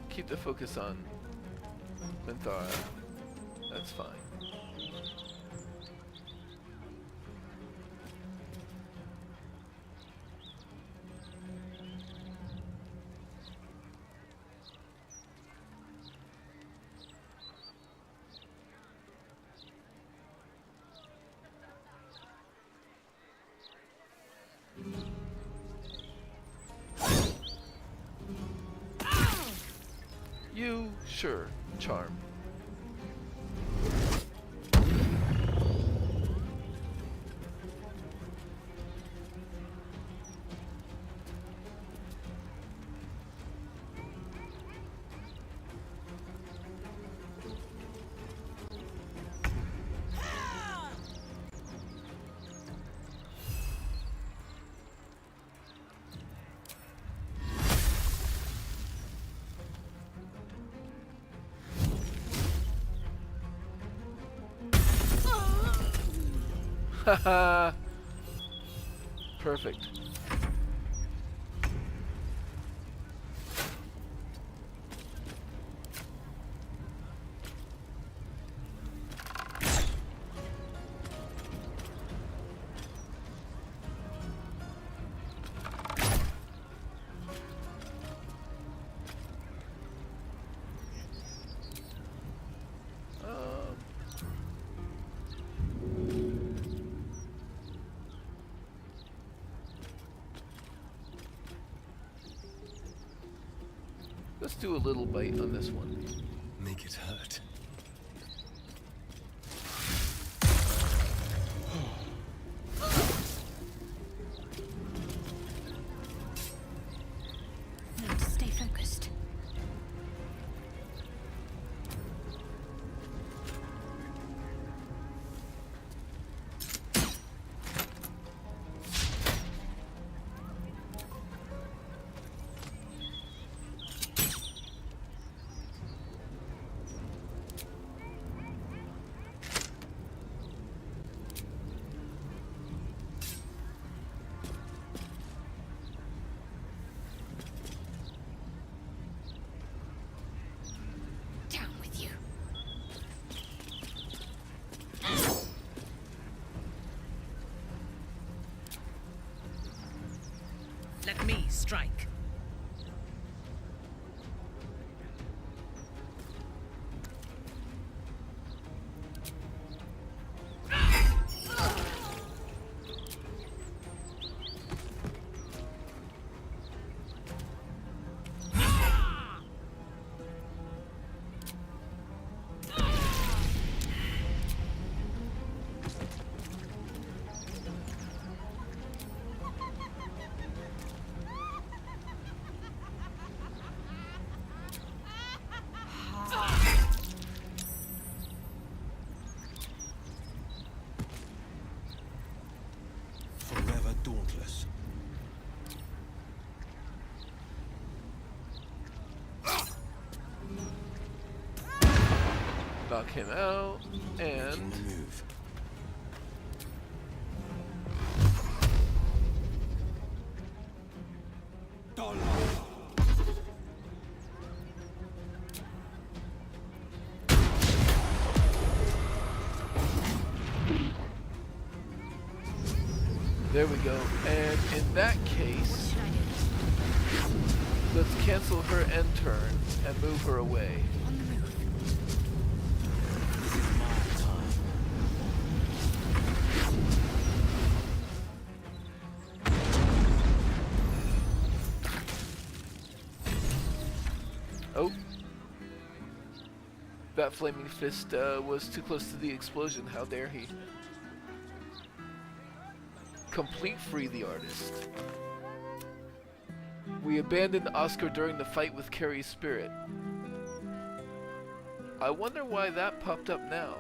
Keep the focus on Minthara. That's fine. You, sure, charm. Haha. Perfect. Let's do a little bite on this one. Make it hurt. Need to stay focused. Down with you. Let me strike. Forever dauntless. Knock him out, and Move. there we go. And in that case, let's cancel her end turn and move her away. Oh. That flaming fist was too close to the explosion. How dare he? Complete free the artist. We abandoned Oscar during the fight with Carrie's spirit. I wonder why that popped up now.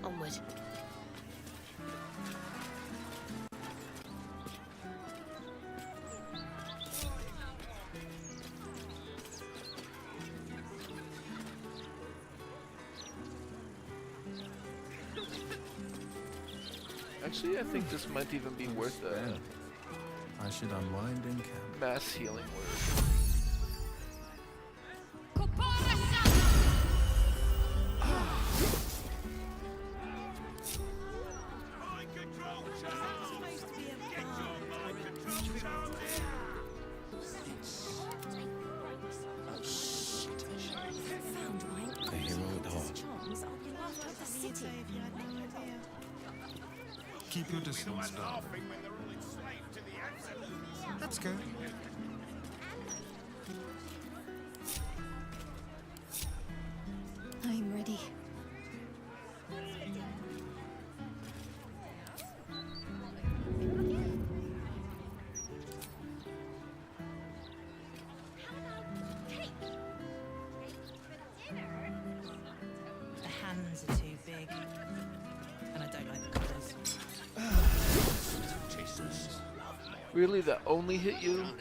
Onward. Actually, I think this might even be worth I should unwind in camp. Mass healing word. A hero at heart. Keep your distance, darling. Let's go. I'm ready. The hands are too big. And I don't like the colours. Really, that only hit you? Why'd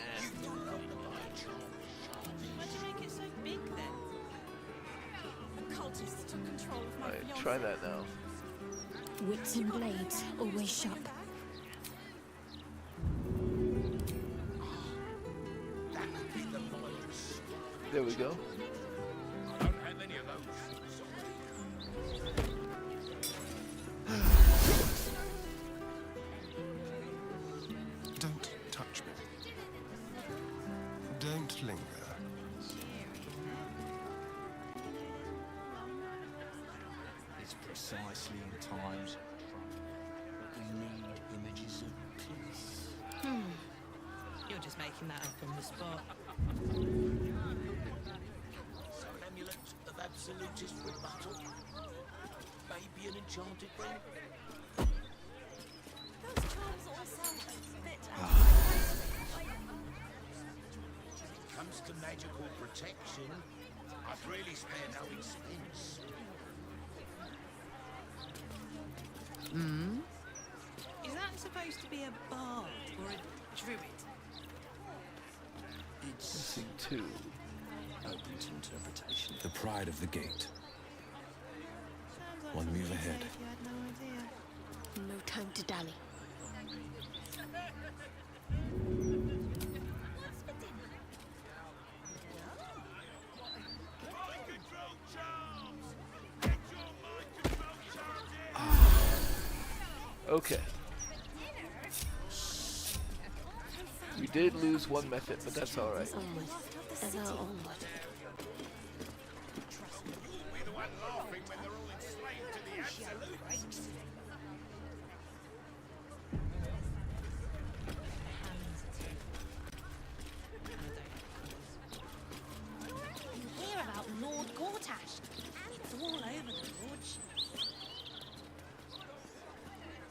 you make it so big then? The cultists took control of my Alright, try that now. Wits and blades, always sharp. There we go. I don't have any of those. Don't touch me. Don't linger. It's precisely in times of trouble that we need images of peace. You're just making that up on the spot. So an amulet of absolutist rebuttal? Maybe an enchanted ring? Those charms all sound a bit When it comes to magical protection, I'd really spare no expense. Is that supposed to be a bard or a druid? It's Missing two. open to interpretation. The pride of the gate. Sounds like One something move you'd say ahead. if you had no idea. No time to dally. Okay. We did lose one method, but that's alright. Onward. Ever onward. We're the one laughing when they're all enslaved to the absolutes. You hear about Lord Gortash? It's all over the lordship.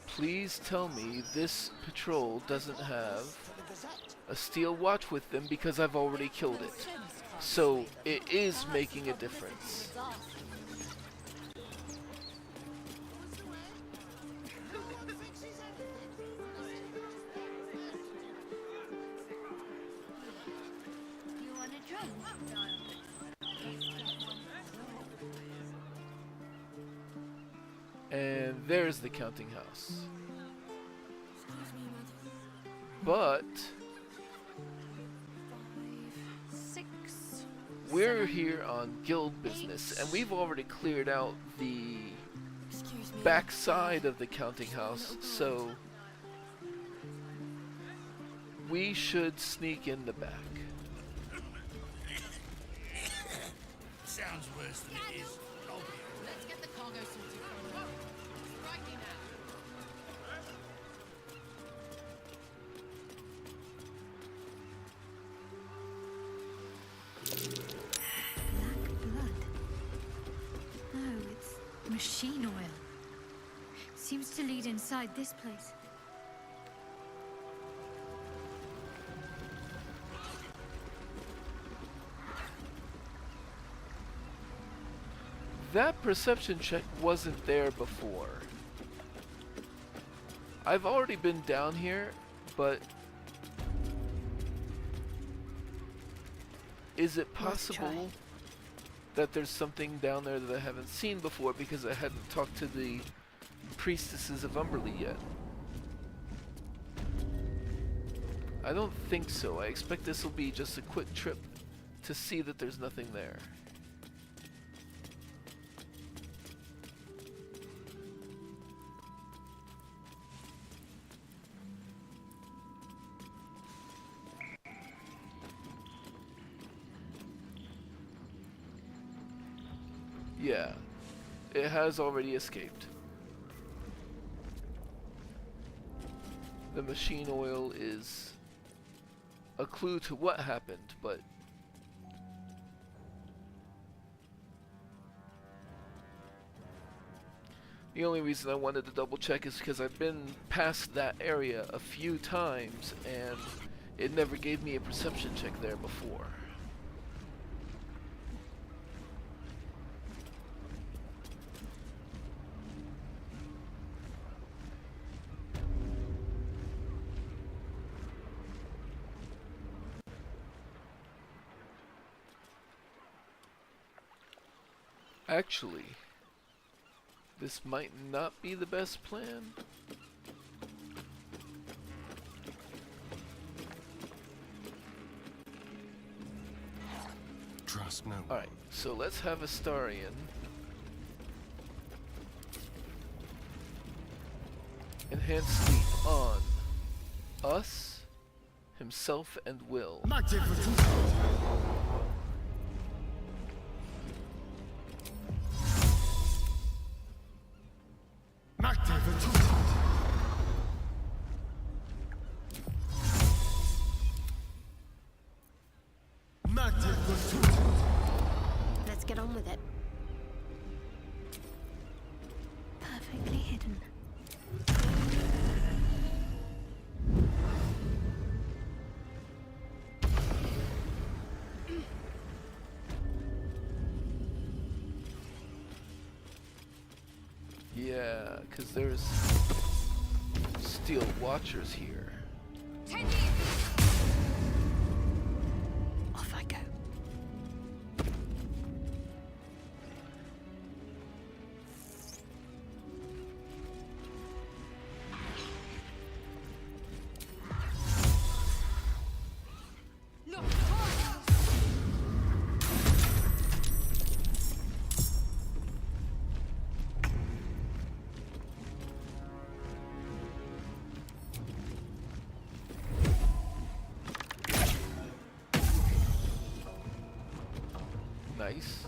Please tell me this patrol doesn't have a steel watch with them because I've already killed it. So it is making a difference. You want a drum? And there's the counting house. But we're here on guild business, and we've already cleared out the back side of the counting house, so we should sneak in the back. Sounds worse than it is. Let's get the cargo sorted for him. Strike me now. Blood. No, it's machine oil. Seems to lead inside this place. That perception check wasn't there before. I've already been down here, but is it possible that there's something down there that I haven't seen before because I hadn't talked to the priestesses of Umberly yet? I don't think so. I expect this will be just a quick trip to see that there's nothing there. Yeah, it has already escaped. The machine oil is a clue to what happened, but the only reason I wanted to double check is because I've been past that area a few times and it never gave me a perception check there before. Actually, this might not be the best plan. Trust no one. Alright, so let's have Astarion enhance sleep on us, himself, and Will. Let's get on with it. Perfectly hidden. Yeah, because there's Steel Watchers here. Off I go. Nice.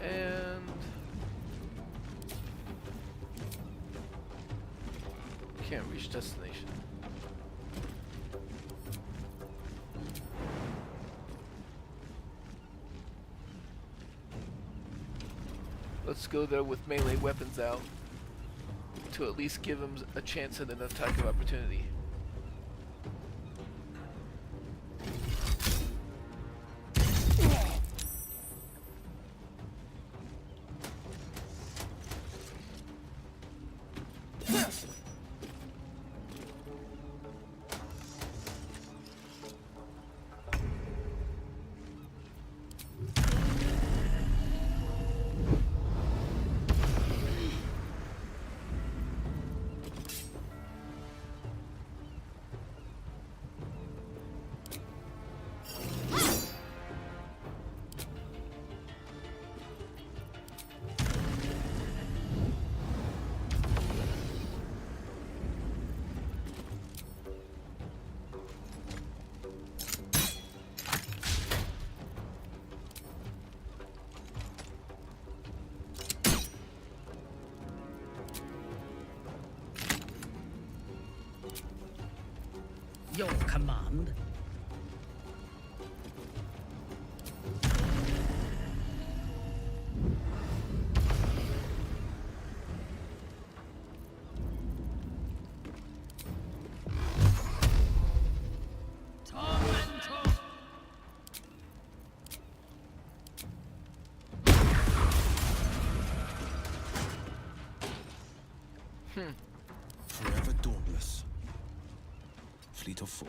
And can't reach destination. Let's go there with melee weapons out to at least give him a chance at an attack of opportunity. Your command. Forever dauntless. Fleet of foot.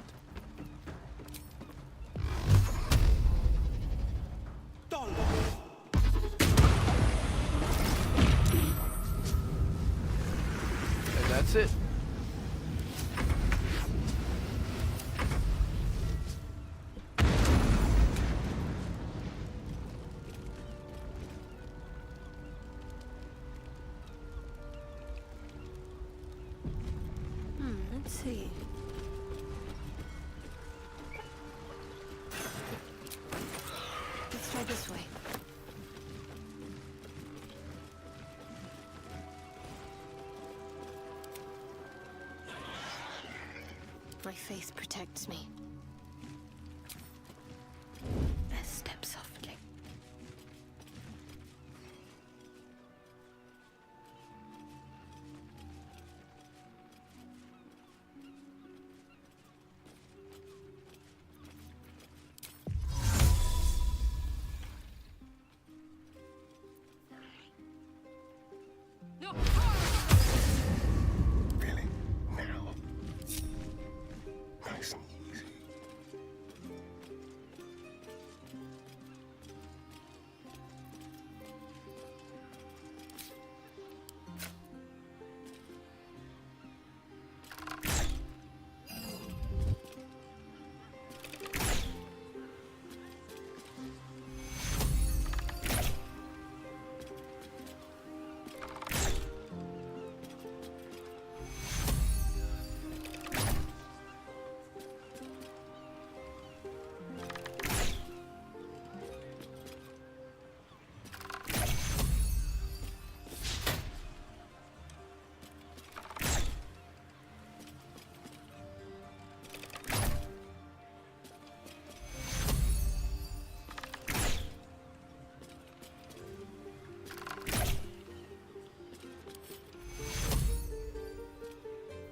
my faith protects me. Step softly. Really? Now? Nice and easy.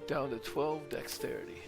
Down to 12 dexterity.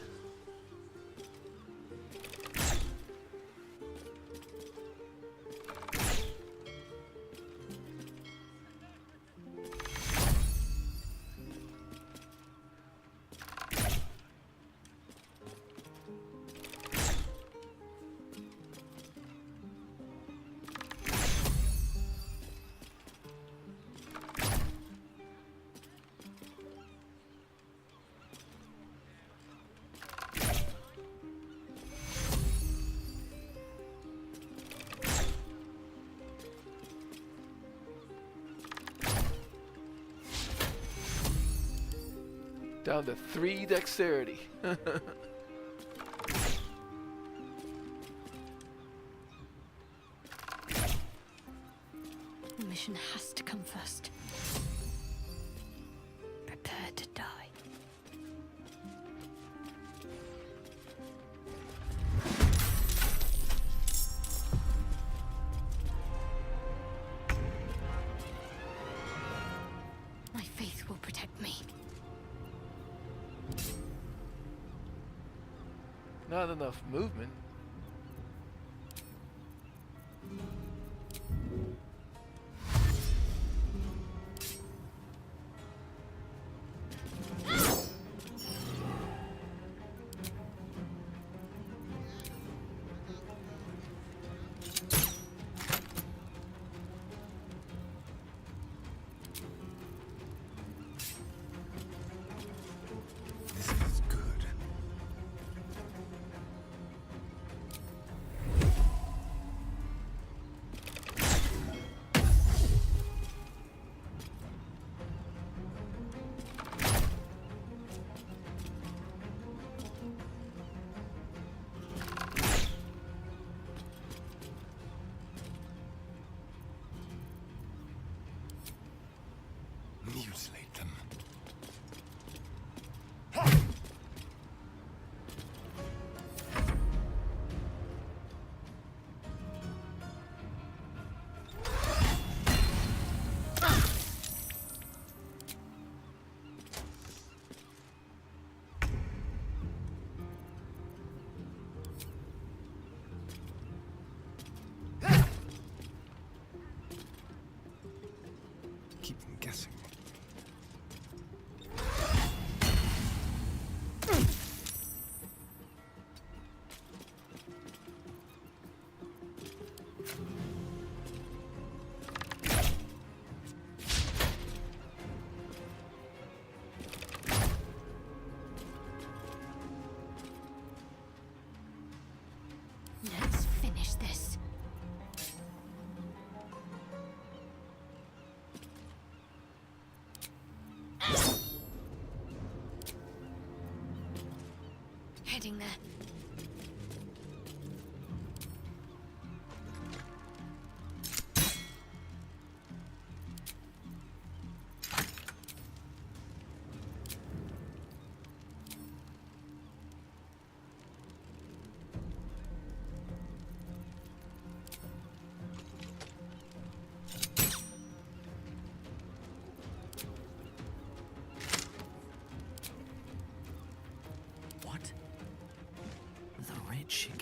Down to 3 dexterity. The mission has to come first. Prepare to die. My faith will protect me. Not enough movement. This is good. Mutilate them. Keep them guessing. Let's finish this. Heading there.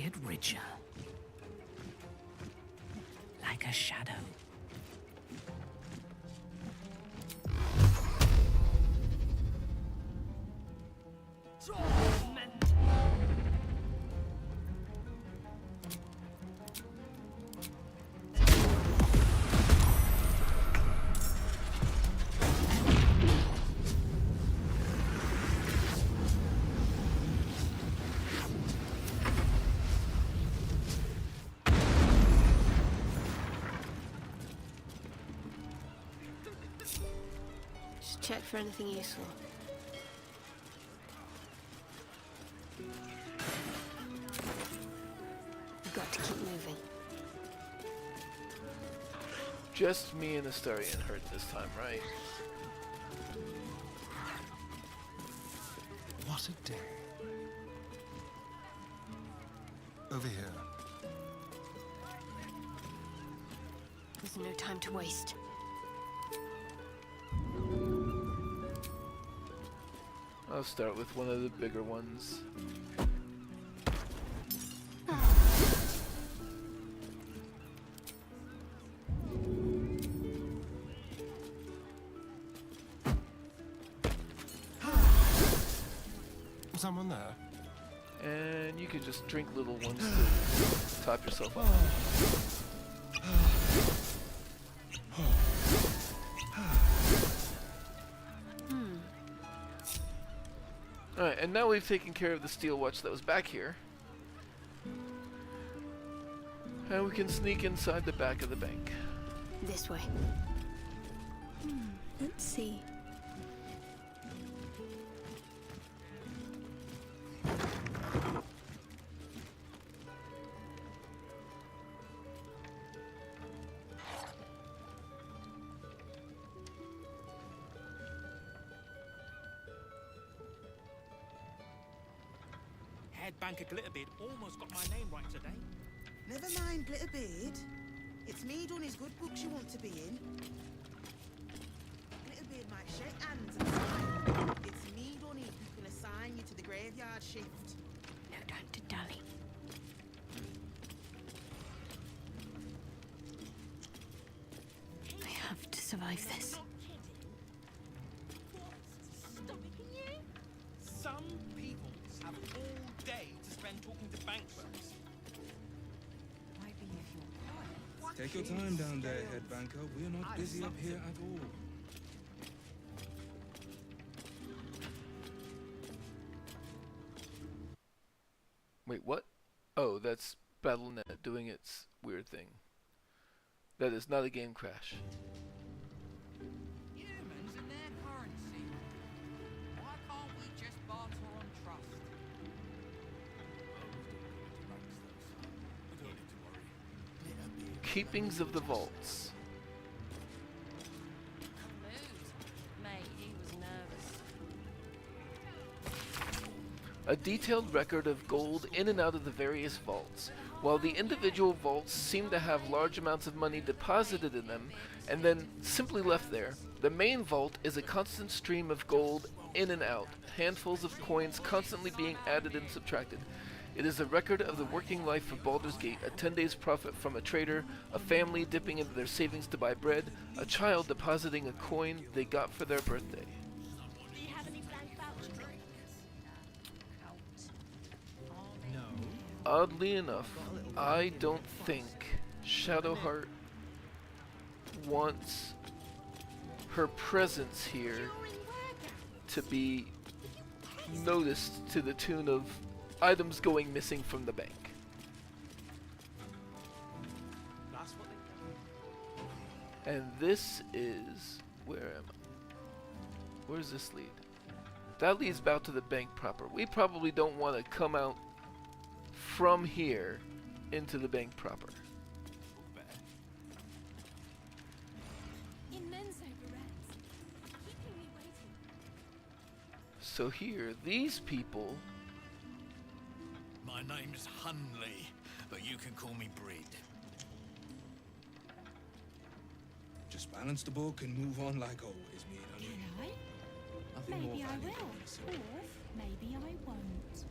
get richer. Like a shadow. Just check for anything useful. We've got to keep moving. Just me and Astarion hurt this time, right? What a day. Over here. There's no time to waste. I'll start with one of the bigger ones. Someone there? And you could just drink little ones to top yourself up. Alright, and now we've taken care of the steel watch that was back here. And we can sneak inside the back of the bank. This way. Let's see. Head banker Glitterbeard almost got my name right today. Never mind, Glitterbeard. It's me done his good books you want to be in. Glitterbeard might shake hands and smile. It's me done it who can assign you to the graveyard shift. No time to dally. I have to survive this. Some people have all day to spend talking to bank clerks. Take your time down there, head banker. We're not busy up here at all. Wait, what? Oh, that's Battle.net doing its weird thing. That is not a game crash. Humans and their currency. Why can't we just barter on trust? Keepings of the vaults. Mate, he was nervous. A detailed record of gold in and out of the various vaults. While the individual vaults seem to have large amounts of money deposited in them and then simply left there, the main vault is a constant stream of gold in and out, handfuls of coins constantly being added and subtracted. It is a record of the working life of Baldur's Gate, a 10 days profit from a trader, a family dipping into their savings to buy bread, a child depositing a coin they got for their birthday. Do you have any blank vouchers? Oddly enough, I don't think Shadowheart wants her presence here to be noticed to the tune of items going missing from the bank. And this is... where am I? Where does this lead? That leads back to the bank proper. We probably don't want to come out from here into the bank proper. So here, these people... My name's Hunley, but you can call me Brid. Just balance the book and move on like always, me and honey. Can I? Maybe I will, or maybe I won't.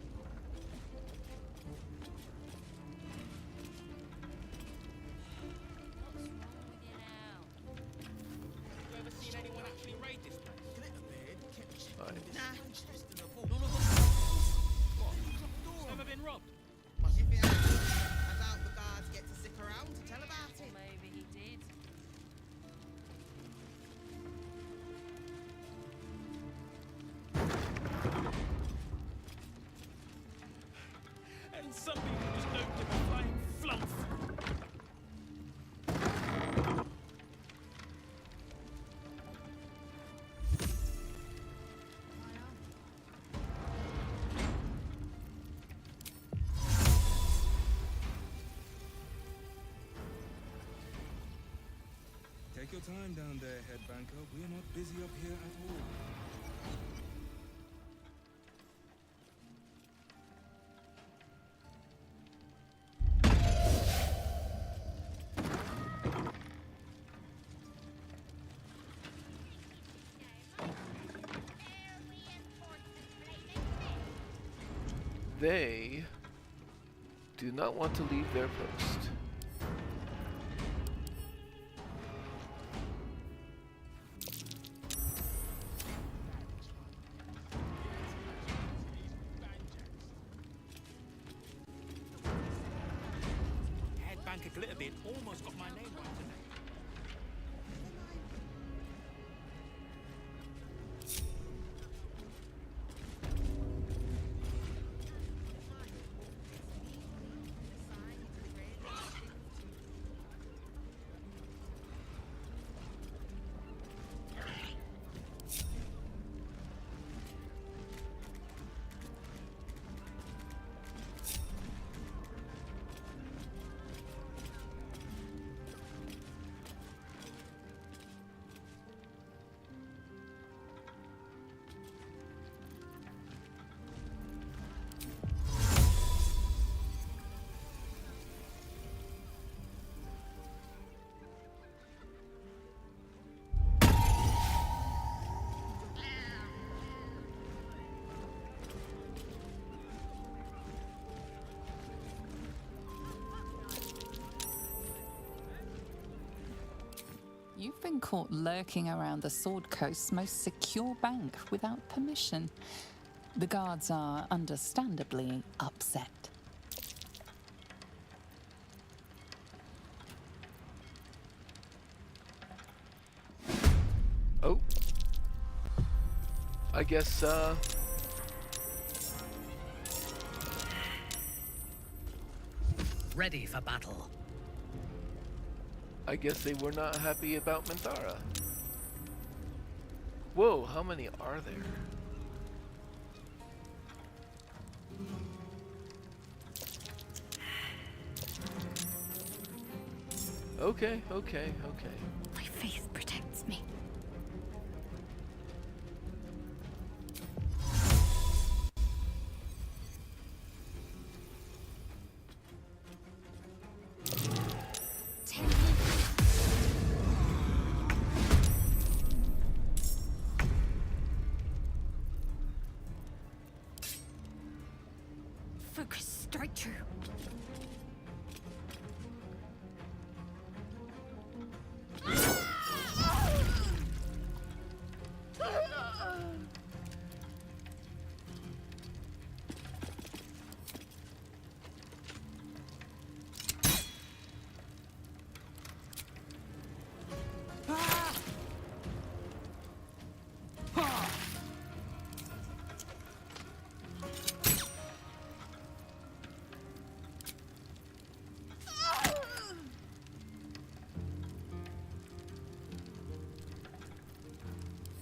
Never been robbed. If it has, I doubt the guards get to stick around to tell about it. Maybe he did. And some people just don't give a flying fluff. Take your time down there, headbanker. We're not busy up here at all. They do not want to leave their post. Headbanker Glitterbit almost got my name right today. You've been caught lurking around the Sword Coast's most secure bank without permission. The guards are understandably upset. Oh. I guess, Ready for battle. I guess they were not happy about Minthara. Whoa, how many are there? Okay. My faith protects me. Focus, strike true.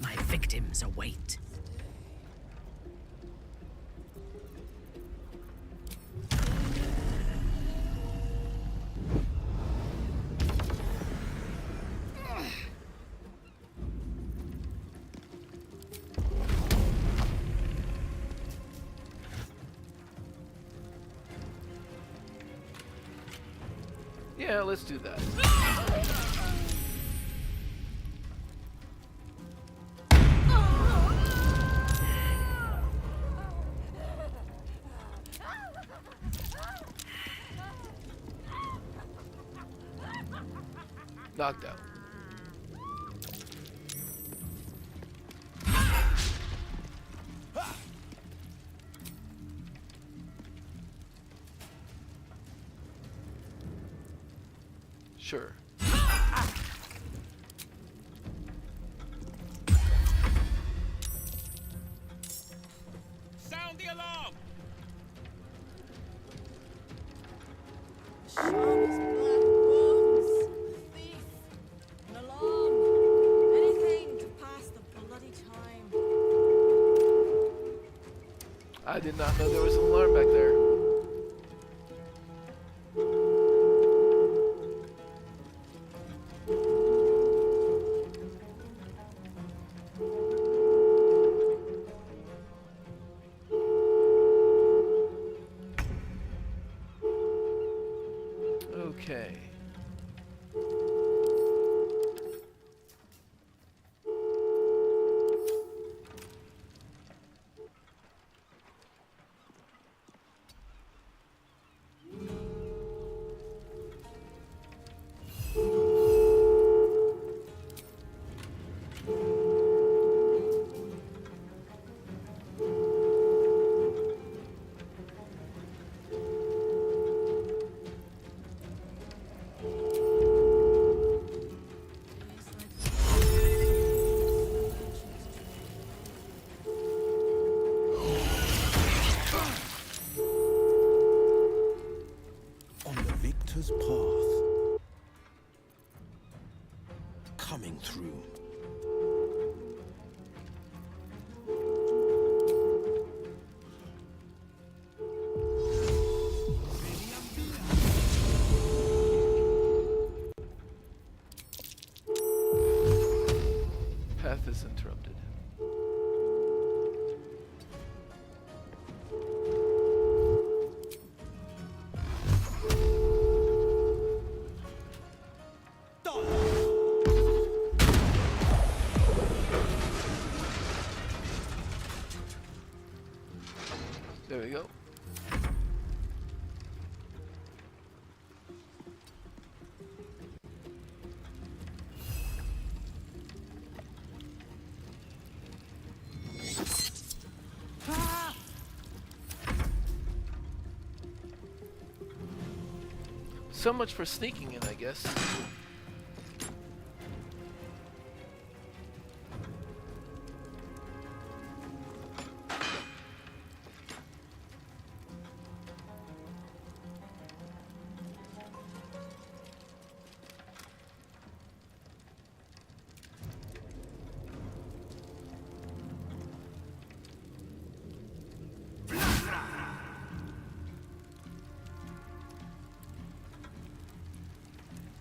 My victims await. Yeah, let's do that. Knocked out. Sure. Sound the alarm! Sharpest black bones, thief, an alarm, anything to pass the bloody time. I did not know there was an alarm back there. Okay. On the victor's path. Coming through. Path is interrupted. There we go. So much for sneaking in, I guess.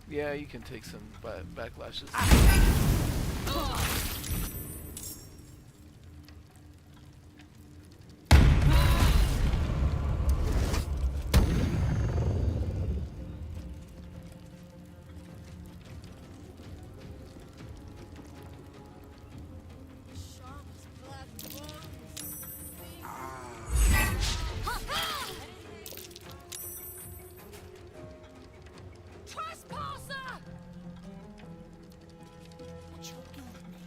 Yeah, you can take some backlashes. Sharpest black bones, thief. Trespasser! What's your guild name?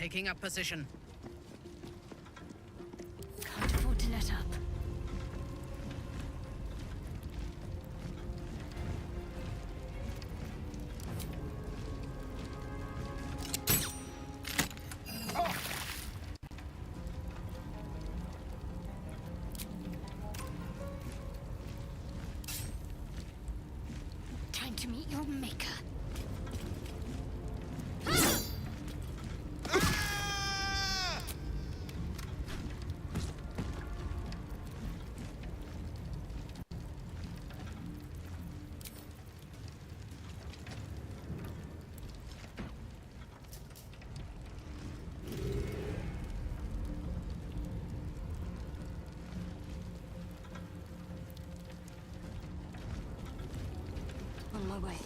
Taking up position. Can't afford to let up. Time to meet your maker. On my way.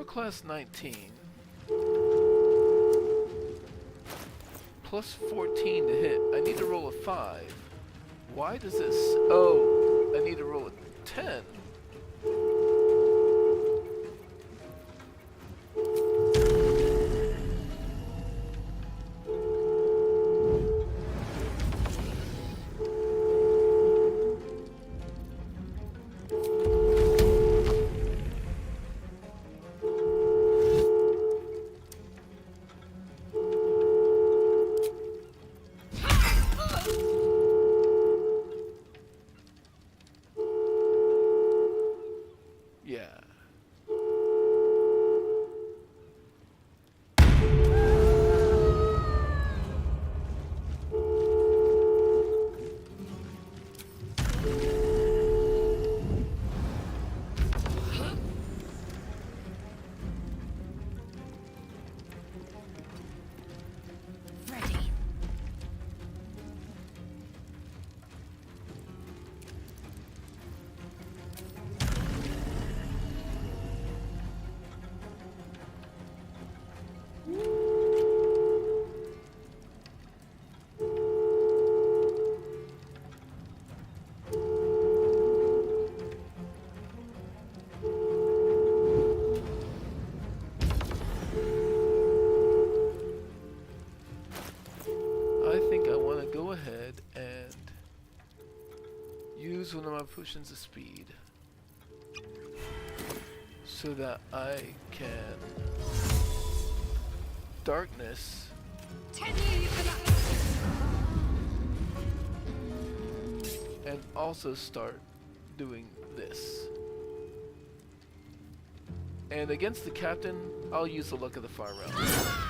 class 19. Plus 14 to hit. I need to roll a 5. Why does this... Oh, I need to roll a 10. Yeah. Ready. I think I want to go ahead and use one of my potions of speed so that I can darkness and also start doing this. And against the captain, I'll use the luck of the far realm.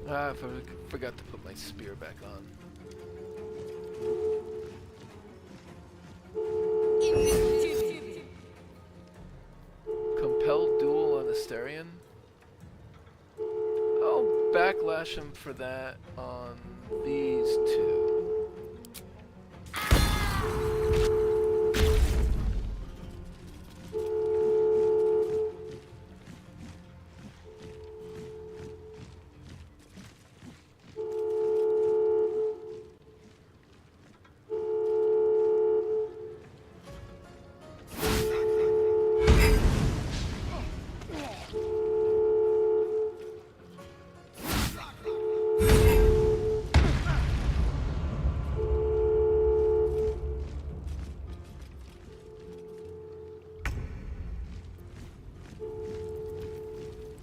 Ah, I forgot to put my spear back on. Compelled duel on Asterion. I'll backlash him for that on these two.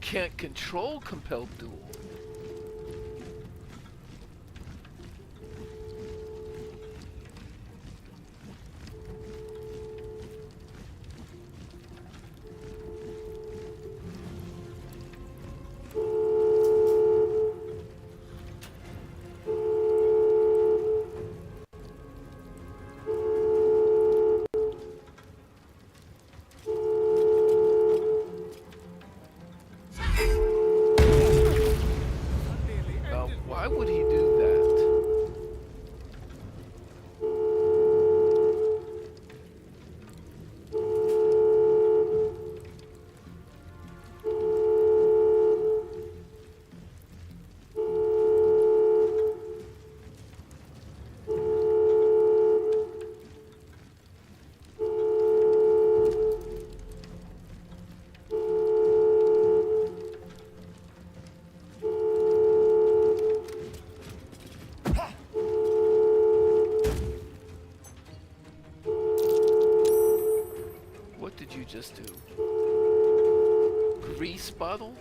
can't control compelled duel. Now, why would he do that? What did you just do? Grease bottle?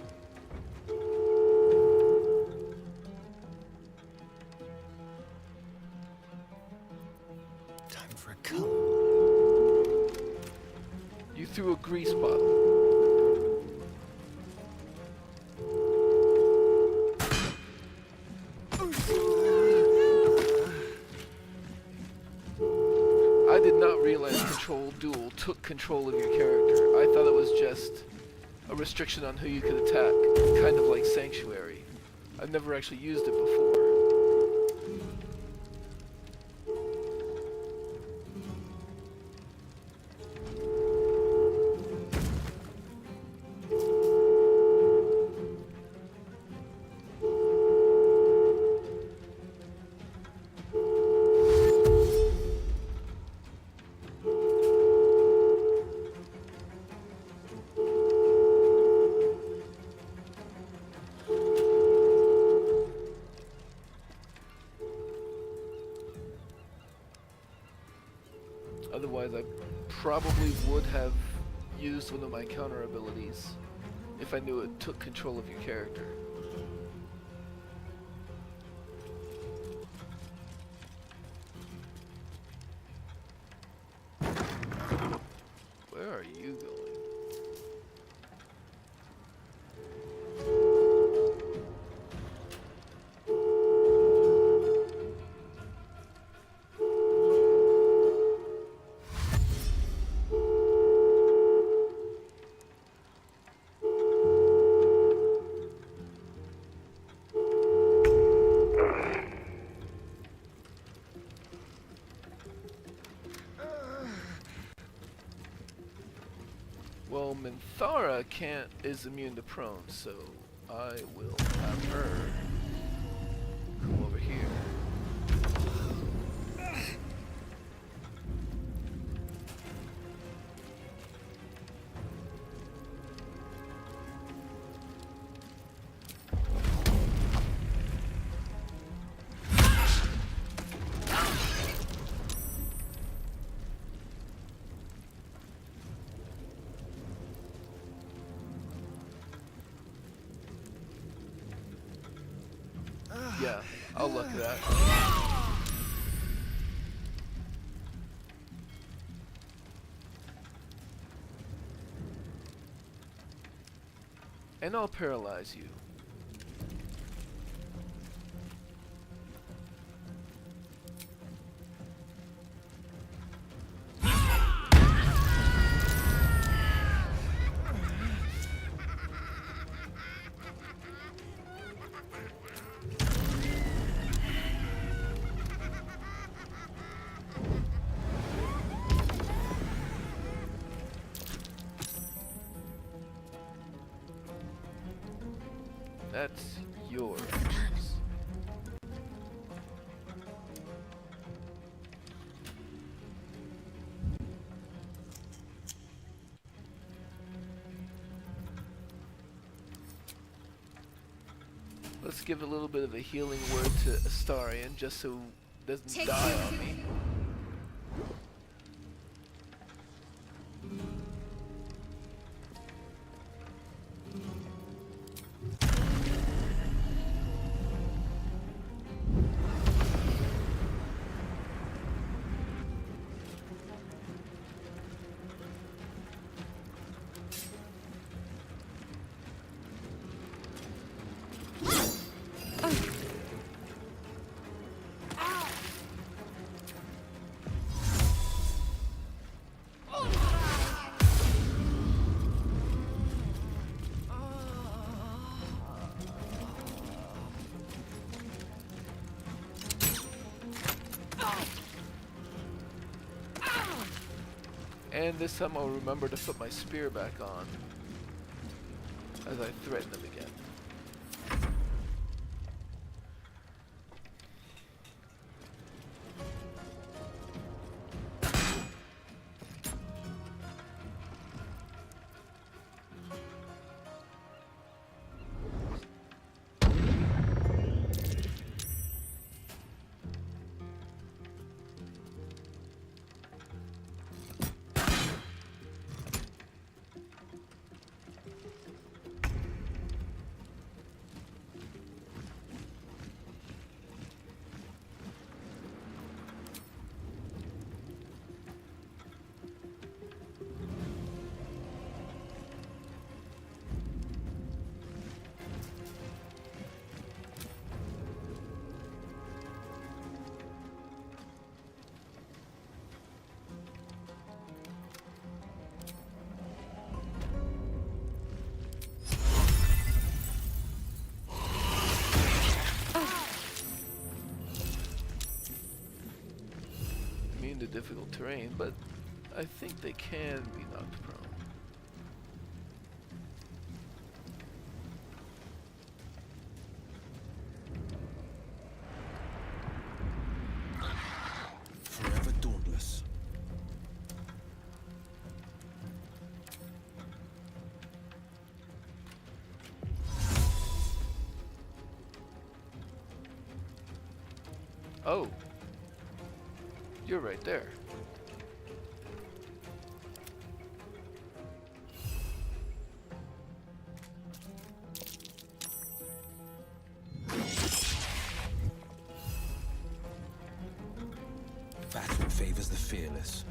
Time for a cup. You threw a grease bottle. I did not realize Control Duel took control of your character. I thought it was just a restriction on who you could attack, kind of like Sanctuary. I've never actually used it before. Otherwise, I probably would have used one of my counter abilities if I knew it took control of your character. Where are you going? Well, Minthara is immune to prone, so I will have her come over here. Yeah, I'll look at that. And I'll paralyze you. That's yours. Let's give a little bit of a healing word to Astarion, just so it doesn't die on me. And this time I'll remember to put my spear back on as I threaten them again. To difficult terrain, but I think they can be knocked prone. Forever dauntless. Oh. You're right there. Battle favors the fearless.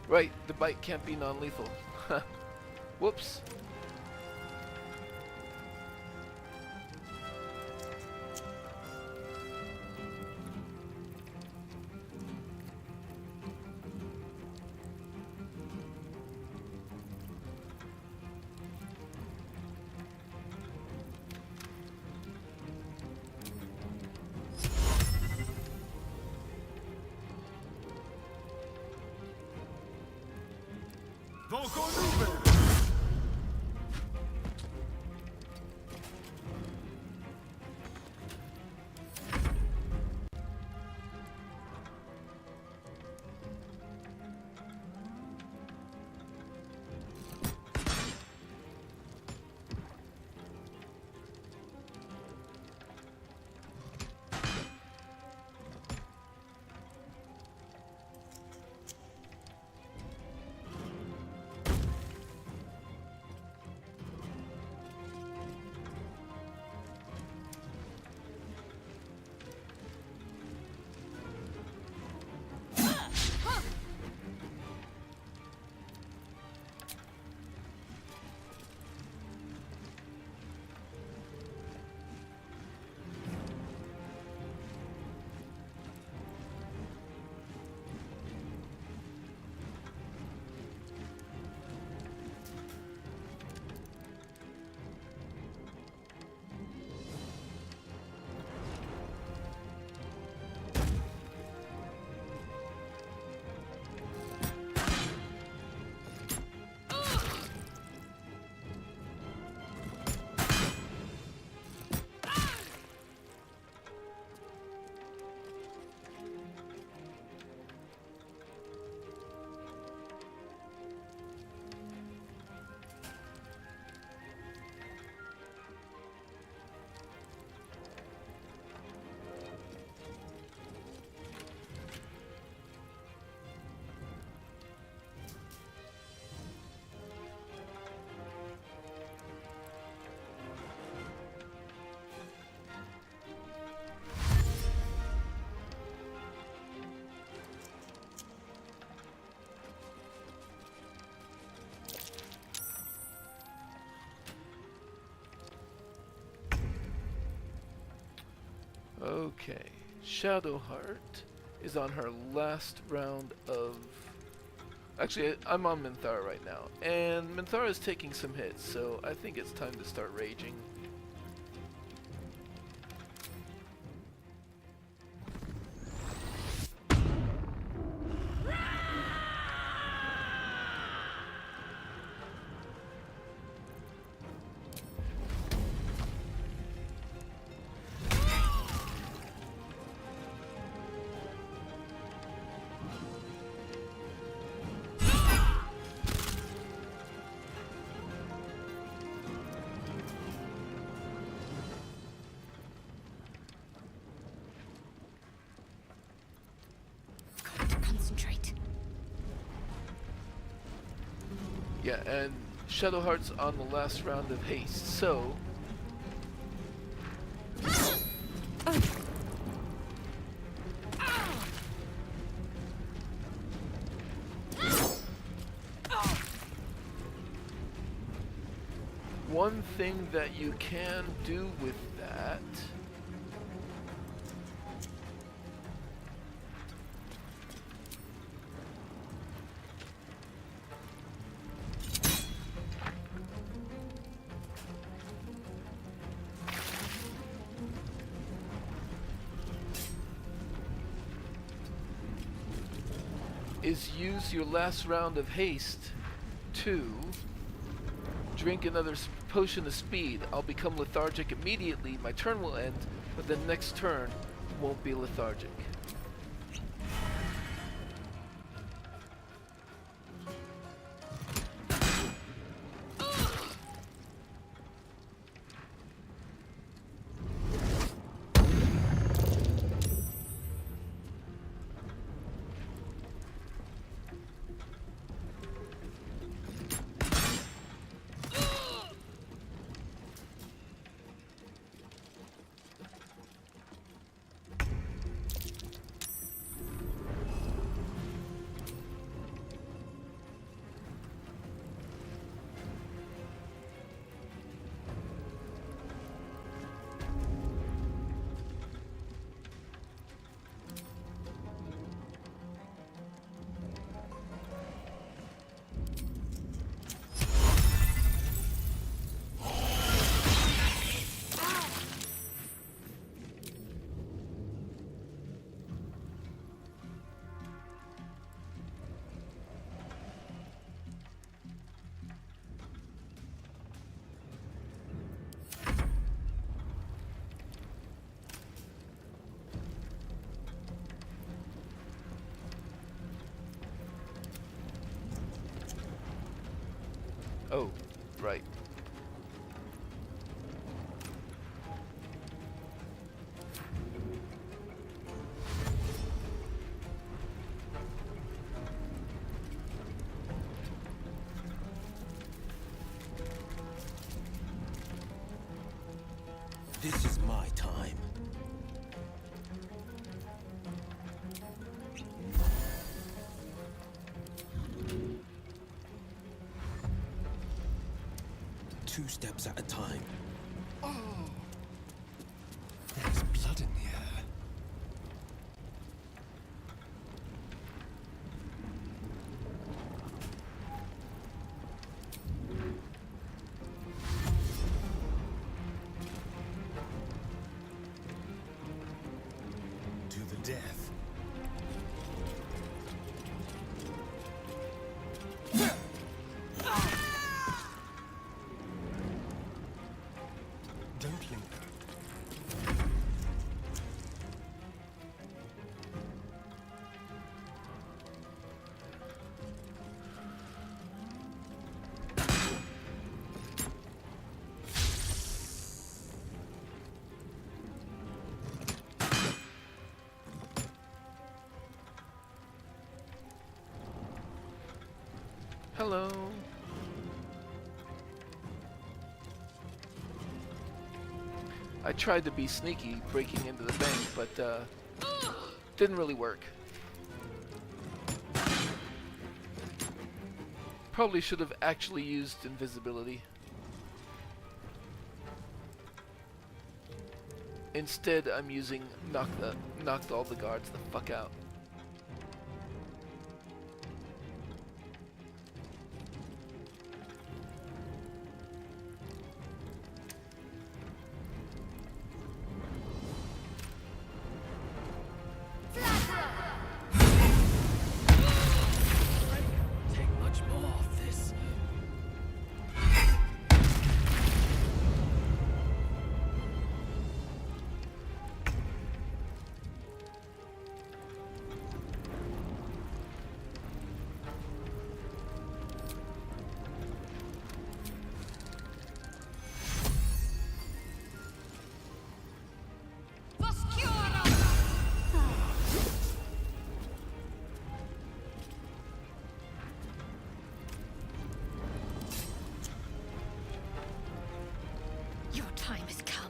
Right, the bite can't be non-lethal. Whoops. Okay, Shadowheart is on her last round of... Actually, I'm on Minthara right now, and Minthara is taking some hits, so I think it's time to start raging. Concentrate. Yeah, and Shadowheart's on the last round of haste, so... One thing that you can do with that is use your last round of haste to drink another potion of speed. I'll become lethargic immediately, my turn will end, but the next turn won't be lethargic. Oh, right. This is my time. Two steps at a time. Oh! There's blood in here. To the death. Don't linger. Hello. I tried to be sneaky breaking into the bank, but didn't really work. Probably should have actually used invisibility. Instead, I'm using knocked all the guards the fuck out. Take much more of this. Your time has come.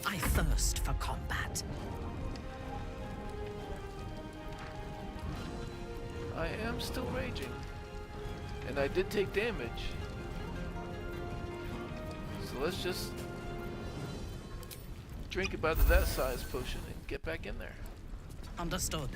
I thirst for combat. I am still raging. And I did take damage. So let's just drink about that size potion and get back in there. Understood.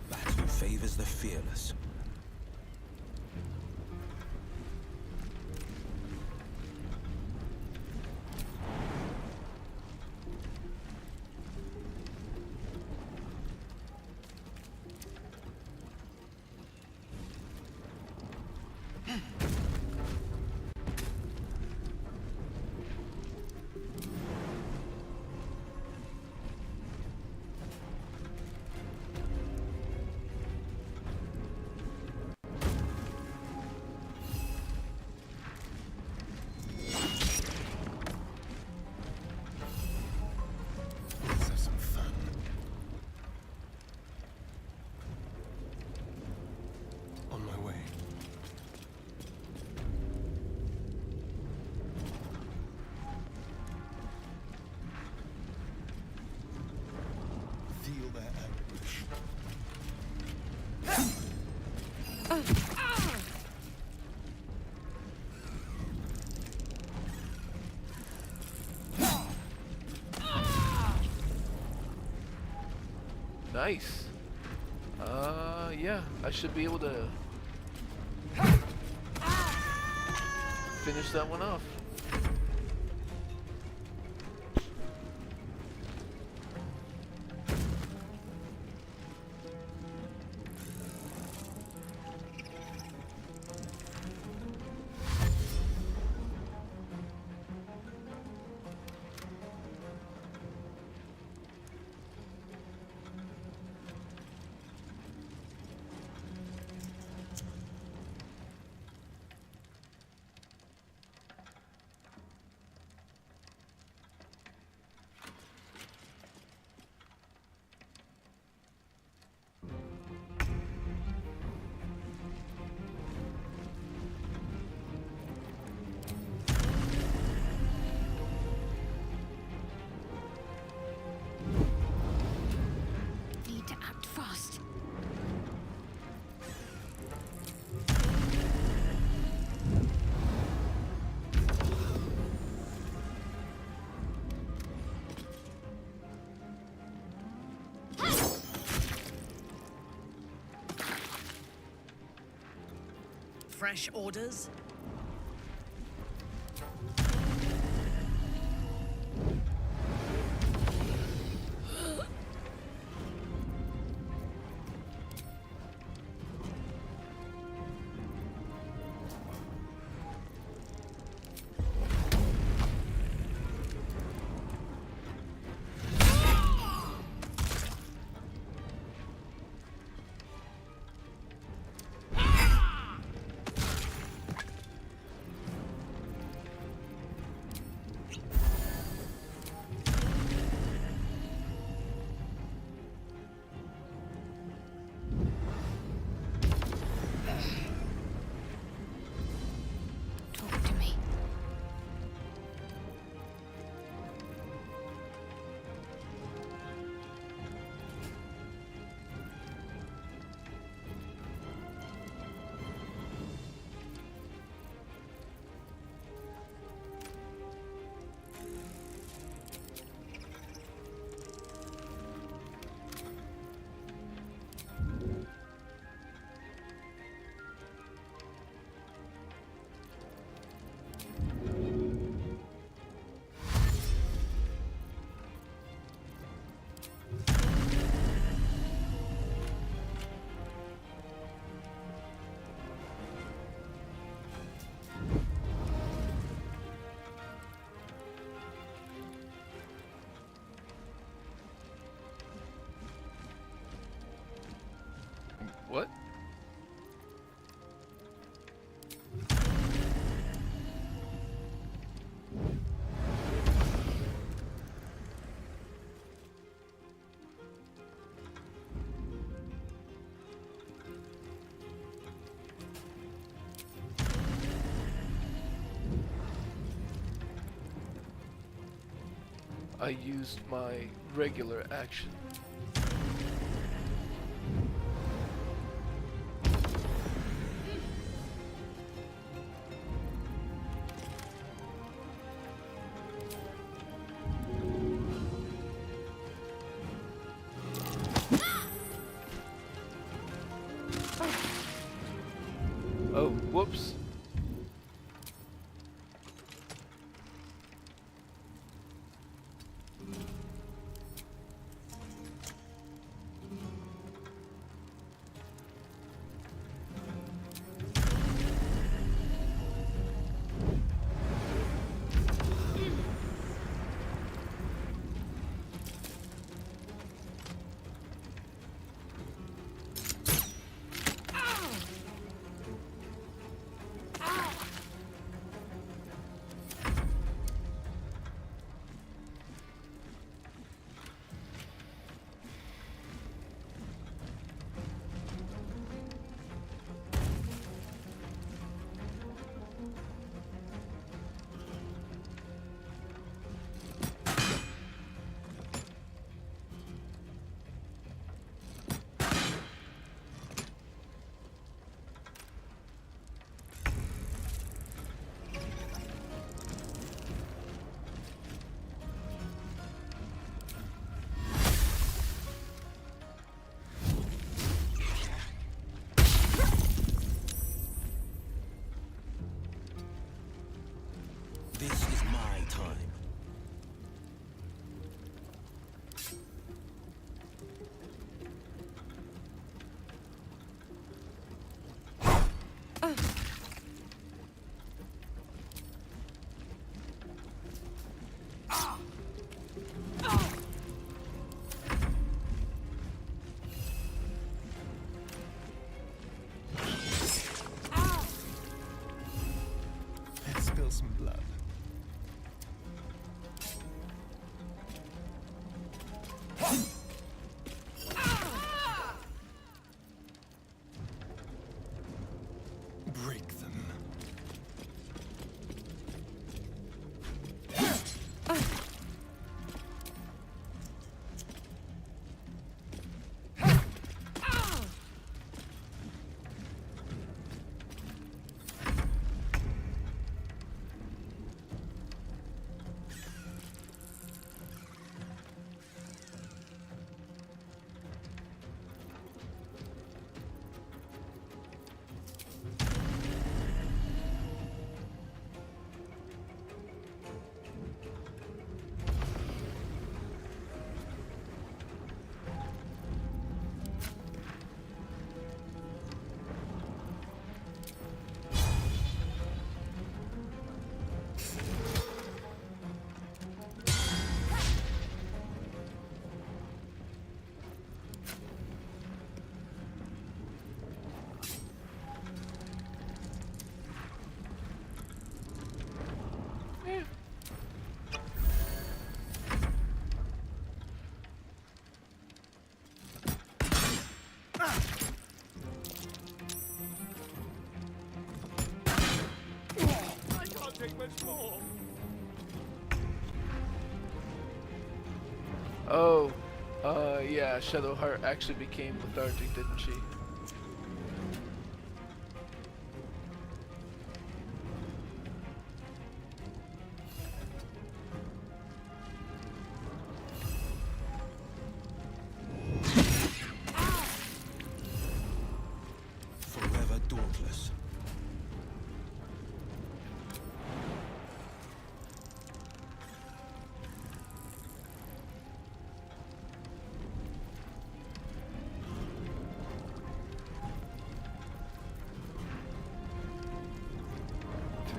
That who favors the fearless. Let's have some fun. On my way. Feel their anguish. Nice. Yeah, I should be able to finish that one off. fresh orders? Talk to me. What? I used my regular action. Oh, whoops. This is my time. Let's spill some blood. Break them. much more. Oh, yeah, Shadowheart actually became lethargic, didn't she? Forever dauntless.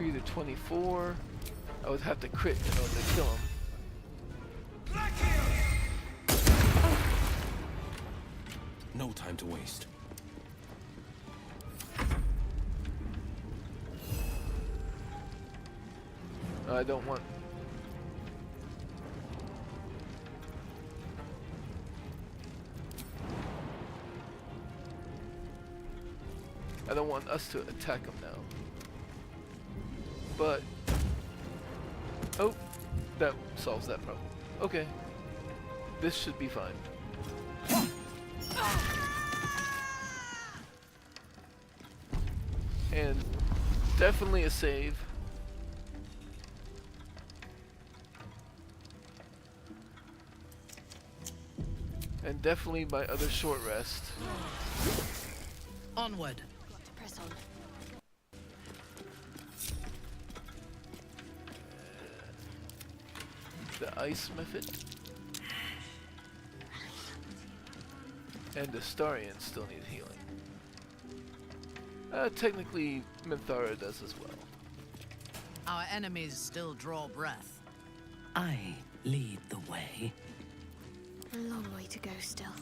To 24. I would have to crit in order to kill him. No time to waste. I don't want. I don't want us to attack him now. But oh, that solves that problem. Okay, this should be fine. And definitely a save. And definitely my other short rest. Onward. Got to press on. The ice method. And the Starians still need healing. Technically, Minthara does as well. Our enemies still draw breath. I lead the way. A long way to go still.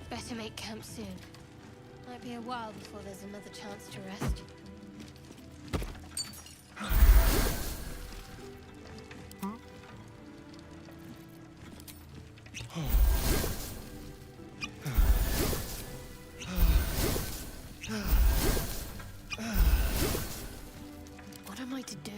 Better make camp soon. Might be a while before there's another chance to rest. What am I to do?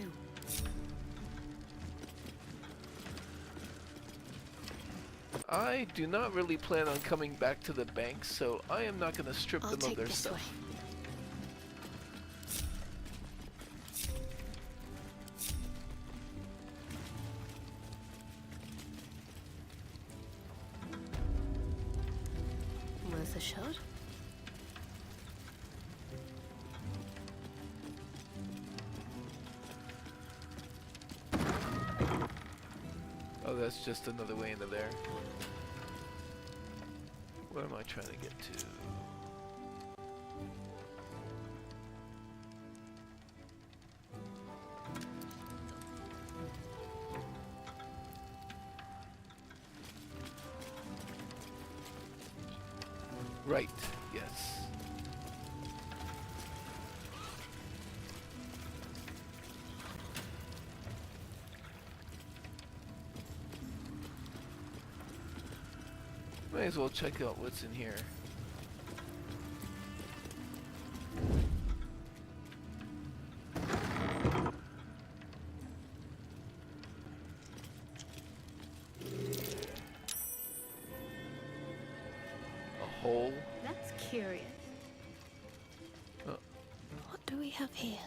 I do not really plan on coming back to the bank, so I am not going to strip I'll them of take their this stuff. way. Worth a shot? Oh, that's just another way into there. What am I trying to get to? Right, yes. May as well check out what's in here. A hole. That's curious. What do we have here?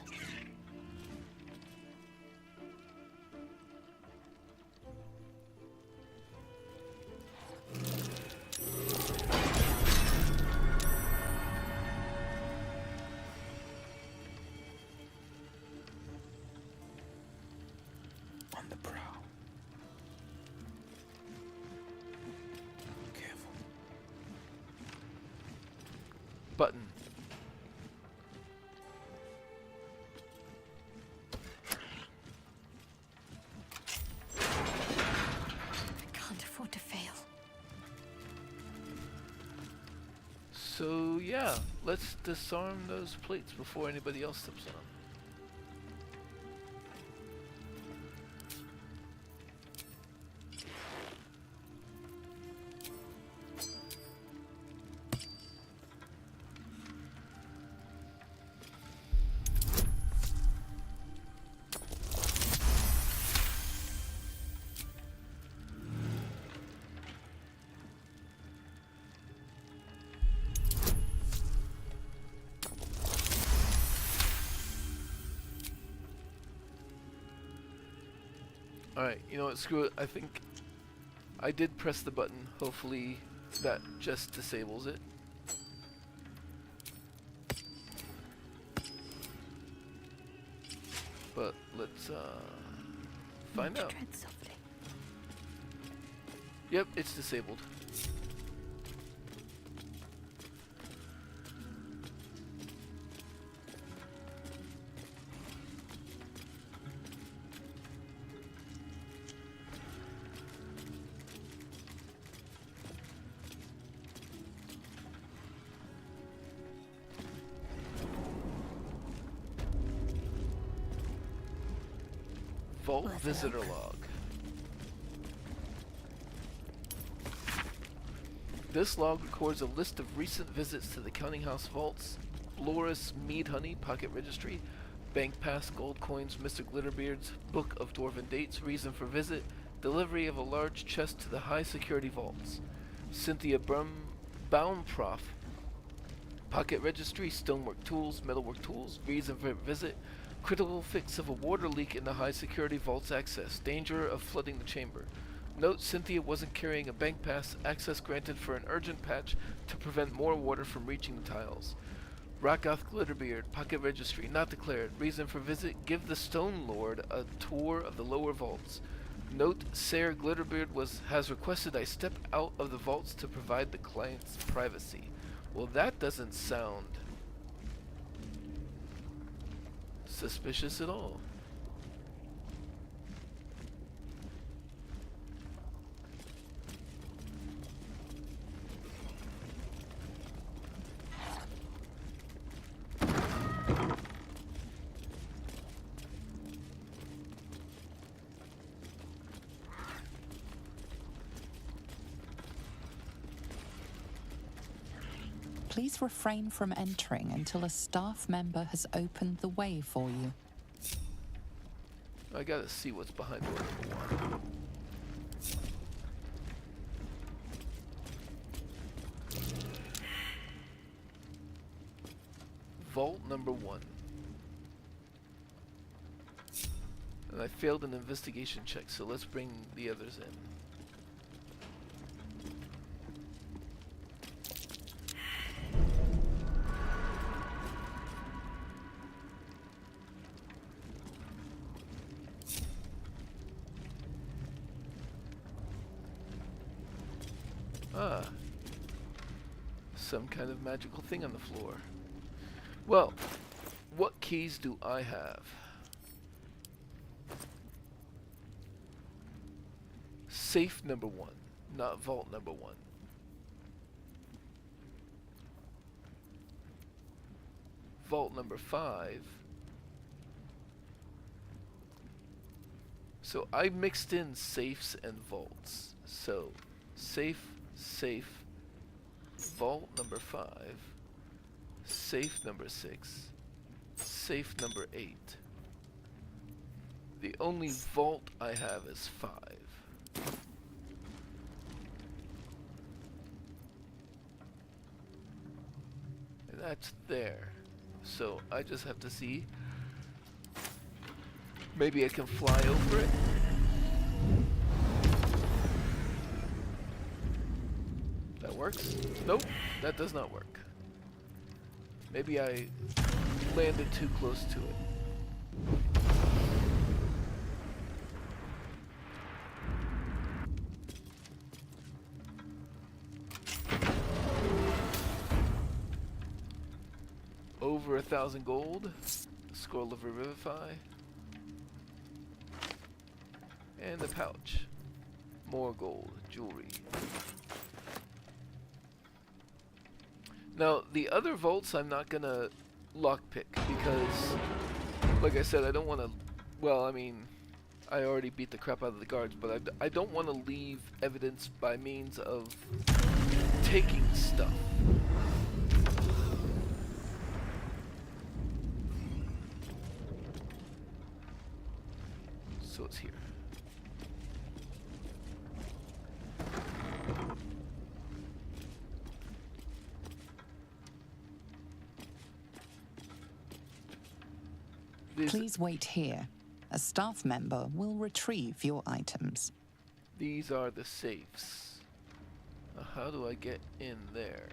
On the prowl. Careful. Button. I can't afford to fail. So yeah, let's disarm those plates before anybody else steps on them. Alright, you know what, screw it. I think I did press the button. Hopefully that just disables it. But let's find out. Tread softly. Yep, it's disabled. Vault visitor log. This log records a list of recent visits to the counting house vaults: Loris, Mead Honey, Pocket Registry, Bank Pass, Gold Coins, Mr. Glitterbeard's Book of Dwarven Dates, Reason for Visit, Delivery of a large chest to the high security vaults. Cynthia Baumprof, Pocket Registry, Stonework Tools, Metalwork Tools, Reason for Visit, Critical fix of a water leak in the high security vault's access. Danger of flooding the chamber. Note: Cynthia wasn't carrying a bank pass. Access granted for an urgent patch to prevent more water from reaching the tiles. Rockoth Glitterbeard, Pocket Registry, not declared. Reason for visit: give the Stone Lord a tour of the lower vaults. Note: Sarah Glitterbeard has requested I step out of the vaults to provide the client's privacy. Well, that doesn't sound suspicious at all. Please refrain from entering until a staff member has opened the way for you. I gotta see what's behind door number 1. Vault number 1. And I failed an investigation check, so let's bring the others in. Ah, some kind of magical thing on the floor. Well, what keys do I have? Safe number 1, not vault number 1. Vault number 5. So I mixed in safes and vaults. So safe, vault number 5, safe number 6, safe number 8. The only vault I have is 5. And that's there. So I just have to see. Maybe I can fly over it. That works? Nope, that does not work. Maybe I landed too close to it. Over 1,000 gold. Scroll of Revivify. And a pouch. More gold. Jewelry. Now, the other vaults I'm not gonna lockpick because, like I said, I don't want to. Well, I mean, I already beat the crap out of the guards, but I don't want to leave evidence by means of taking stuff. So it's here. Please wait here. A staff member will retrieve your items. These are the safes. How do I get in there?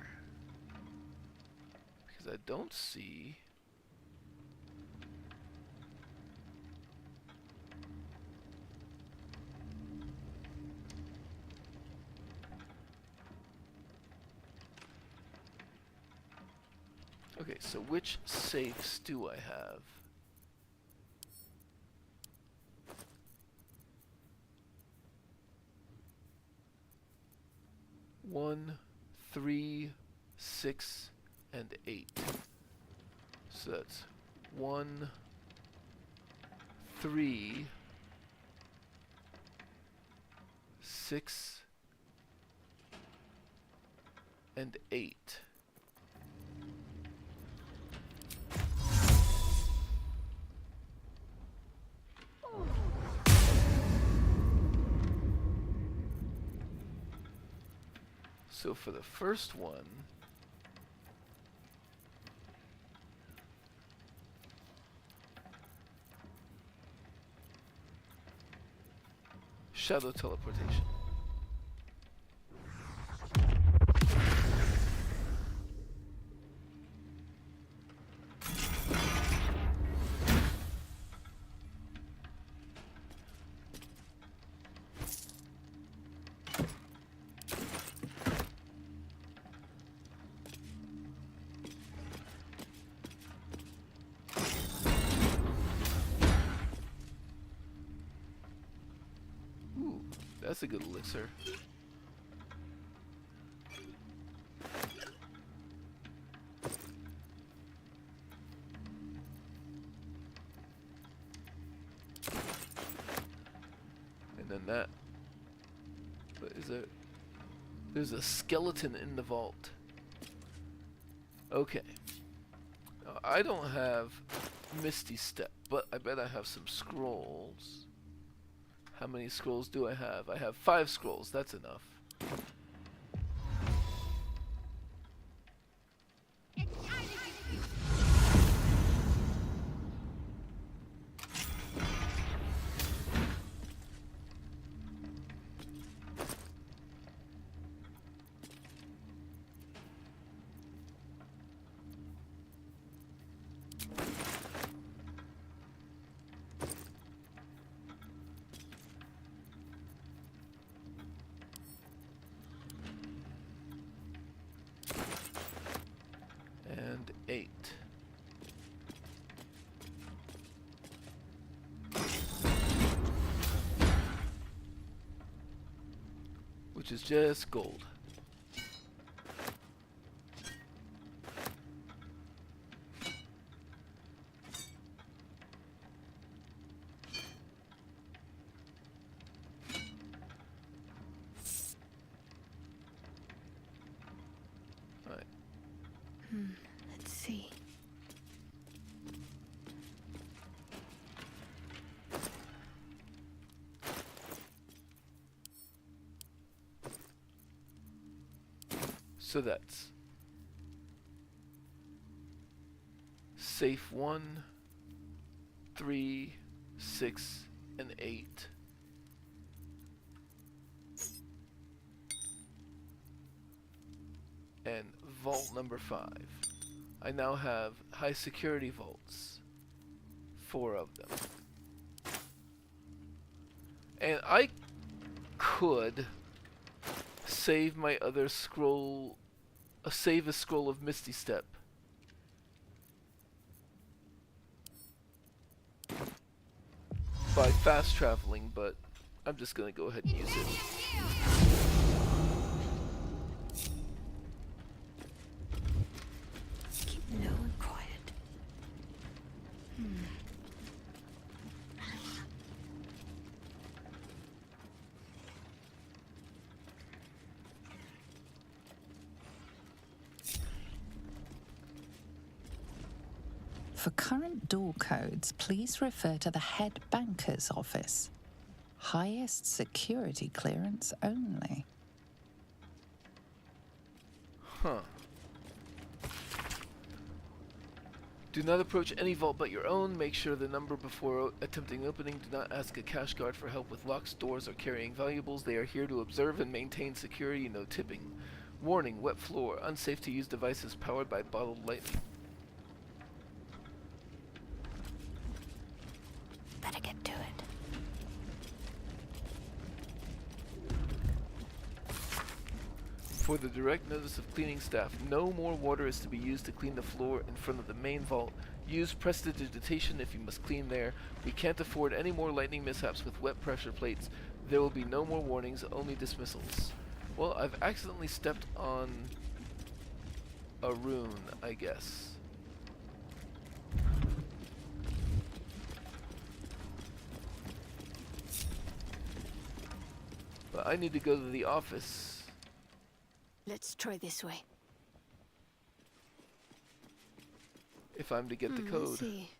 Because I don't see... Okay, so which safes do I have? One, 3, 6, and 8. So that's 1, 3, 6, and 8. So for the first one, shadow teleportation. That's a good elixir. And then that. What is it? There's a skeleton in the vault. Okay. Now, I don't have Misty Step, but I bet I have some scrolls. How many scrolls do I have? I have 5 scrolls. That's enough. And 8. Which is just gold. Alright. Let's see. So that's safe 1, 3, 6, and 8. And vault number 5. I now have high security vaults. 4 of them. And I could save my other scroll, save a scroll of Misty Step. By fast traveling, but I'm just gonna go ahead and use it. Keep low and quiet. For current door codes, please refer to the head banker's office. Highest security clearance only. Huh. Do not approach any vault but your own. Make sure the number before attempting opening. Do not ask a cash guard for help with locks, doors, or carrying valuables. They are here to observe and maintain security. No tipping. Warning, wet floor. Unsafe to use devices powered by bottled lightning. Better get to it. For the direct notice of cleaning staff, no more water is to be used to clean the floor in front of the main vault. Use prestidigitation if you must clean there. We can't afford any more lightning mishaps with wet pressure plates. There will be no more warnings, only dismissals. Well, I've accidentally stepped on a rune, I guess. But I need to go to the office. Let's try this way. If I'm to get the code. Let's see.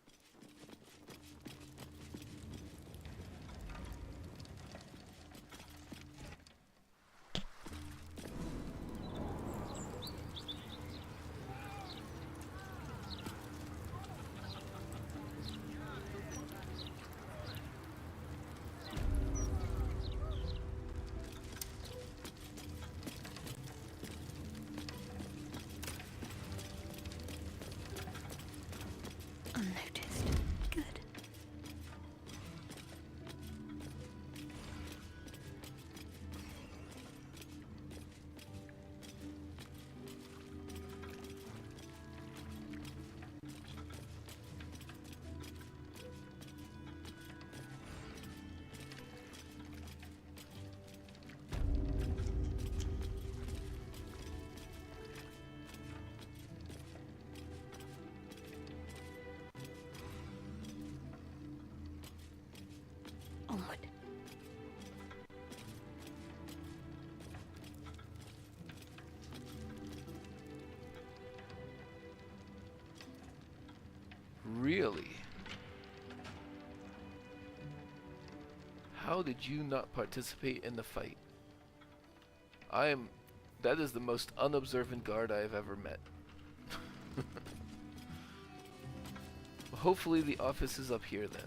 Unnoticed. Good. Onward. Really? How did you not participate in the fight? That is the most unobservant guard I have ever met. Hopefully the office is up here then.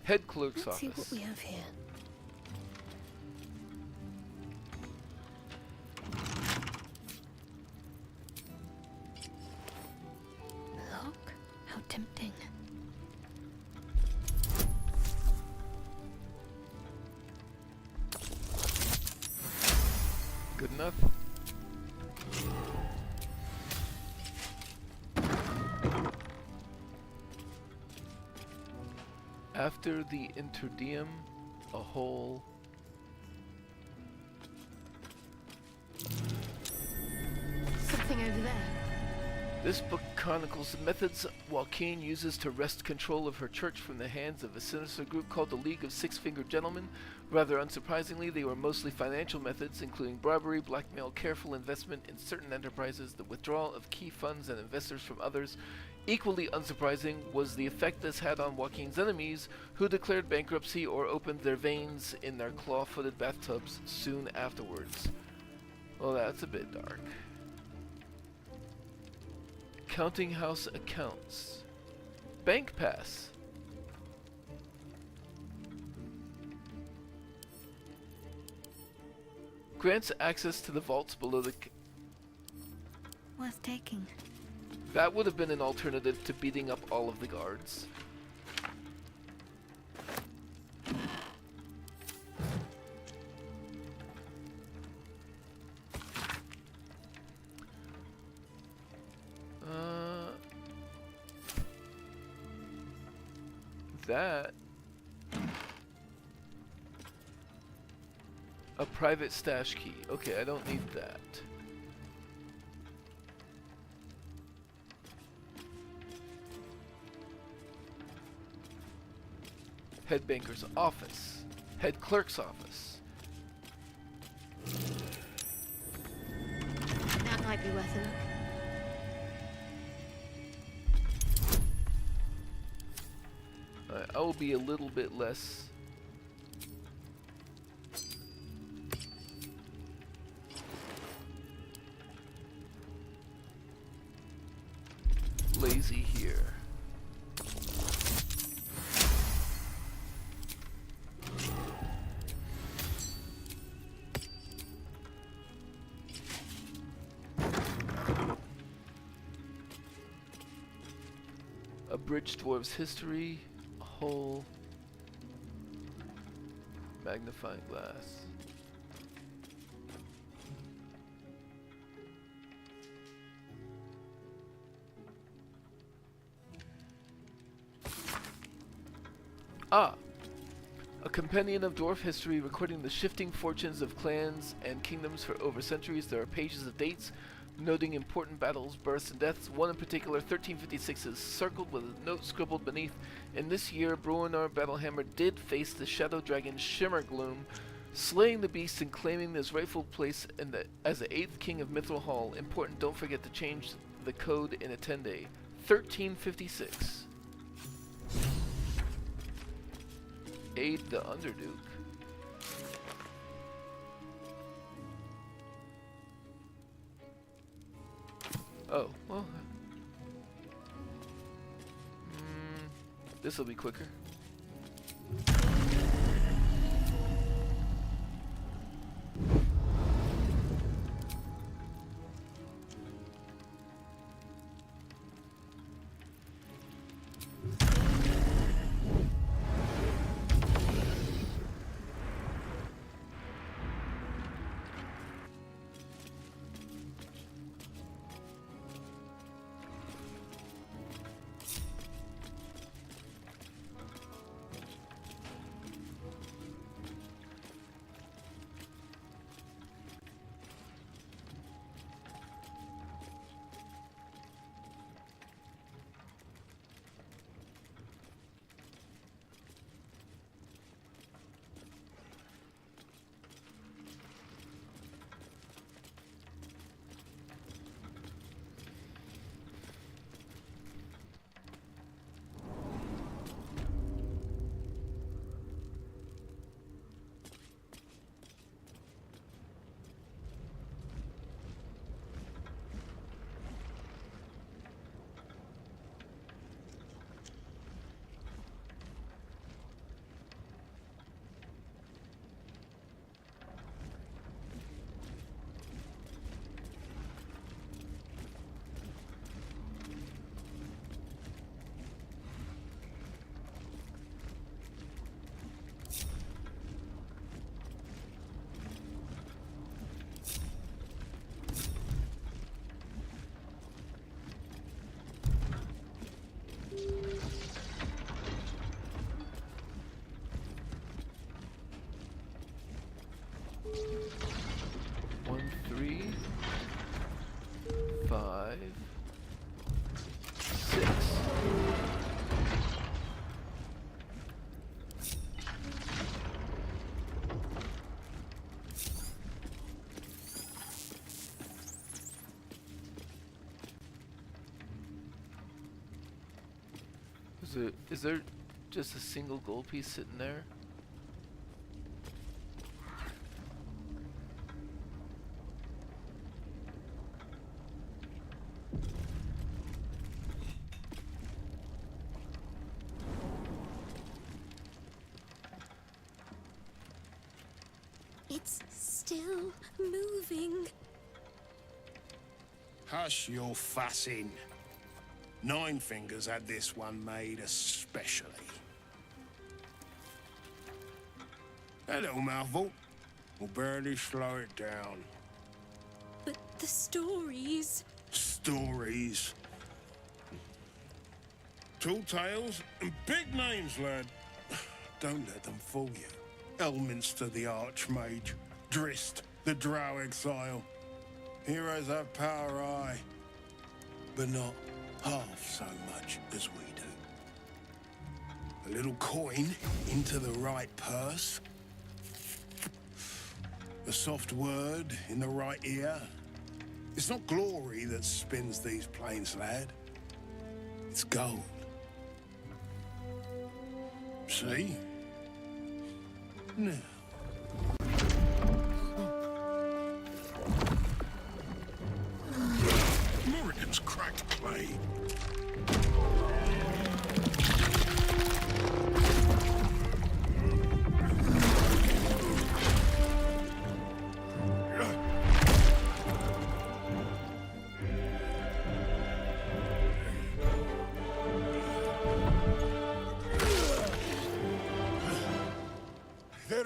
Head clerk's Let's see office. what we have here. Look, how tempting. Good enough. After the interdium, a whole Something over there. This book chronicles the methods Joaquin uses to wrest control of her church from the hands of a sinister group called the League of Six-Fingered Gentlemen. Rather unsurprisingly, they were mostly financial methods, including bribery, blackmail, careful investment in certain enterprises, the withdrawal of key funds and investors from others. Equally unsurprising was the effect this had on Joaquin's enemies, who declared bankruptcy or opened their veins in their claw-footed bathtubs soon afterwards. Well, that's a bit dark. Counting house accounts. Bank pass. Grants access to the vaults below the... Worth taking. That would have been an alternative to beating up all of the guards. That... A private stash key. Okay, I don't need that. Head banker's office. Head clerk's office. That might be worth a look. I will be a little bit less Abridged Dwarves History, a whole magnifying glass. Ah! A compendium of dwarf history recording the shifting fortunes of clans and kingdoms for over centuries. There are pages of dates noting important battles, births, and deaths. One in particular, 1356, is circled with a note scribbled beneath. In this year, Bruenor Battlehammer did face the shadow dragon Shimmergloom, slaying the beast and claiming his rightful place as the 8th king of Mithril Hall. Important, don't forget to change the code in Attende. 1356. Aid the Underduke. Oh, well. This'll be quicker. One, 3, 5, 6. Is there just a single gold piece sitting there? It's still moving. Hush your fussing. Nine Fingers had this one made especially. That little mouthful will barely slow it down. But the stories... Stories. Tall tales and big names, lad. Don't let them fool you. Elminster the Archmage, Drist the Drow Exile. Heroes have power, aye, but not half so much as we do. A little coin into the right purse. A soft word in the right ear. It's not glory that spins these plains, lad. It's gold. See? Now. Morrigan's cracked clay.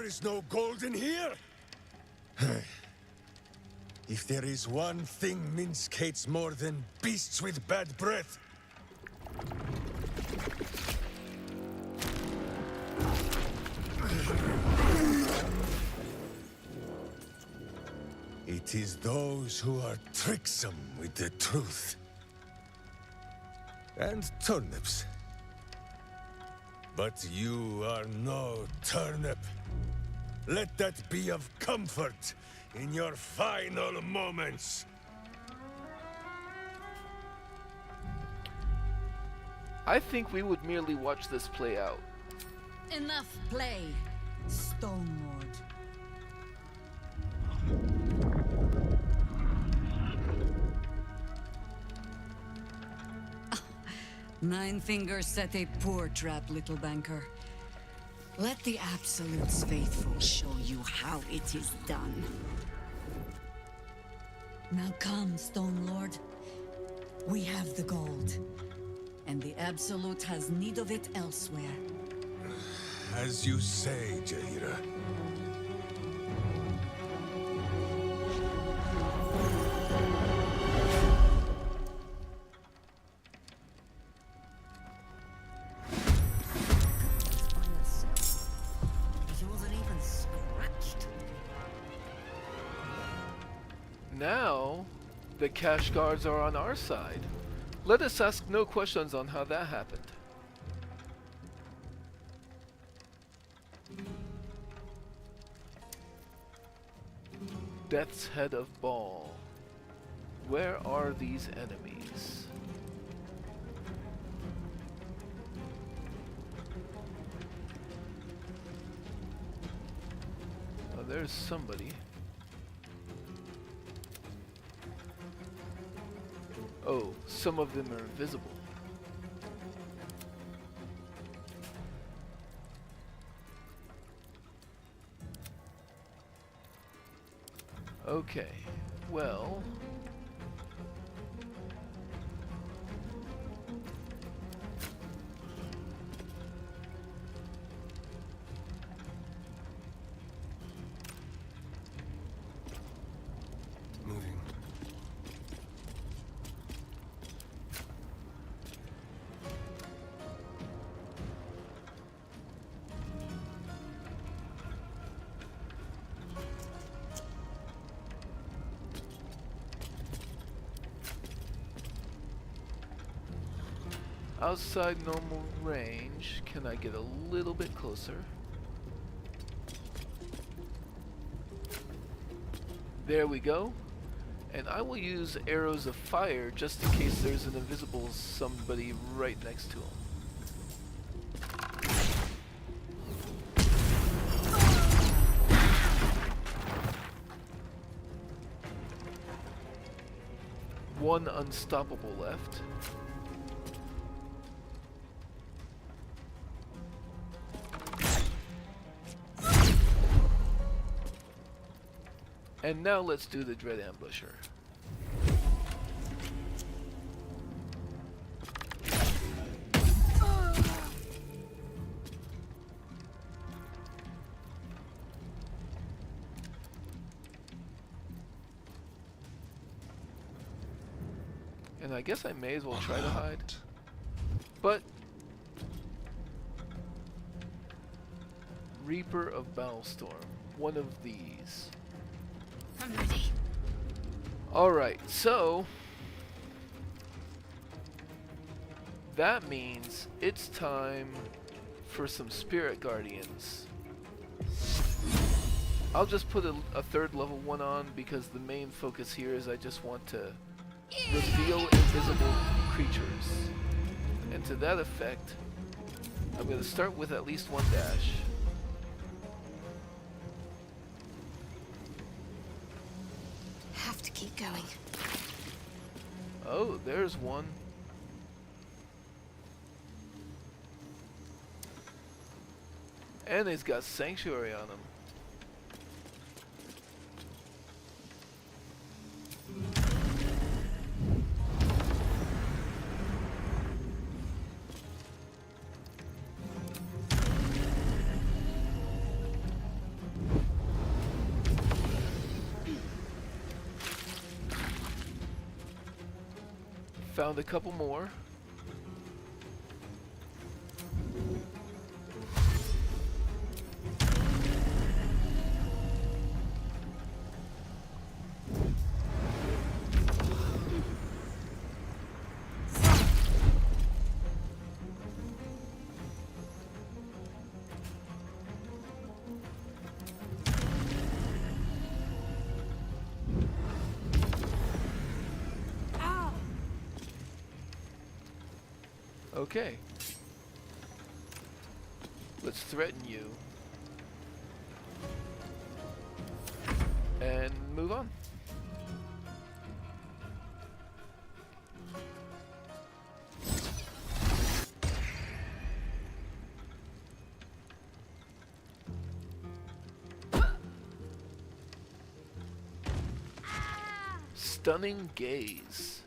There is no gold in here! If there is one thing Minsk hates more than beasts with bad breath, it is those who are tricksome with the truth. And turnips. But you are no turnip. Let that be of comfort in your final moments. I think we would merely watch this play out. Enough play, Stone Lord. Nine Fingers set a poor trap, little banker. Let the Absolute's faithful show you how it is done. Now come, Stone Lord. We have the gold, and the Absolute has need of it elsewhere. As you say, Jaira. Now, the cash guards are on our side. Let us ask no questions on how that happened. Death's Head of Ball. Where are these enemies? Oh, there's somebody. Oh, some of them are invisible. Okay, well... Moving. Outside normal range, can I get a little bit closer? There we go. And I will use arrows of fire just in case there's an invisible somebody right next to him. One unstoppable left. And now let's do the Dread Ambusher. And I guess I may as well try to hide. But Reaper of Bowelstorm, one of these. I'm ready. Alright, so that means it's time for some Spirit Guardians. I'll just put a third level one on because the main focus here is I just want to reveal invisible creatures. And to that effect, I'm going to start with at least one dash. Have to keep going. Oh, there's one. And he's got Sanctuary on him. found a couple more. Okay. Let's threaten you. And move on. Stunning gaze.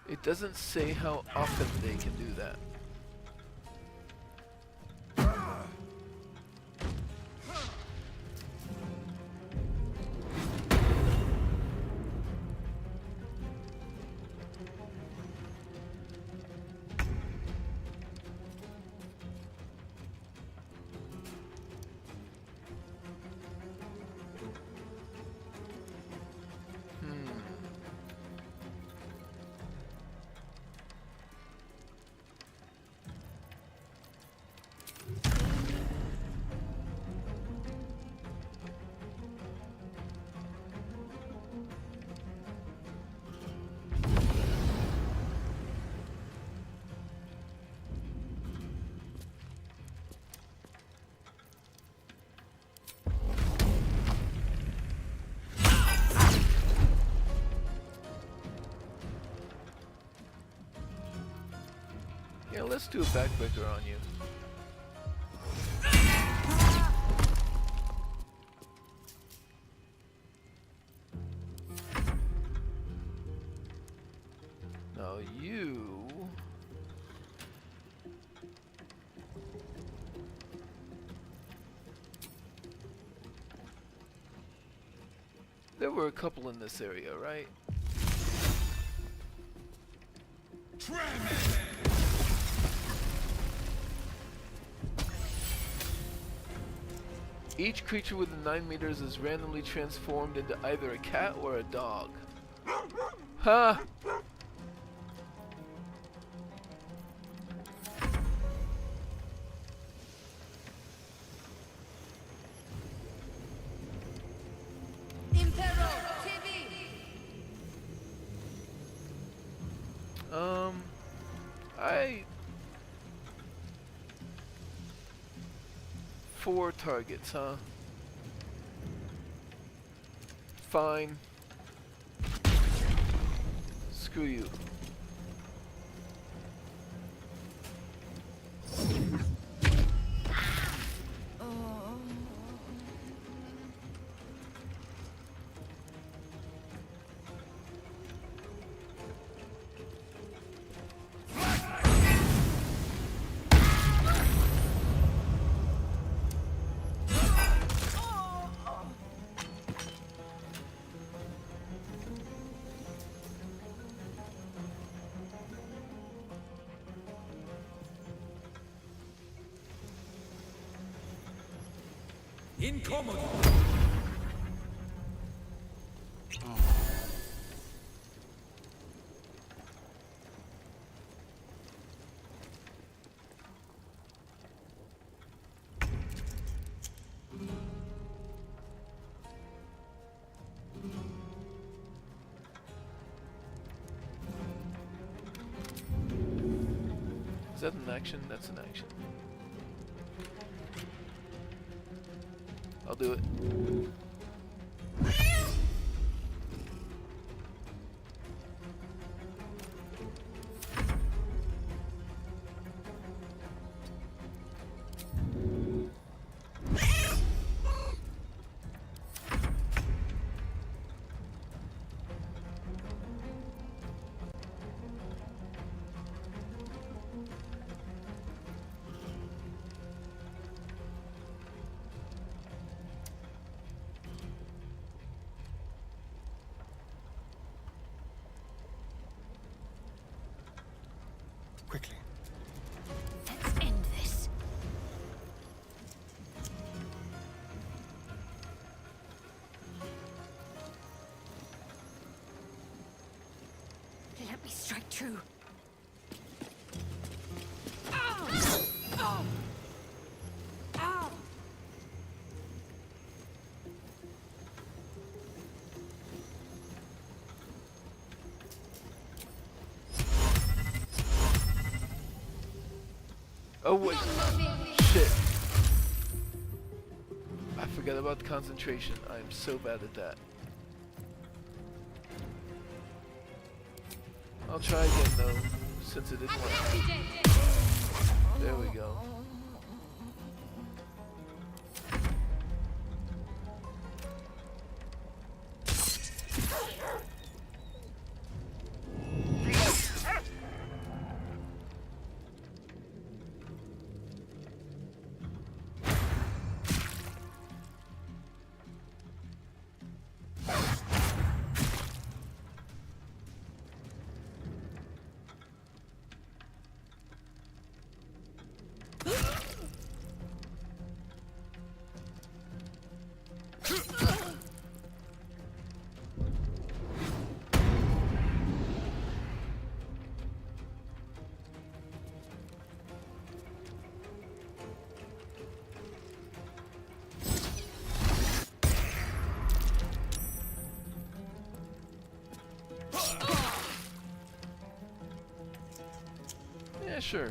It doesn't say how often they can do that. Yeah, let's do a backbreaker on you. Now you... There were a couple in this area, right? Each creature within 9 meters is randomly transformed into either a cat or a dog. Huh? I... 4 targets, huh? Fine. Screw you. Incommodore! Is that an action? That's an action. I'll do it. Quickly. Let's end this. Let me strike true. Ow! Ow! Ow! Oh wait, shit. I forgot about concentration. I am so bad at that. I'll try again though, since it didn't work. There we go. Yeah, sure.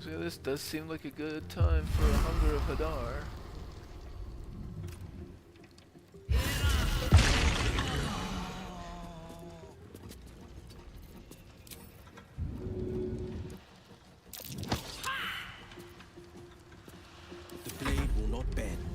So this does seem like a good time for a Hunger of Hadar. The blade will not bend.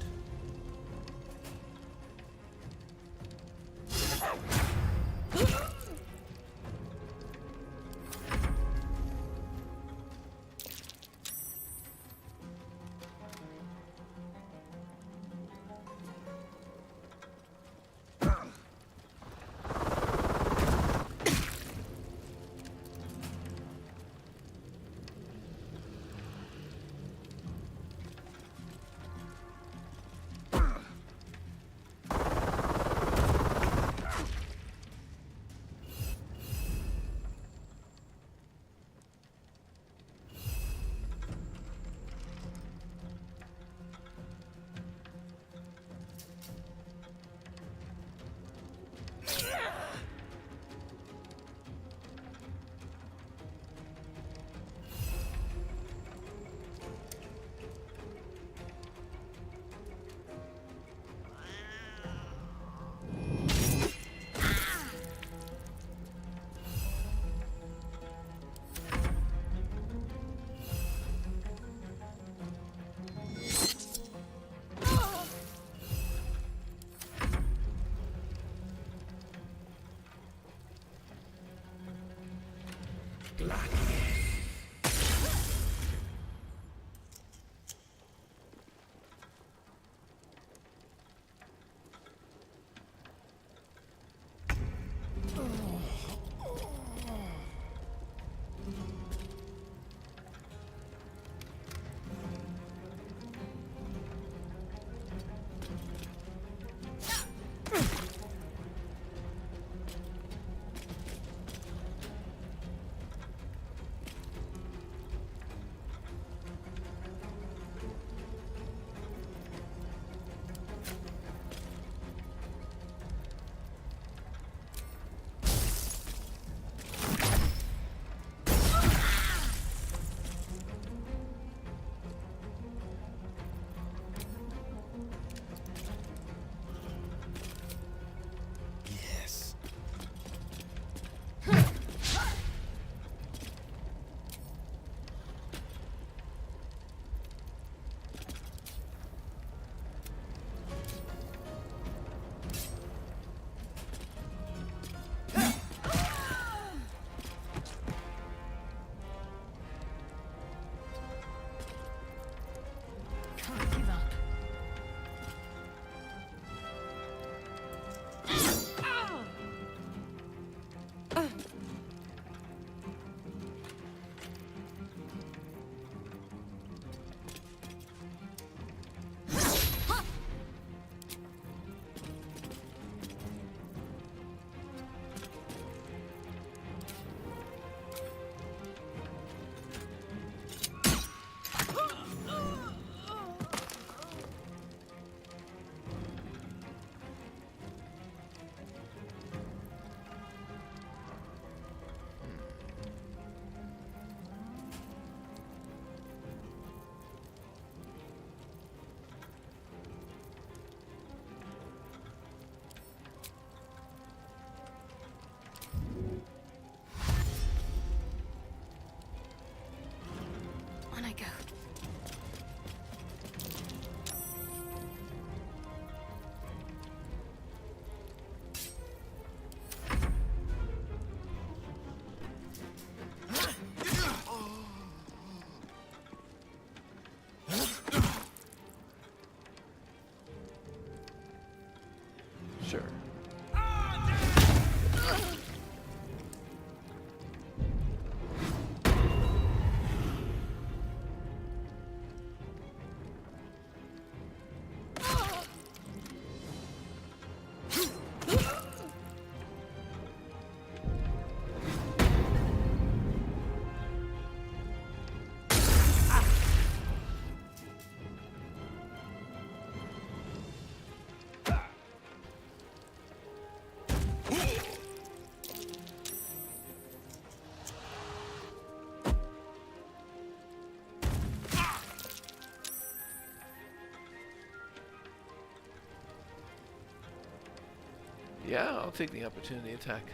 Yeah, I'll take the opportunity attack.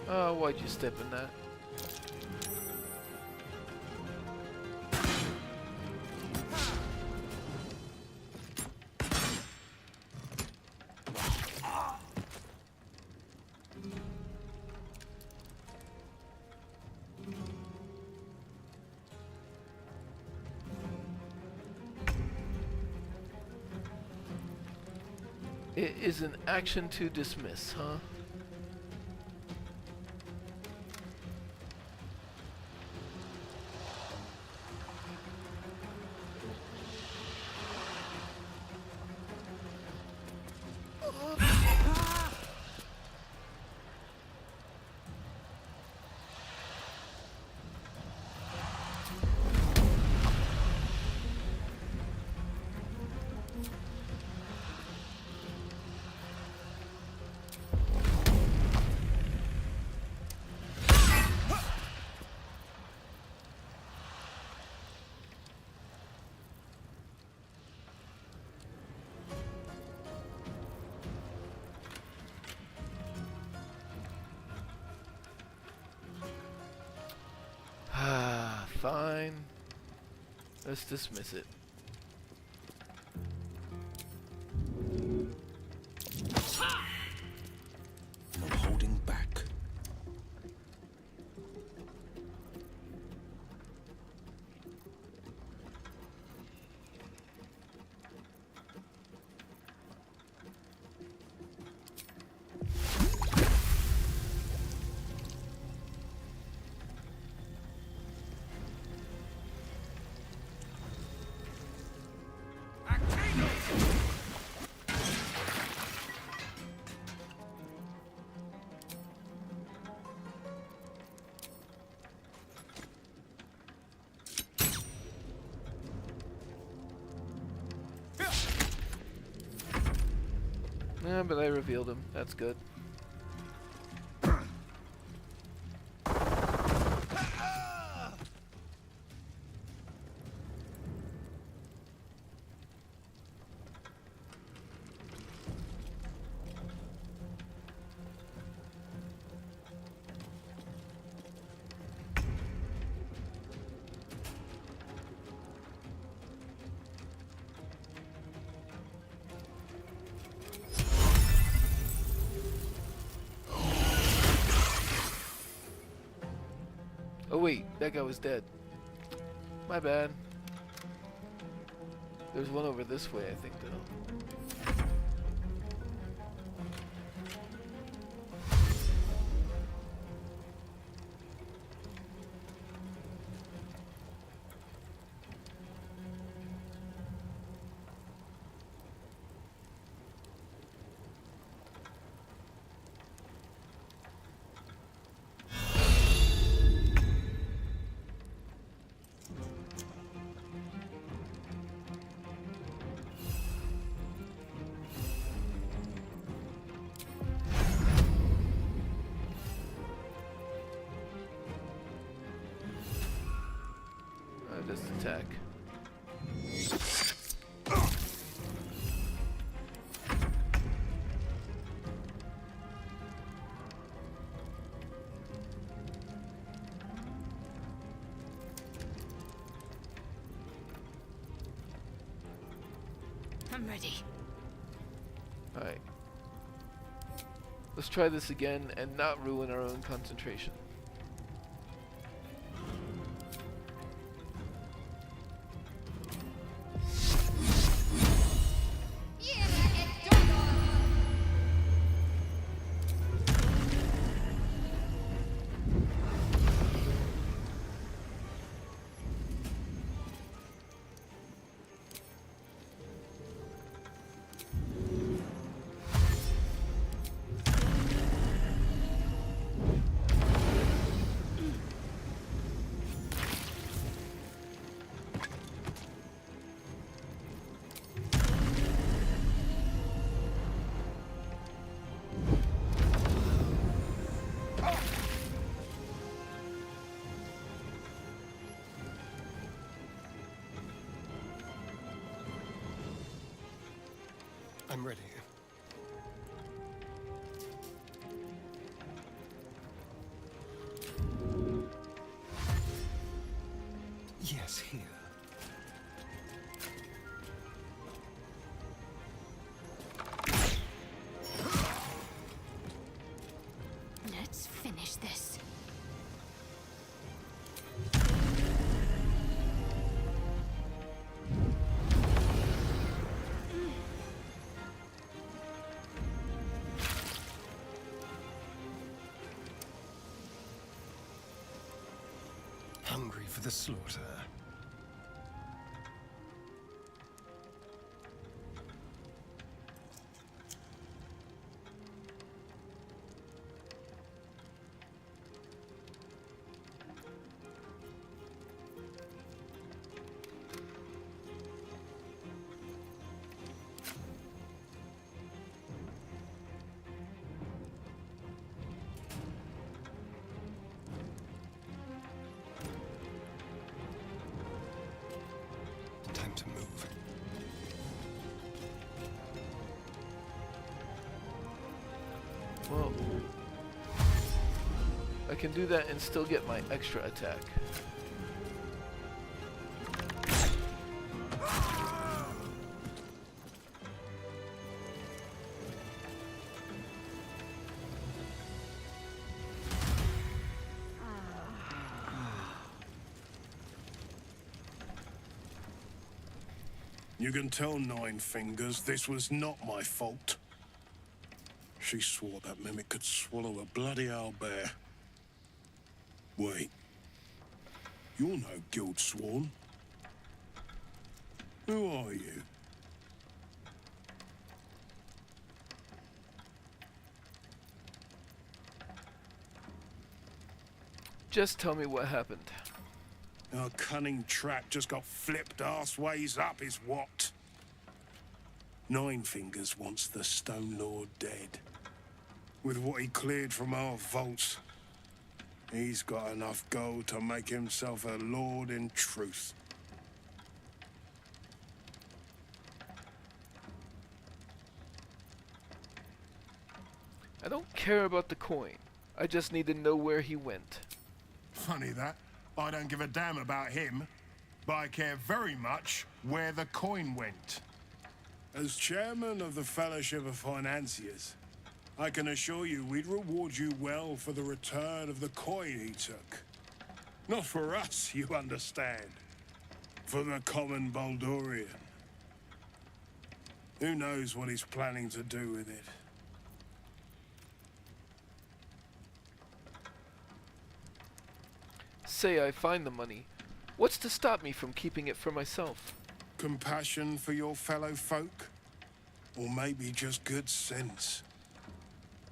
Oh, why'd you step in that? It is an action to dismiss, huh? Fine. Let's dismiss it. No holding back. Yeah, but I revealed him. That's good. Oh wait, that guy was dead. My bad. There's one over this way, I think, though. Just attack. I'm ready. Alright. Let's try this again and not ruin our own concentration. I'm ready. Yes, here. Let's finish this. Hungry for the slaughter. Time to move. Well, I can do that and still get my extra attack. You can tell Nine Fingers this was not my fault. She swore that mimic could swallow a bloody owlbear. Wait. You're no guild sworn. Who are you? Just tell me what happened. Our cunning trap just got flipped arseways up is what? Nine Fingers wants the Stone Lord dead. With what he cleared from our vaults, he's got enough gold to make himself a lord in truth. I don't care about the coin. I just need to know where he went. Funny that. I don't give a damn about him, but I care very much where the coin went. As chairman of the Fellowship of Financiers, I can assure you we'd reward you well for the return of the coin he took. Not for us, you understand. For the common Baldurian. Who knows what he's planning to do with it? Say I find the money. What's to stop me from keeping it for myself? Compassion for your fellow folk? Or maybe just good sense?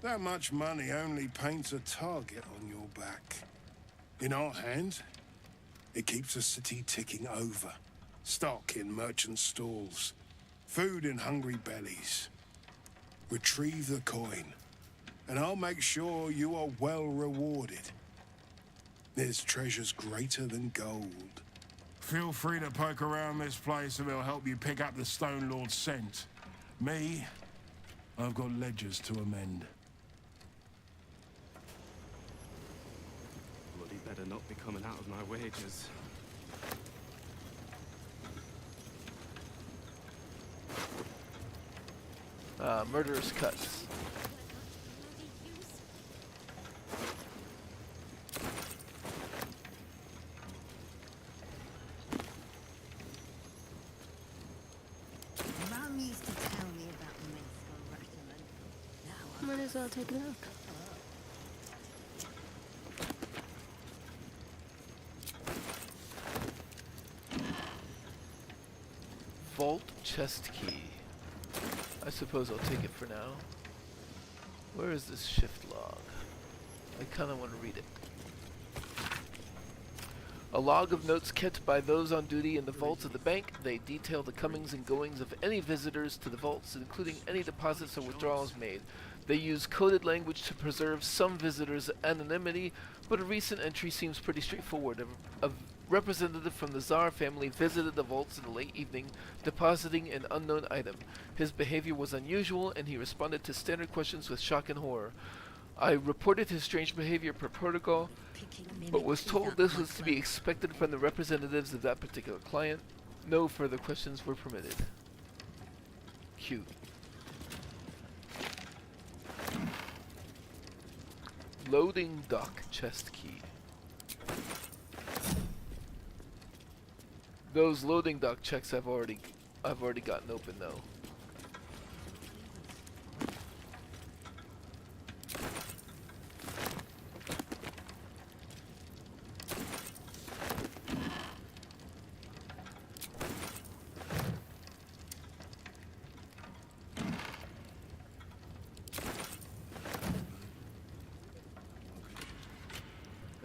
That much money only paints a target on your back. In our hands, it keeps the city ticking over. Stock in merchant stalls. Food in hungry bellies. Retrieve the coin, and I'll make sure you are well rewarded. There's treasures greater than gold. Feel free to poke around this place and it'll help you pick up the Stone Lord's scent. Me, I've got ledgers to amend. Bloody better not be coming out of my wages. Murderous cuts. Mom used to tell me about mental regimen. Now Might as well take a look. Vault chest key. I suppose I'll take it for now. Where is this shift log? I kind of want to read it. A log of notes kept by those on duty in the vaults of the bank. They detail the comings and goings of any visitors to the vaults, including any deposits or withdrawals made. They use coded language to preserve some visitors' anonymity, but a recent entry seems pretty straightforward. A representative from the Tsar family visited the vaults in the late evening, depositing an unknown item. His behavior was unusual, and he responded to standard questions with shock and horror. I reported his strange behavior per protocol, but was told this was to be expected from the representatives of that particular client. No further questions were permitted. Cute. Loading dock chest key. Those loading dock checks I've already gotten open though.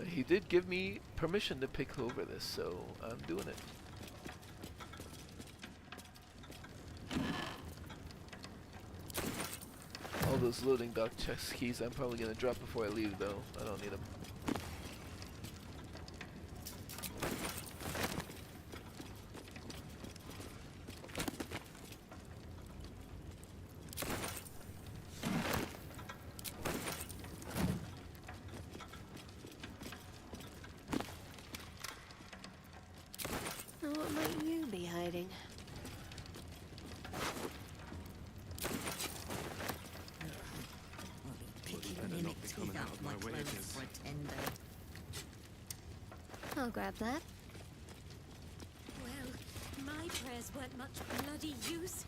He did give me permission to pick over this, so I'm doing it. All those loading dock chest keys I'm probably going to drop before I leave though. I don't need them. What might you be hiding? I'll grab that. Well, my prayers weren't much bloody use.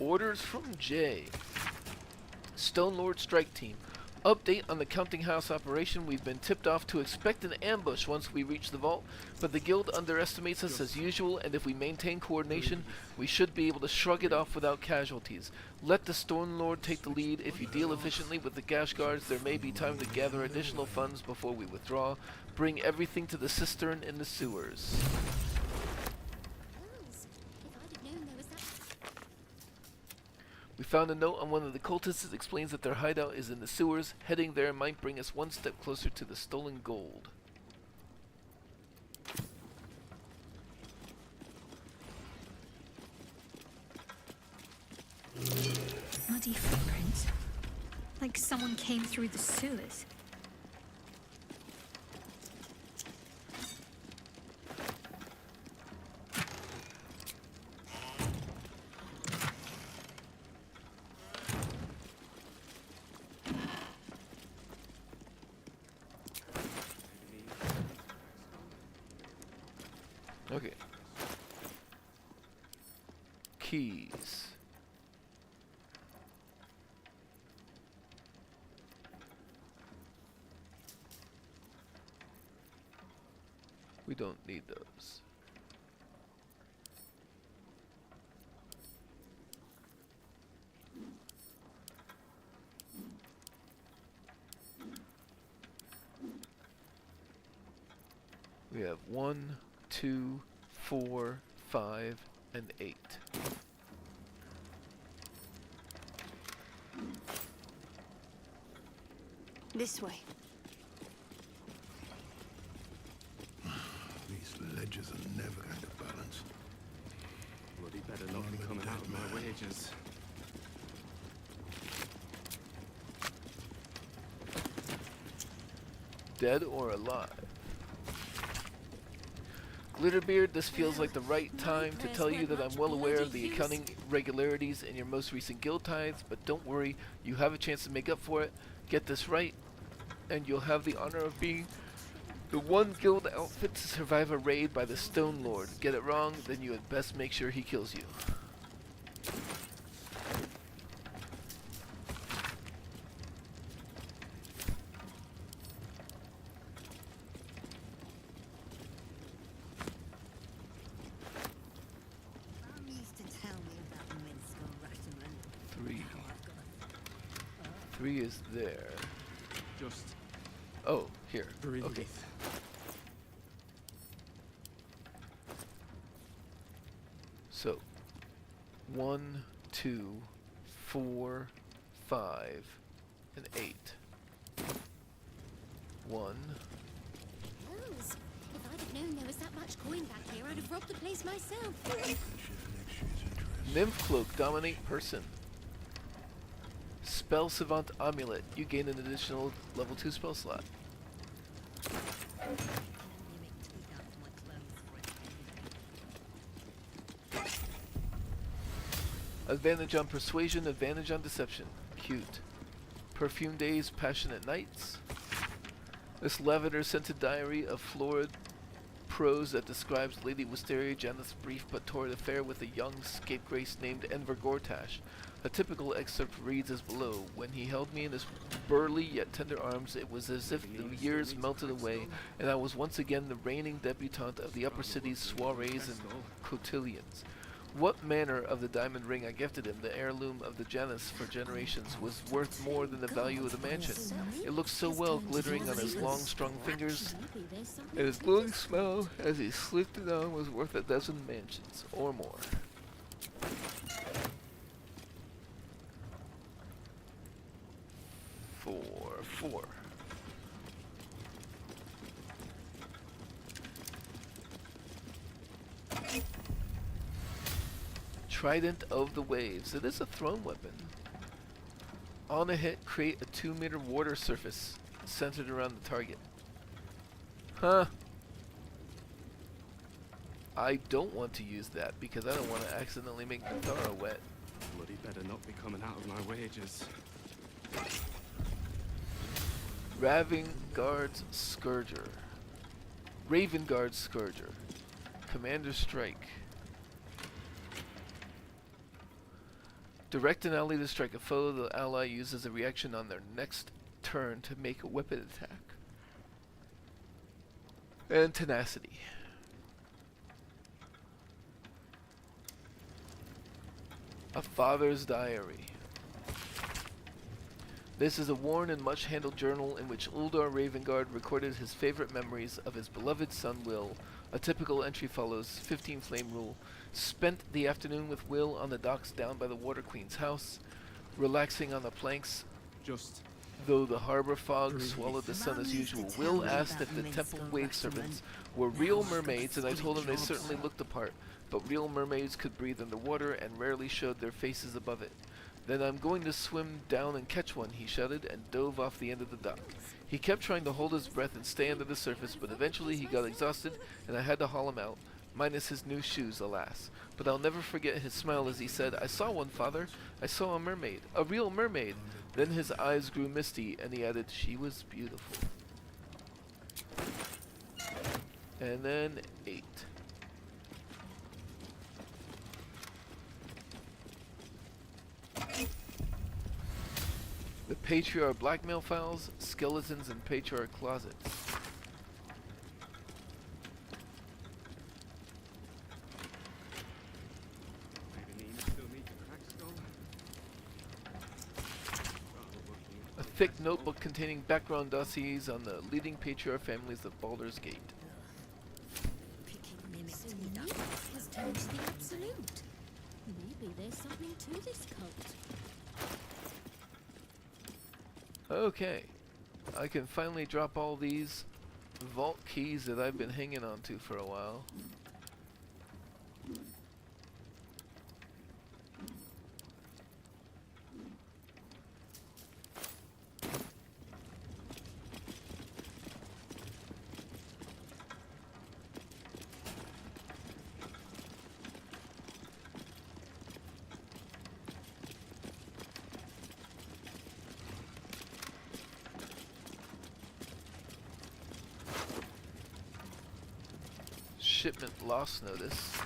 Orders from Jay. Stone Lord Strike Team. Update on the Counting House operation. We've been tipped off to expect an ambush once we reach the vault, but the guild underestimates us as usual, and if we maintain coordination, we should be able to shrug it off without casualties. Let the Stone Lord take the lead. If you deal efficiently with the gash guards, there may be time to gather additional funds before we withdraw. Bring everything to the cistern in the sewers. We found a note on one of the cultists that explains that their hideout is in the sewers. Heading there might bring us one step closer to the stolen gold. Muddy footprints. Like someone came through the sewers. Okay. Keys. We don't need those. We have 1, 2, 4, 5, and 8. This way. creatures are never going to balance. Bloody better not be coming out of my wages. Dead or alive? Glitterbeard, this feels like the right time to tell you that I'm well aware of the accounting irregularities in your most recent guild tithes, but don't worry, you have a chance to make up for it. Get this right, and you'll have the honor of being the one guild outfit to survive a raid by the Stone Lord. Get it wrong, then you had best make sure he kills you. Three is there. Just oh, here. breathe. Okay. So 1, 2, 4, 5, and 8. 1. Hells, if I'd have known there was that much coin back here, I'd have robbed the place myself. Nymph Cloak, dominate person. Spell Savant Amulet, you gain an additional level 2 spell slot. Advantage on Persuasion, advantage on Deception. Cute. Perfume Days, Passionate Nights. This lavender-scented diary of florid prose that describes Lady Wisteria Janeth's brief but torrid affair with a young scapegrace named Enver Gortash. A typical excerpt reads as below. When he held me in his burly yet tender arms, it was as if the years melted away, and I was once again the reigning debutante of the upper city's soirees and cotillions. What manner of the diamond ring I gifted him, the heirloom of the Janus for generations, was worth more than the value of the mansion. It looked so well glittering on his long, strong fingers, and his glowing smile as he slipped it on was worth a dozen mansions, or more. Four. Trident of the Waves. It is a thrown weapon. On a hit, create a 2-meter water surface centered around the target. Huh. I don't want to use that because I don't want to accidentally make Nathara wet. Bloody better not be coming out of my wages. Ravengard's Scourger. Ravengard's Scourger. Commander Strike. Direct an ally to strike a foe. The ally uses a reaction on their next turn to make a weapon attack. And Tenacity. A Father's Diary. This is a worn and much handled journal in which Uldar Ravengard recorded his favorite memories of his beloved son Will. A typical entry follows 15 flame rule. Spent the afternoon with Will on the docks down by the Water Queen's house, relaxing on the planks. Just though the harbor fog swallowed the sun as usual, Will asked if the temple wave serpents were real mermaids, and I told him they certainly looked the part, but real mermaids could breathe underwater and rarely showed their faces above it. Then I'm going to swim down and catch one, he shouted, and dove off the end of the dock. He kept trying to hold his breath and stay under the surface, but eventually he got exhausted, and I had to haul him out, minus his new shoes, alas. But I'll never forget his smile as he said, "I saw one, father. I saw a mermaid. A real mermaid." Then his eyes grew misty, and he added, "She was beautiful." And then 8. The Patriarch blackmail files, skeletons in Patriarch closets. A thick notebook containing background dossiers on the leading Patriarch families of Baldur's Gate. So Nix has turned to the Absolute. Maybe there's something to this cult. Okay, I can finally drop all these vault keys that I've been hanging on to for a while. Shipment loss notice.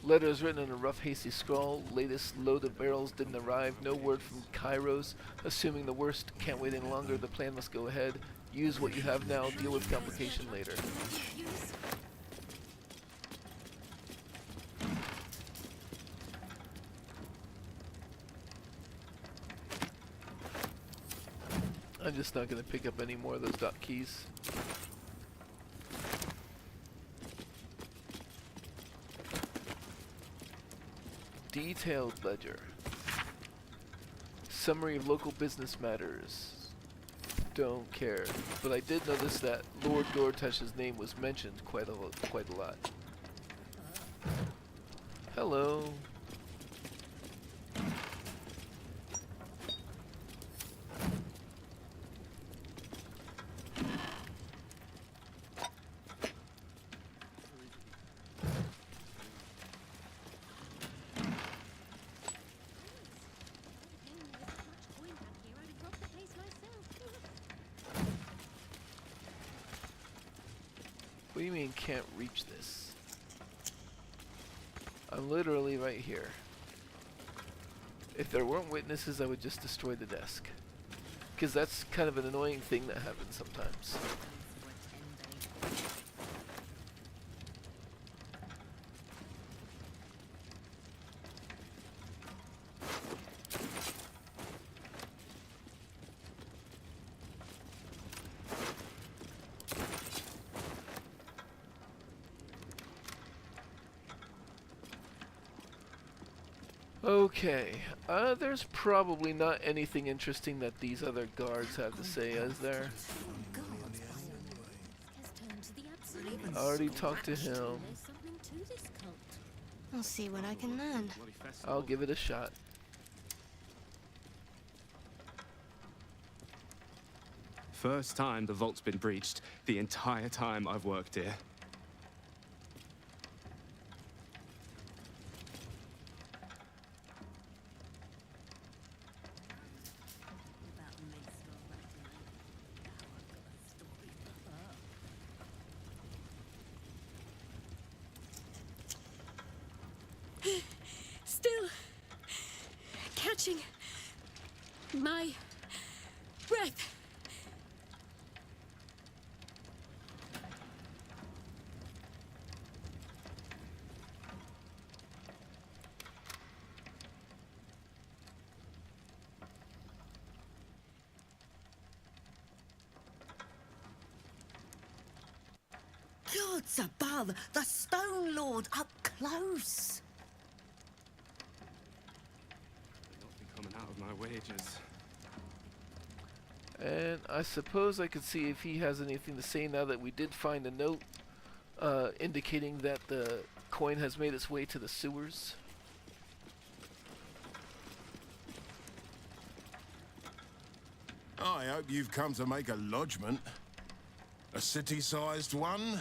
Letters written in a rough, hasty scrawl. Latest load of barrels didn't arrive. No word from Kairos. Assuming the worst. Can't wait any longer. The plan must go ahead. Use what you have now. Deal with complication later. I'm just not going to pick up any more of those dot keys. Detailed ledger. Summary of local business matters. Don't care. But I did notice that Lord Gortash's name was mentioned quite a lot. Hello. What do you mean can't reach this? I'm literally right here. If there weren't witnesses, I would just destroy the desk. Because that's kind of an annoying thing that happens sometimes. Okay, there's probably not anything interesting that these other guards have to say, is there? I already talked to him. I'll see what I can learn. I'll give it a shot. First time the vault's been breached the entire time I've worked here. Still catching my breath. Gods above, the Stone Lord up close. Coming out of my wages. And I suppose I could see if he has anything to say now that we did find a note indicating that the coin has made its way to the sewers. I hope you've come to make a lodgment. A city-sized one?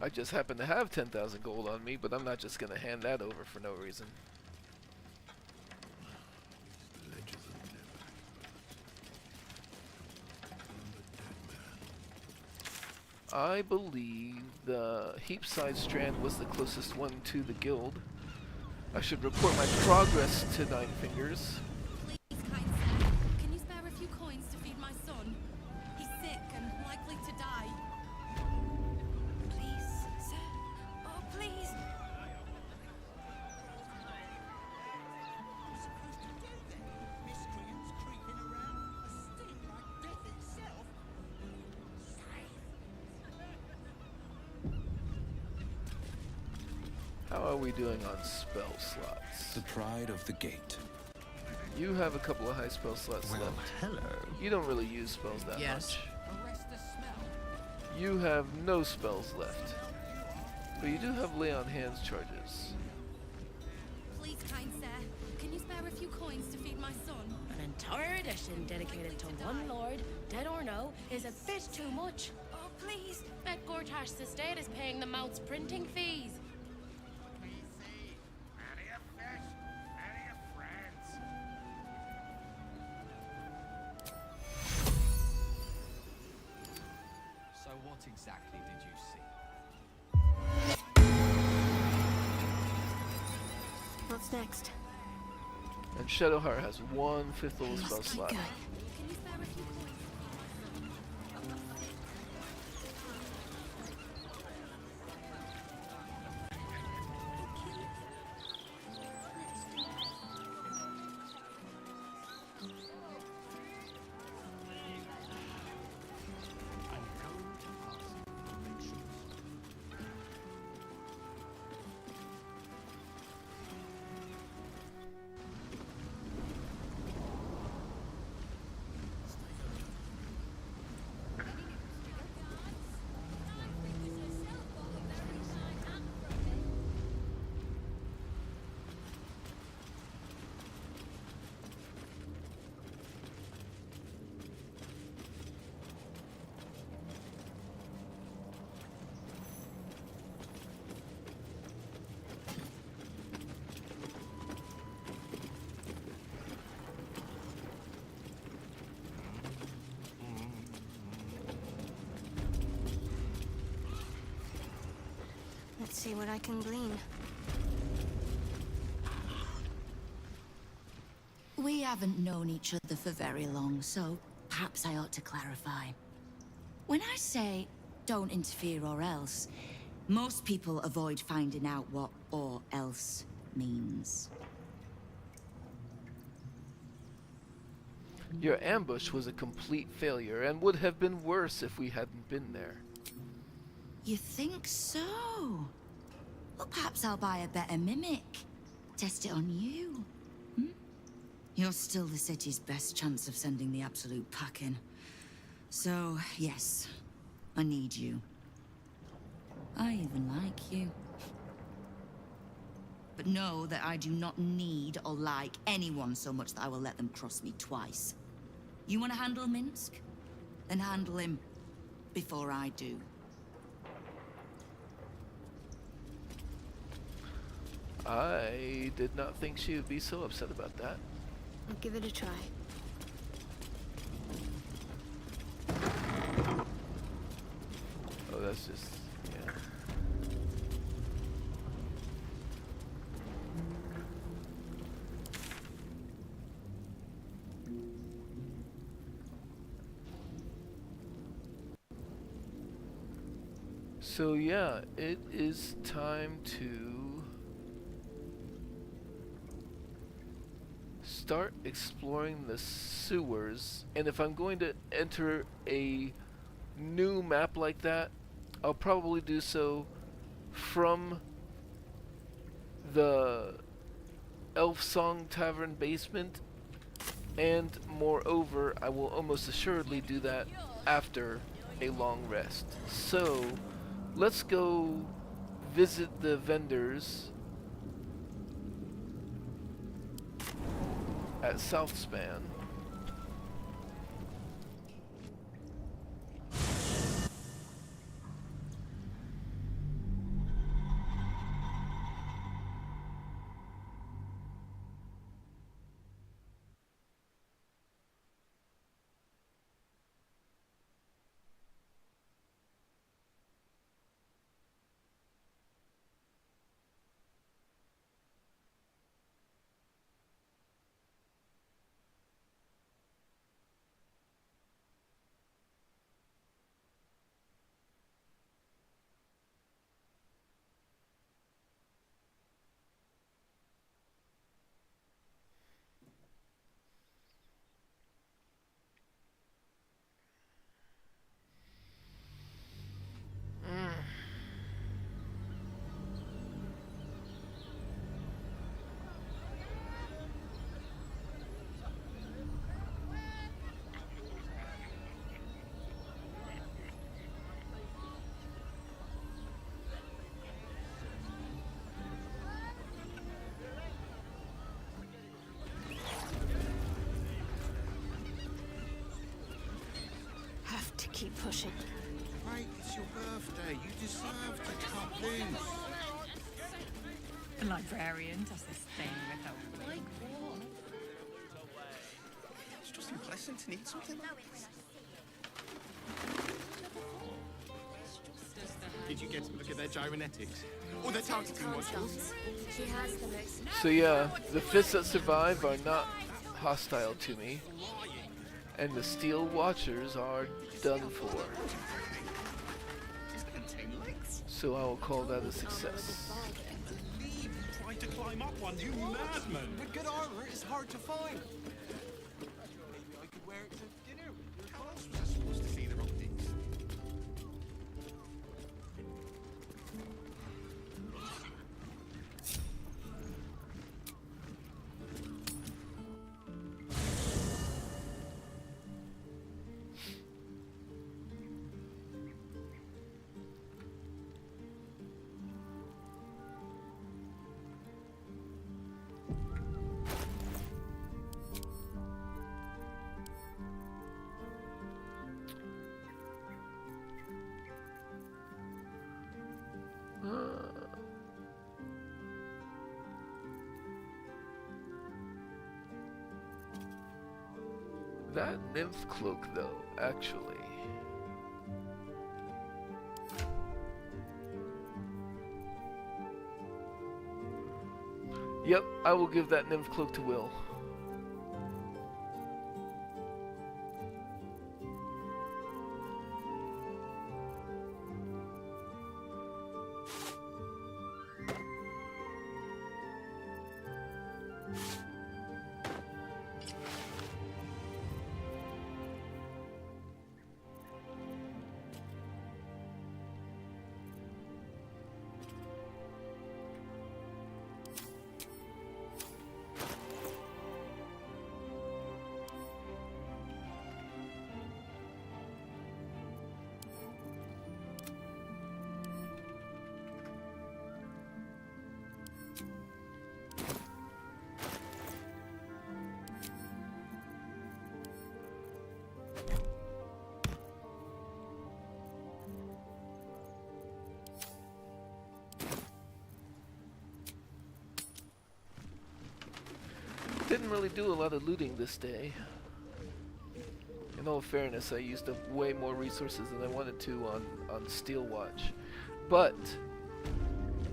I just happen to have 10,000 gold on me, but I'm not just going to hand that over for no reason. I believe the heap-side strand was the closest one to the guild. I should report my progress to Nine Fingers. Please, kind sir, can you spare a few coins to feed my son? He's sick and likely to die. Please, sir. Oh, please. How are we doing on spell slots? The pride of the gate. You have a couple of high spell slots left. Hello. You don't really use spells that Yes. much. Arrest the smell. You have no spells left. But you do have lay on hands charges. Please, kind sir, can you spare a few coins to feed my son? An entire edition dedicated to one lord, dead or no, is a bit too much. Oh, please. Bet Gortash's estate is paying the mount's printing fees. Many a fish, many a friends. So what exactly did you see? What's next? And Shadowheart has 1/5 level spell slot. Can you spare a few coins? Let's see what I can glean. We haven't known each other for very long, so perhaps I ought to clarify. When I say don't interfere or else, most people avoid finding out what or else means. Your ambush was a complete failure and would have been worse if we hadn't been there. You think so? Well, perhaps I'll buy a better mimic. Test it on you. You're still the city's best chance of sending the absolute packing. So, yes, I need you. I even like you. But know that I do not need or like anyone so much that I will let them cross me twice. You want to handle Minsk? Then handle him before I do. I did not think she would be so upset about that. I'll give it a try. Oh, that's just, yeah. So yeah, it is time to start exploring the sewers. And if I'm going to enter a new map like that, I'll probably do so from the Elf Song Tavern basement, and moreover, I will almost assuredly do that after a long rest. So, let's go visit the vendors at Southspan. keep pushing. Mate, it's your birthday. You deserve to cut loose. The librarian does this thing with her. Like what? It's just unpleasant to need something like this. Did you get to look at their gyrometics? Or their targeting modules? She has the most. So yeah, the fists that survive are not hostile to me, and the Steel Watchers are done for. So I will call that a success. Leave and try to climb up one, you madman! With good armor, it's hard to find. Maybe I could wear it to dinner. How else was I supposed to see the optics? That nymph cloak, though, actually. Yep, I will give that nymph cloak to Will. Didn't really do a lot of looting this day. In all fairness, I used up way more resources than I wanted to on Steel Watch. But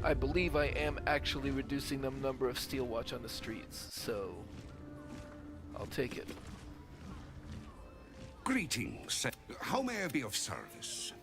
I believe I am actually reducing the number of Steel Watch on the streets, so I'll take it. Greetings. How may I be of service?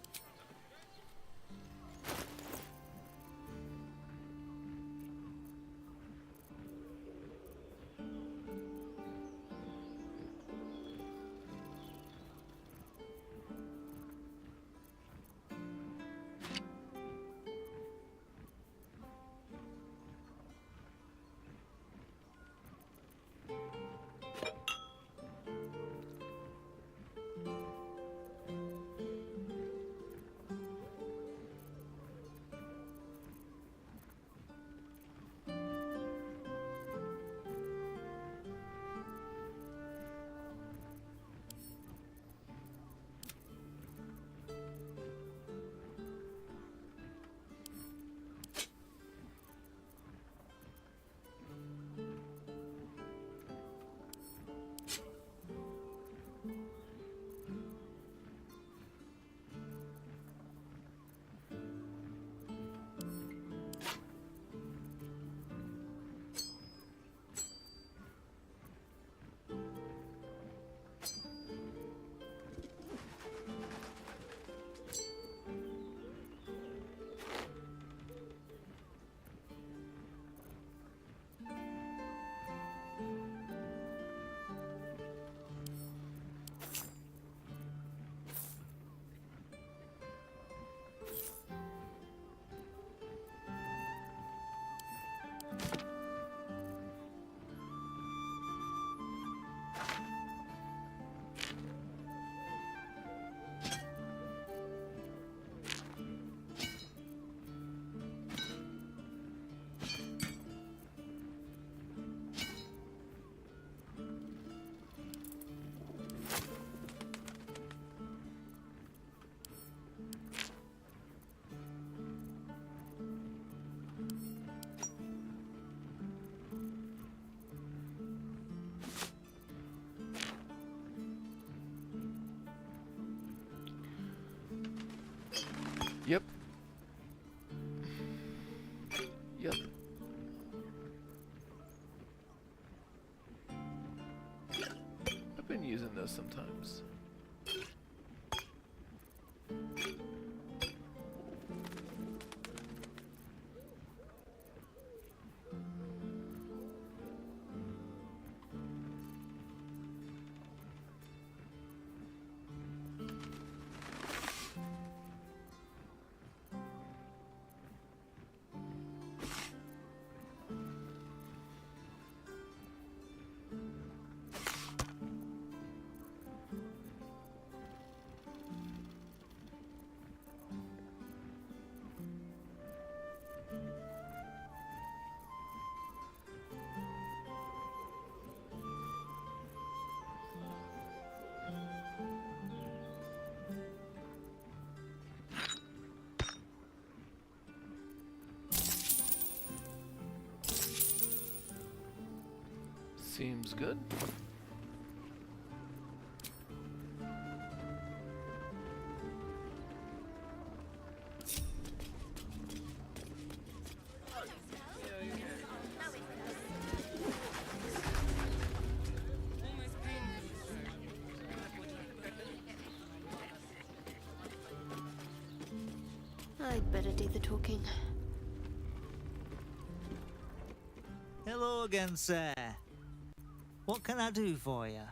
Yep. Yep. I've been using those sometimes. Seems good. I'd better do the talking. Hello again, sir. What can I do for you?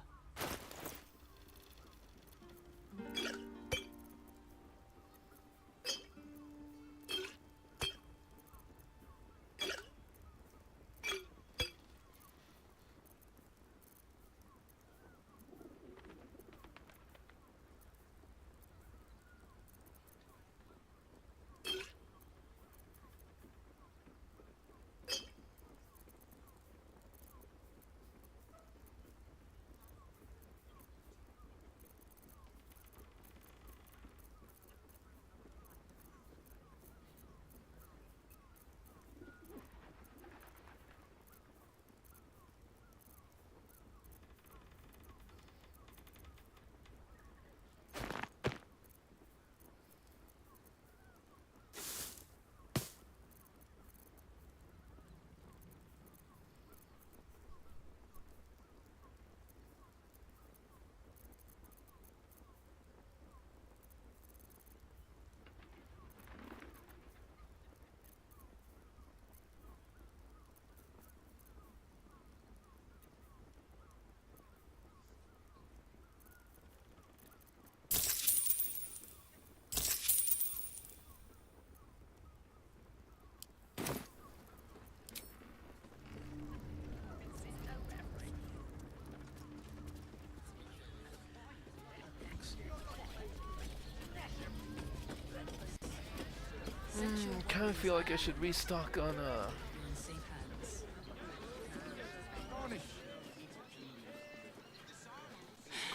Kind of feel like I should restock on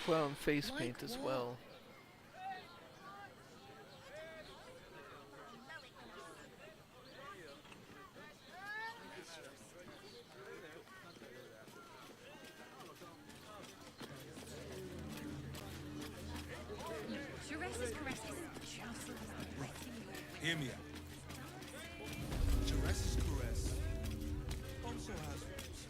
clown face paint as well. Hear me out. Jerez's caress also has rules.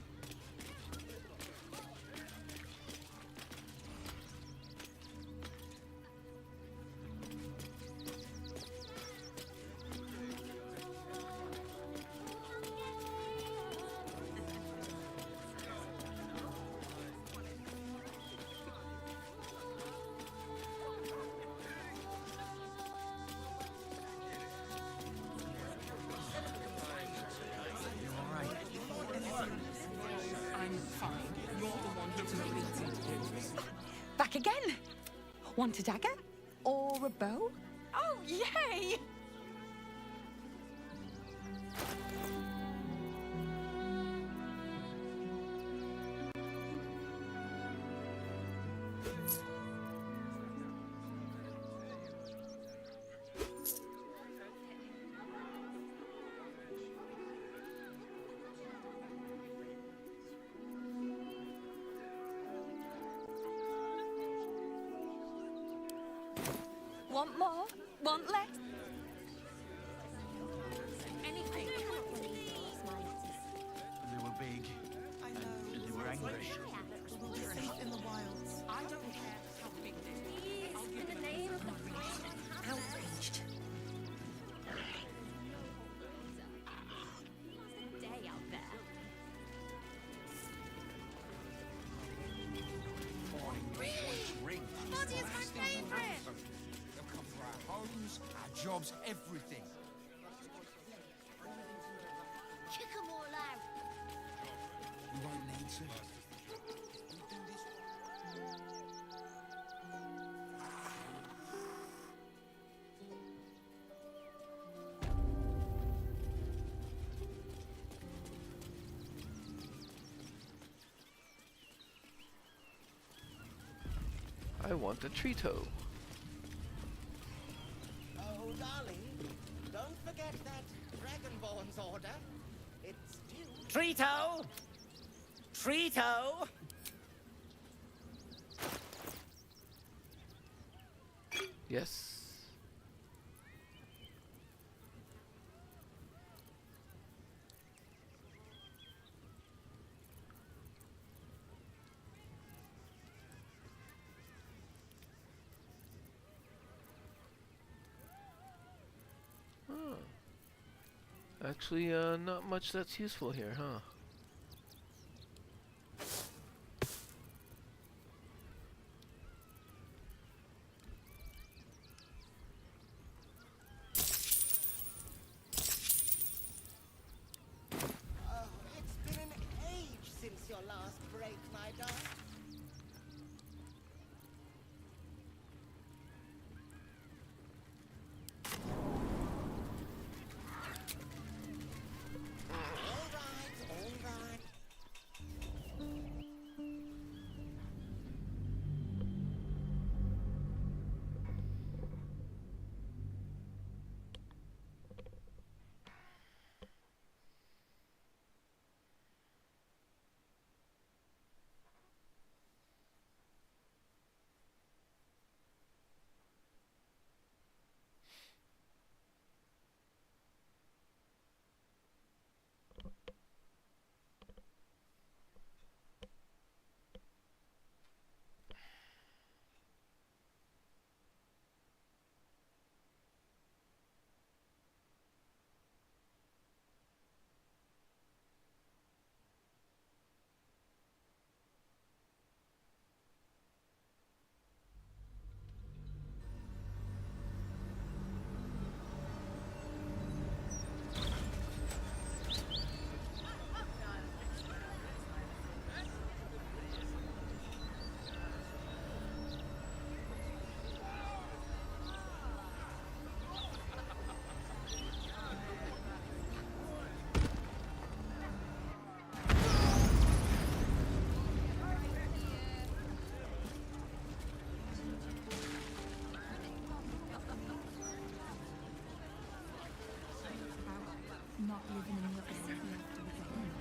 Back again? Want a dagger? Or a bow? Oh, yay! Want more? Want less? us. Our job's everything. Kick 'em all out. You won't need to. I want the Trito. Oh, darling, don't forget that Dragonborn's order. It's due. Trito! Trito! Yes. Oh. Actually, not much that's useful here, huh? Oh, it's been an age since your last break, my darling. All right. Not living in the upper city after we get in.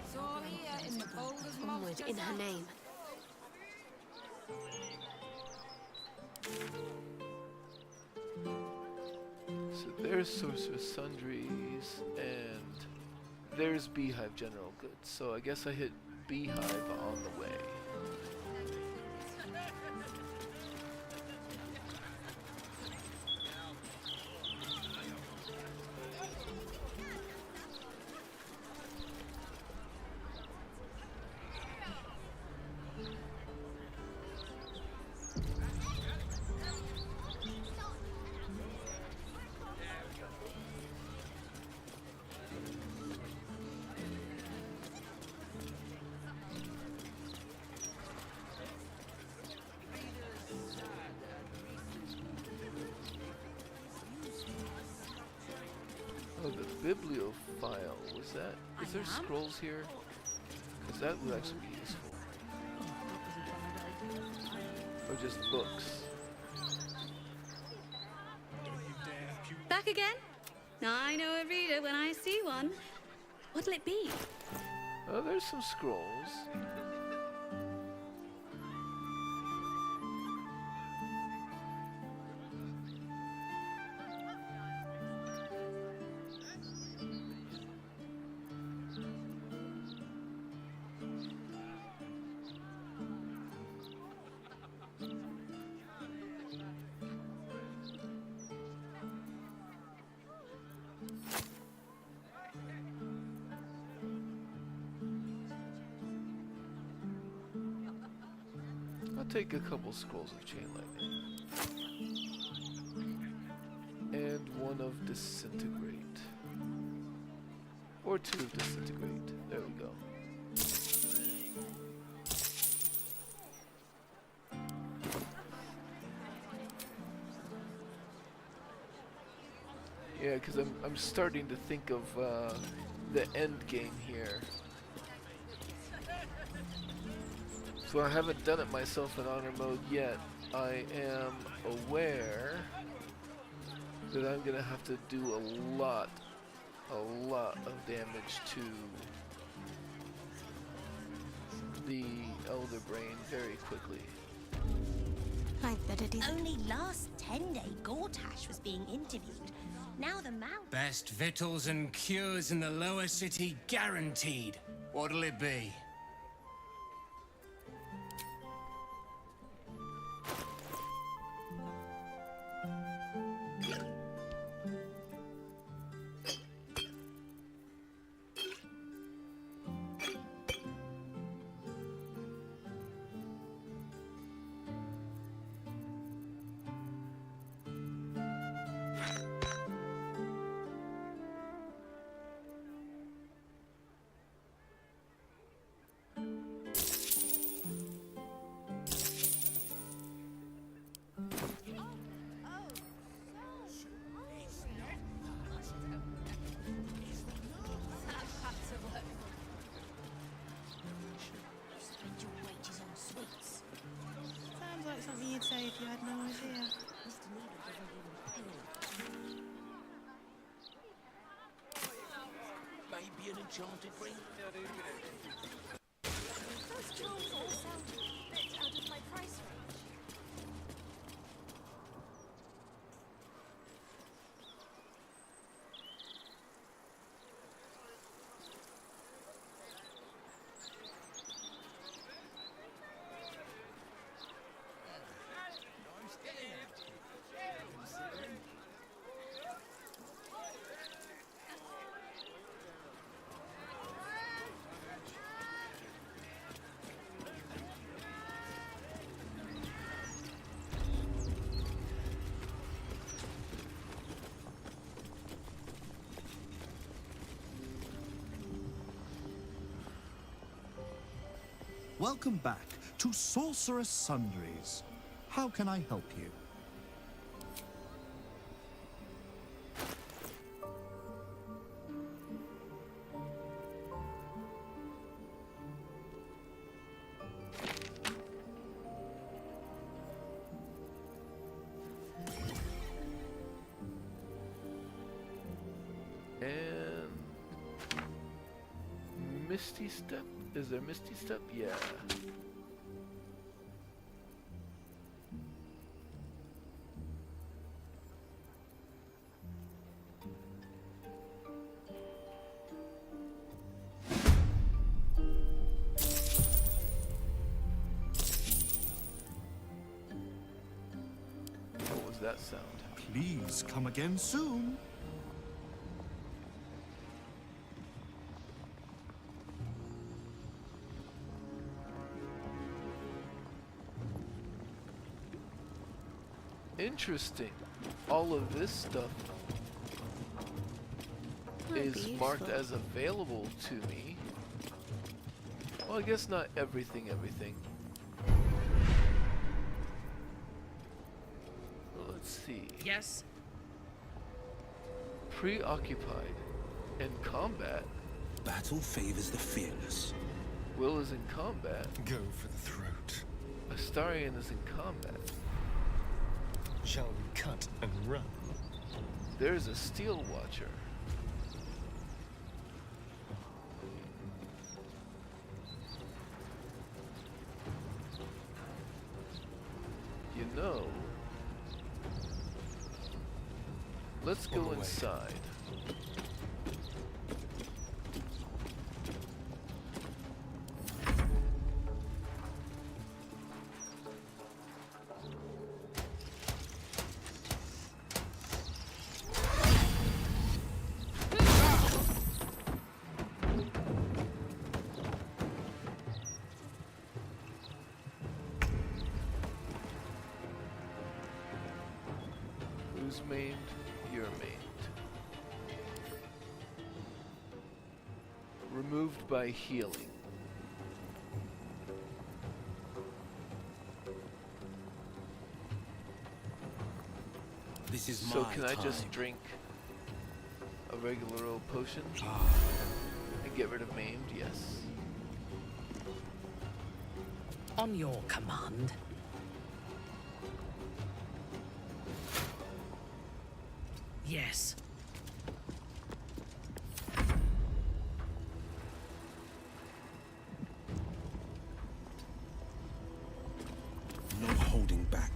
It's all here in the boldest Onward in her name. So there's Sorcerer's Sundries, and there's Beehive General Goods. So I guess I hit Beehive on the way. Oh, the bibliophile. Was that? Is there scrolls here? Because that would actually be useful. Or just books. Back again? I know a reader when I see one. What'll it be? Oh, there's some scrolls. I'll take a couple scrolls of chain lightning. And one of disintegrate. Or two of disintegrate. There we go. Yeah, because I'm starting to think of the end game here. So I haven't done it myself in honor mode yet. I am aware that I'm gonna have to do a lot of damage to the Elder Brain very quickly. I'd better do that. Only last 10-day Gortash was being interviewed. Now the mount. Best victuals and cures in the lower city guaranteed. What'll it be? Sounds like something you'd say if you had no idea. Maybe an enchanted ring? Those jewels all sound a bit out of my price range. Welcome back to Sorceress Sundries. How can I help you? And Misty Step? Is there Misty Step? Yeah. What was that sound? Please come again soon. Interesting. All of this stuff Might is be marked useful. as available to me. Well, I guess not everything. Well, let's see. Yes? Preoccupied. In combat. Battle favors the fearless. Will is in combat. Go for the throat. Astarion is in combat. Shall we cut and run? There's a Steel Watcher. You know, let's go inside. Who's maimed? You're maimed. Removed by healing. This is So my can I time. just drink a regular old potion and get rid of maimed? Yes. On your command. Yes. No holding back.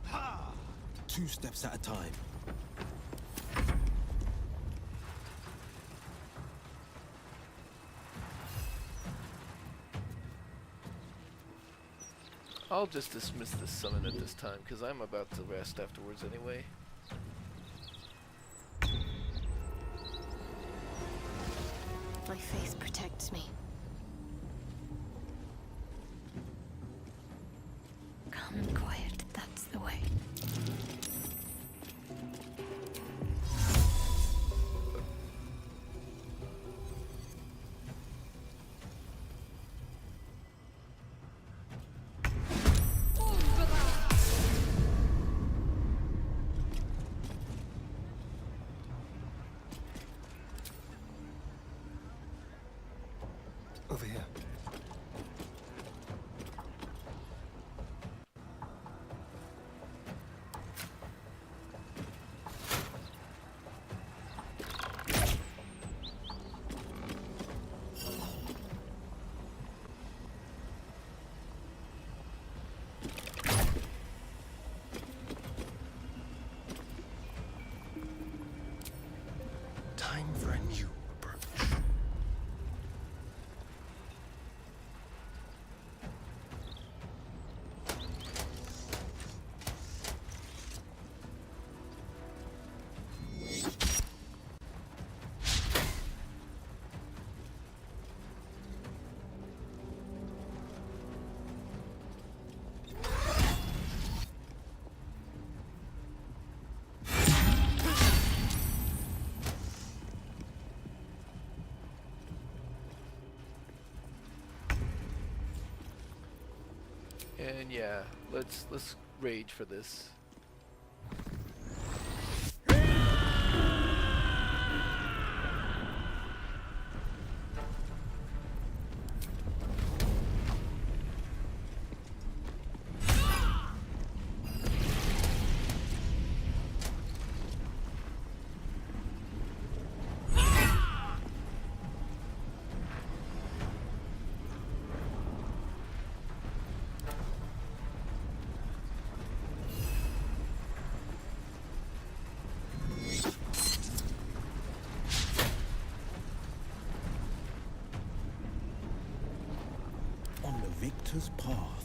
Ha! 2 steps at a time. I'll just dismiss this summon at this time, because I'm about to rest afterwards anyway. My faith protects me. Calm and quiet, that's the way. Over here. Time for a new approach. And yeah, let's rage for this. On the victor's path.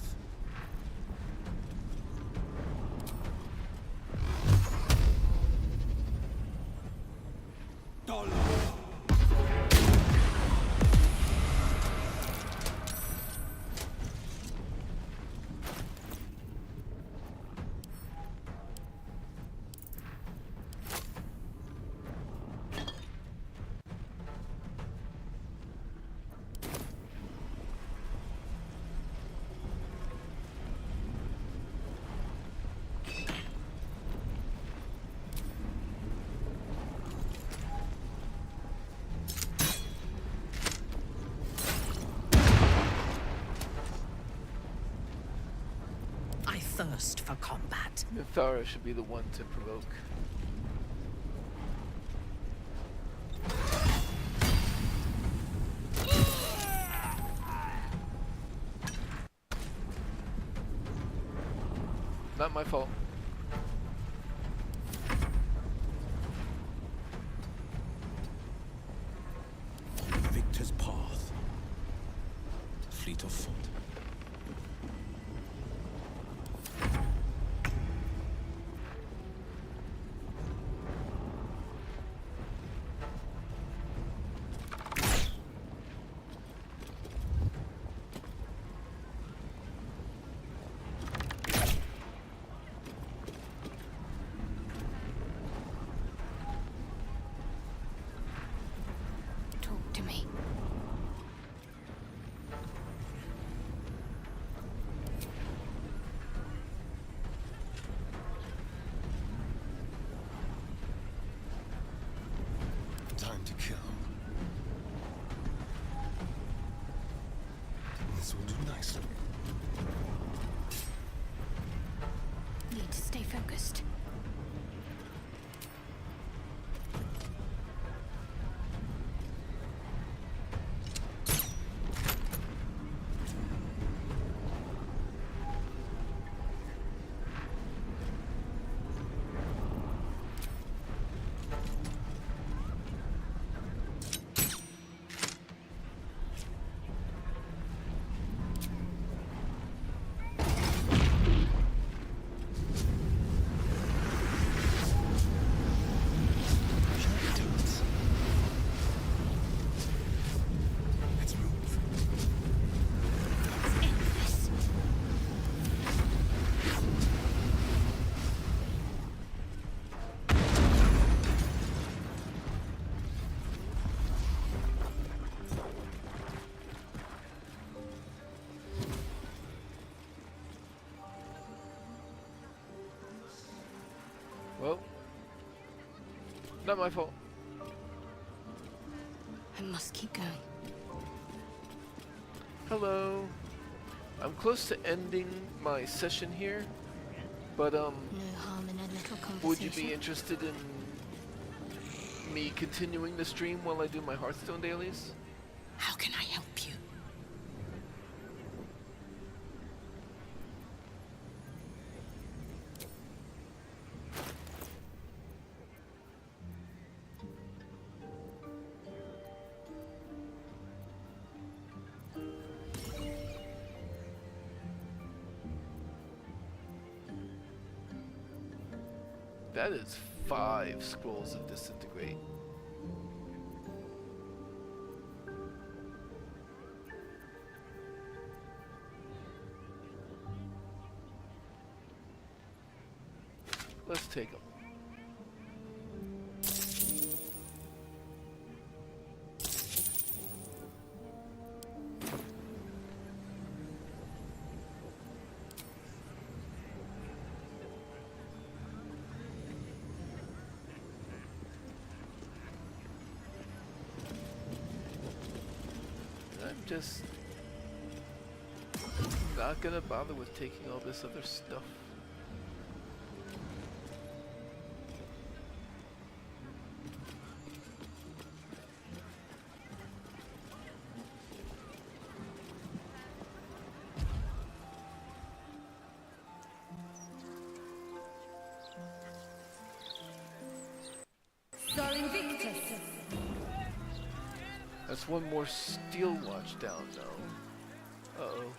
I thirst for combat. Mithara should be the one to provoke. Not my fault. Victor's path. Fleet of foot. time to kill. This will do nicely. Need to stay focused. Well, not my fault. I must keep going. Hello. I'm close to ending my session here, but No harm in a little conversation. would you be interested in me continuing the stream while I do my Hearthstone dailies? How can I help you? That is 5 scrolls of disintegrate. Let's take them. I'm just not gonna bother with taking all this other stuff. That's one more steel watch down now. Uh-oh.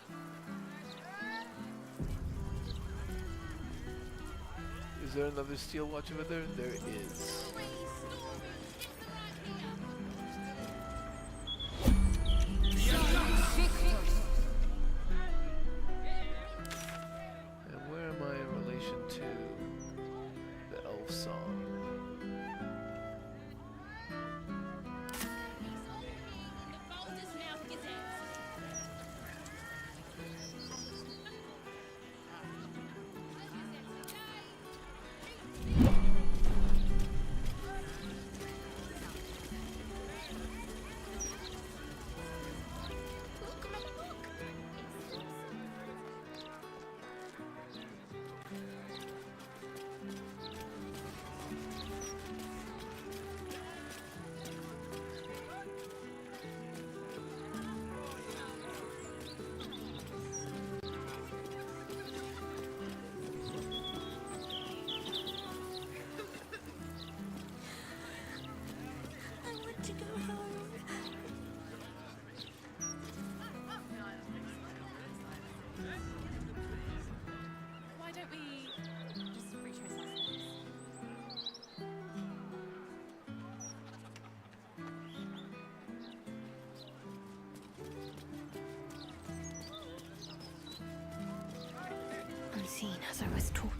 Is there another steel watch over there? There is. And where am I in relation to the elf song? To go home. Why don't we just retrace our steps? Unseen as I was taught.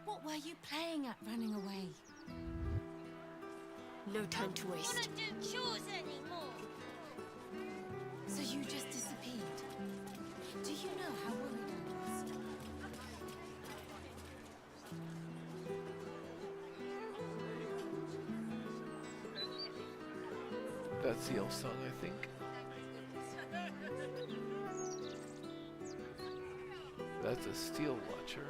What were you playing at running away? No time to waste. Do chores anymore. So you just disappeared. Do you know how worried I was? That's the elf song, I think. That's a Steel Watcher.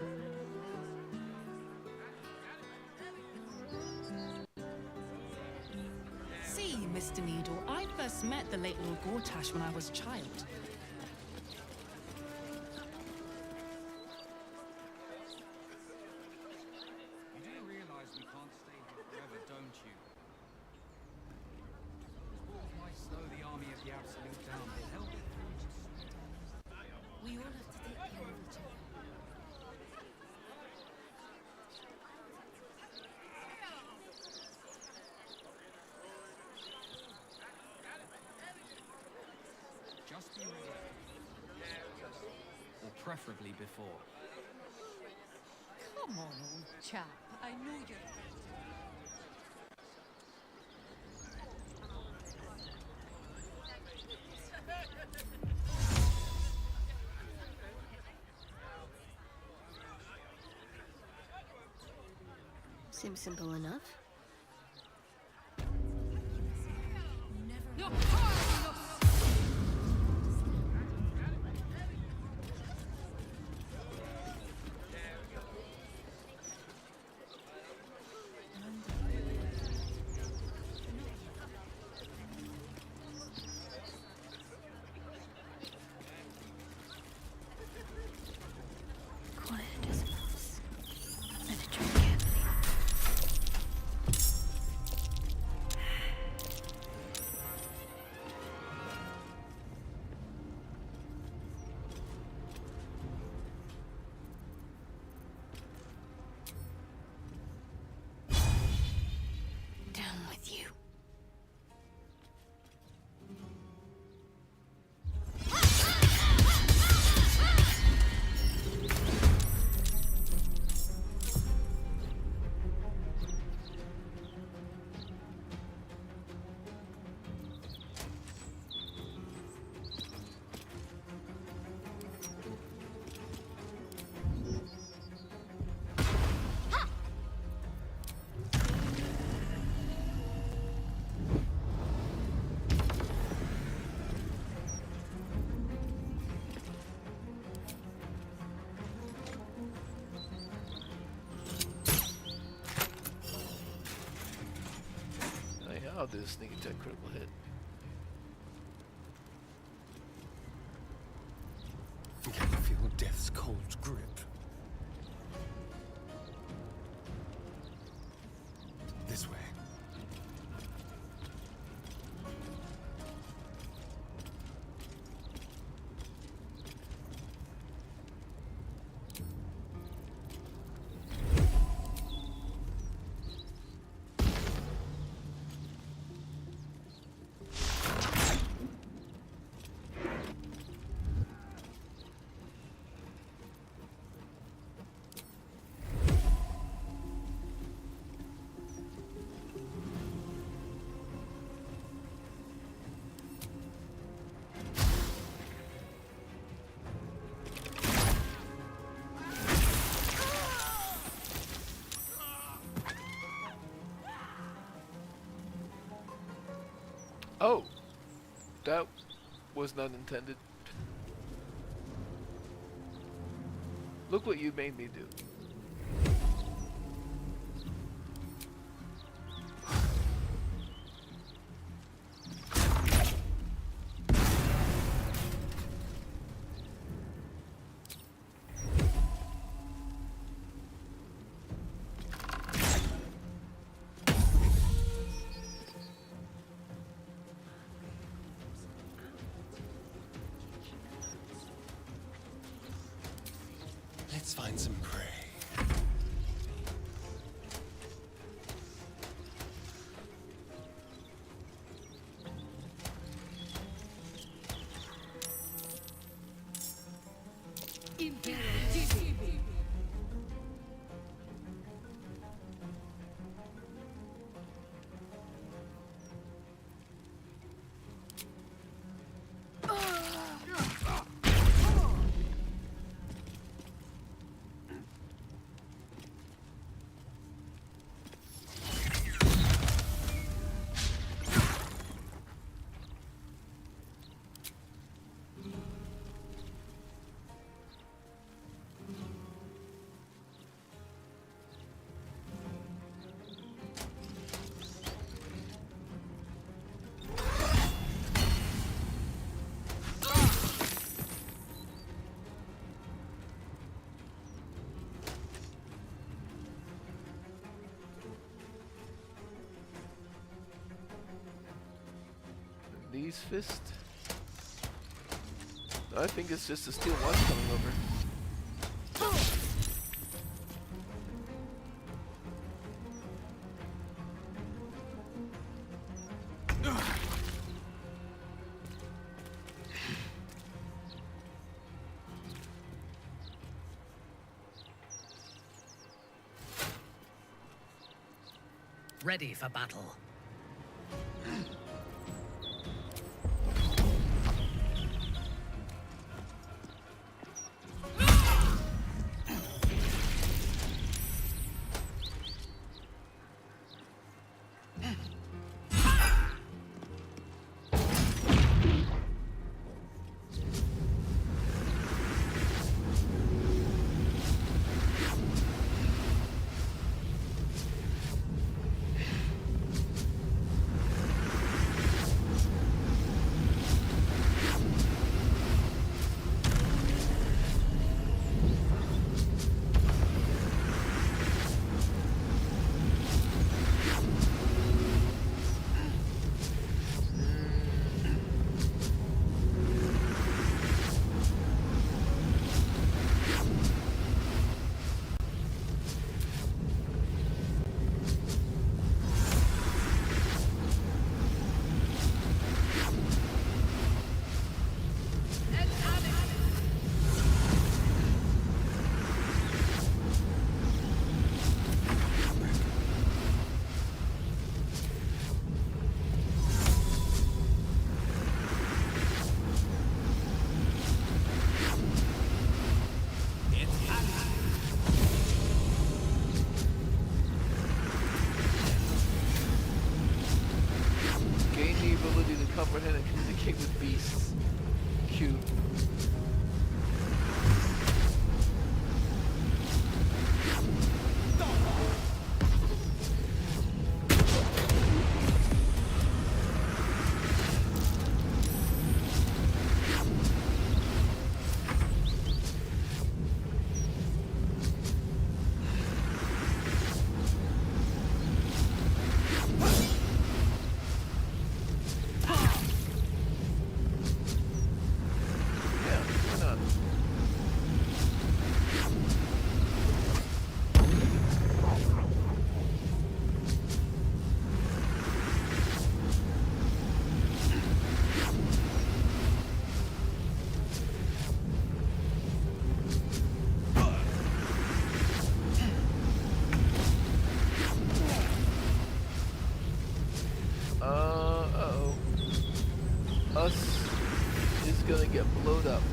See, Mr. Needle, I first met the late Lord Gortash when I was a child. You do realize we can't stay here forever, don't you? Those walls might slow the army of the Absolute down, but help it through to We all have to take care of each other. just be ready. Or preferably before. Come on, old chap. I know you're... Seems simple enough. Quiet as a mouse. Better tread carefully. Down with you. I'll do a sneak attack critical hit. Can you feel death's cold grip? This way. Oh, that was not intended. Look what you made me do. Let's find some prey. these fists? I think it's just the Steel Watch coming over. Ready for battle. comprehend and communicate with beasts. Q. Us is gonna get blowed up.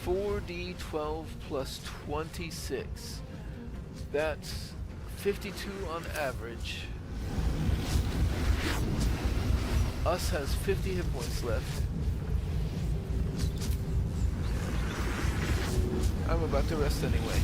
$4d12 plus 26. That's 52 on average. Us has 50 hit points left. I'm about to rest anyway.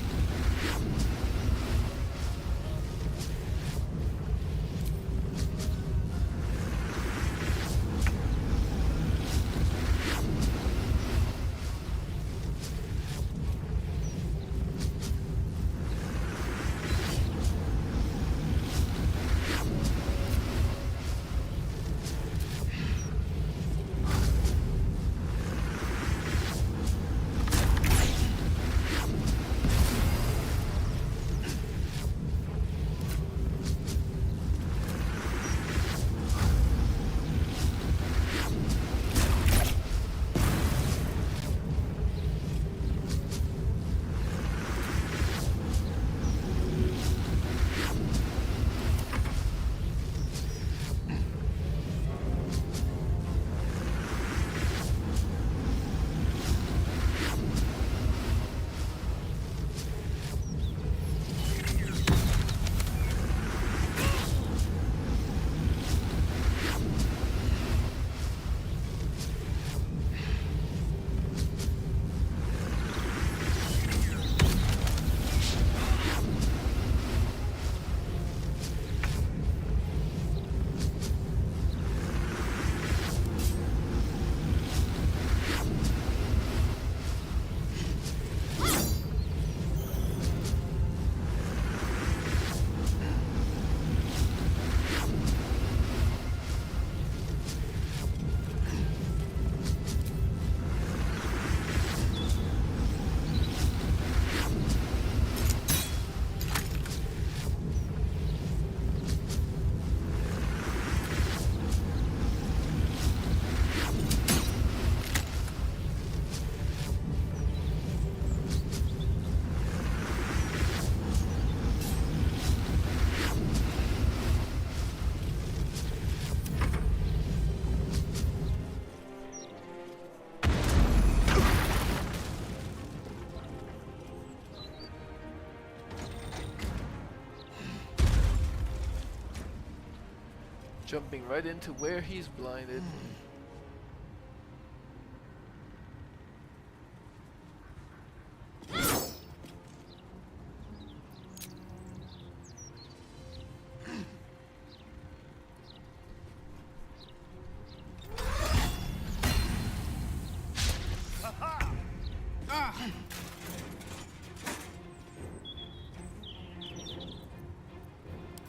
Jumping right into where he's blinded.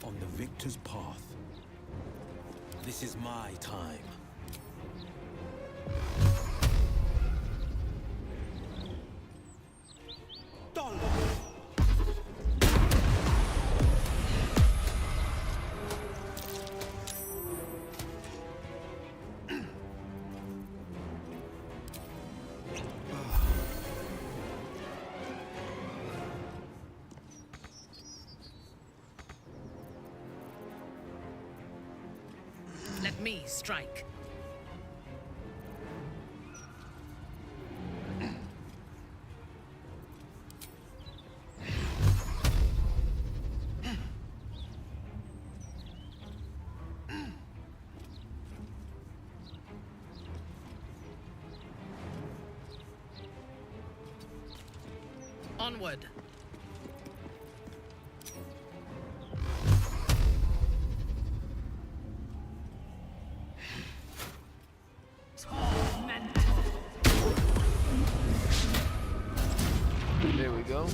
On the victor's path. This is my time. Let me strike. Onward. There we go.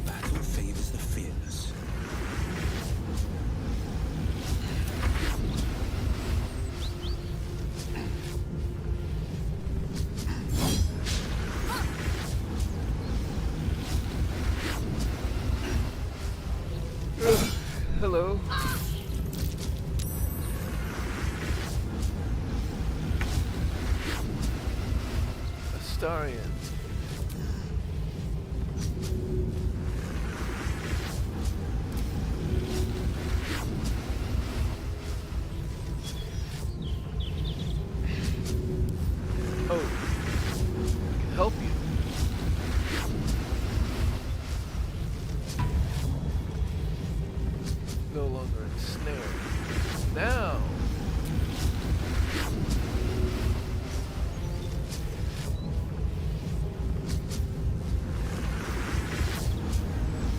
Battle favors the fearless. Hello. Astarion. Oh, we can help you. No longer ensnared. Now,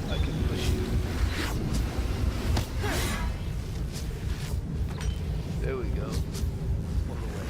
I can push you. There we go. On the way.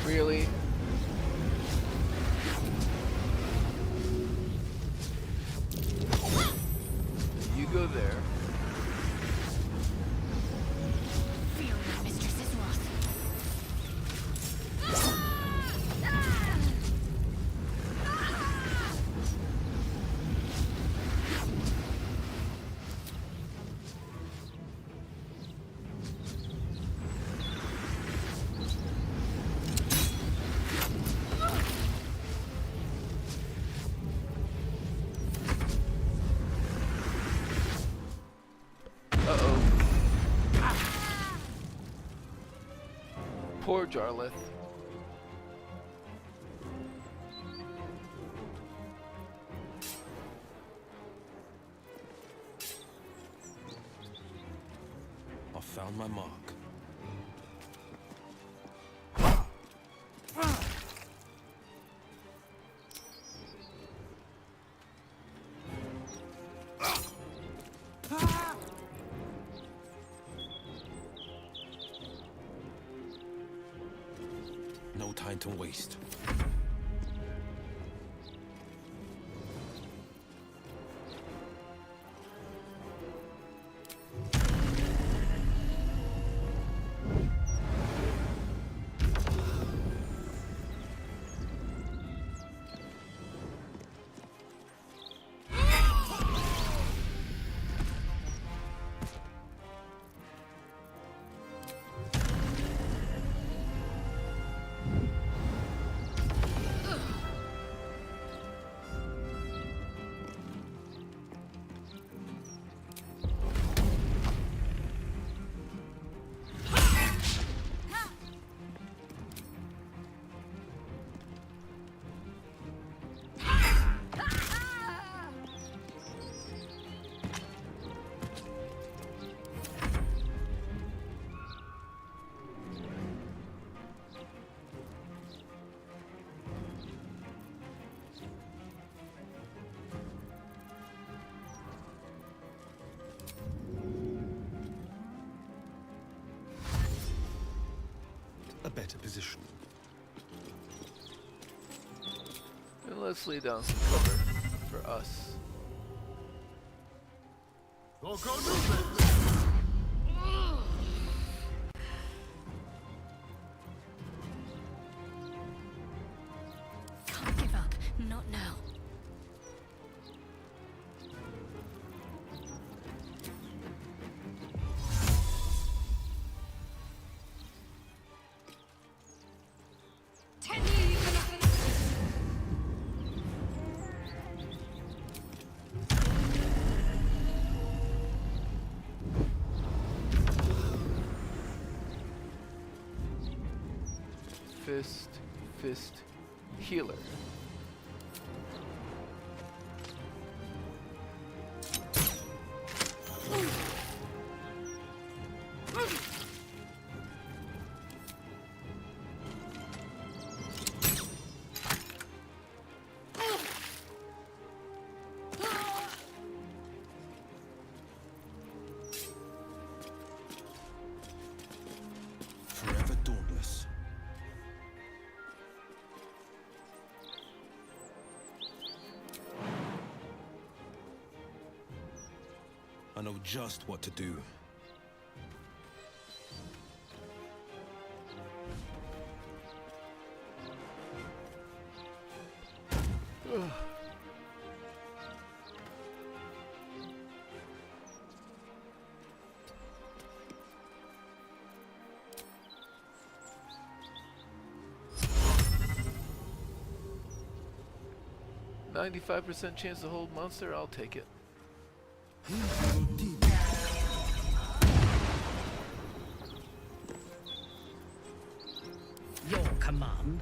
Really? You go there. Feel your mistress's wrath. Uh-oh. Poor Jarleth. I found my mark. time to waste. A better position. And let's lay down some cover for us. Can't give up. Not now. Fist, healer. Forever dauntless. I know just what to do. Ugh. "95% chance to hold monster, I'll take it." Your command.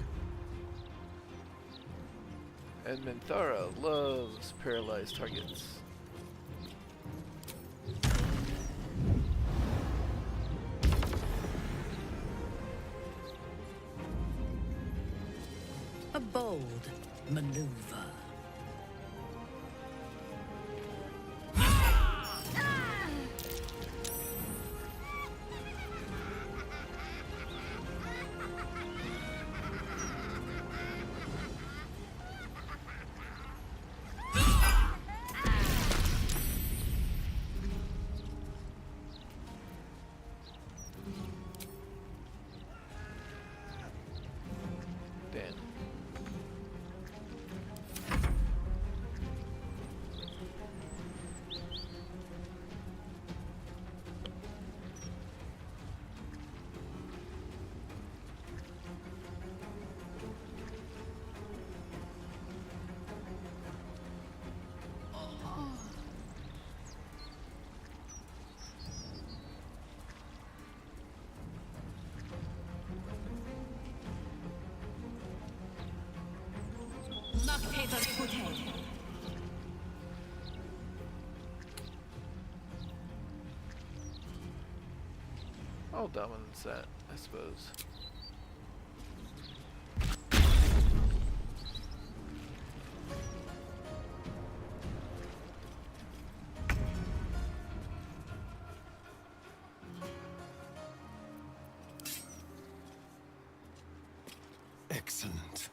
And Minthara loves paralyzed targets. A bold maneuver. Damn. I'll dominance that, I suppose. Excellent.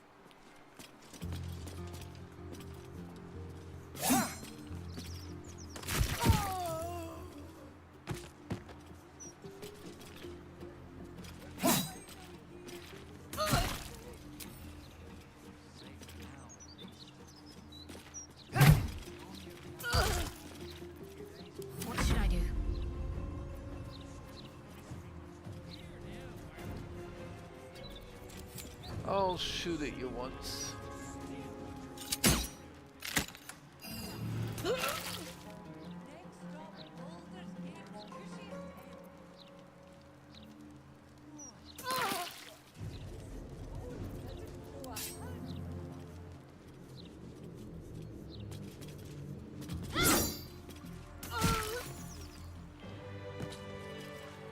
What should I do? I'll shoot at you once.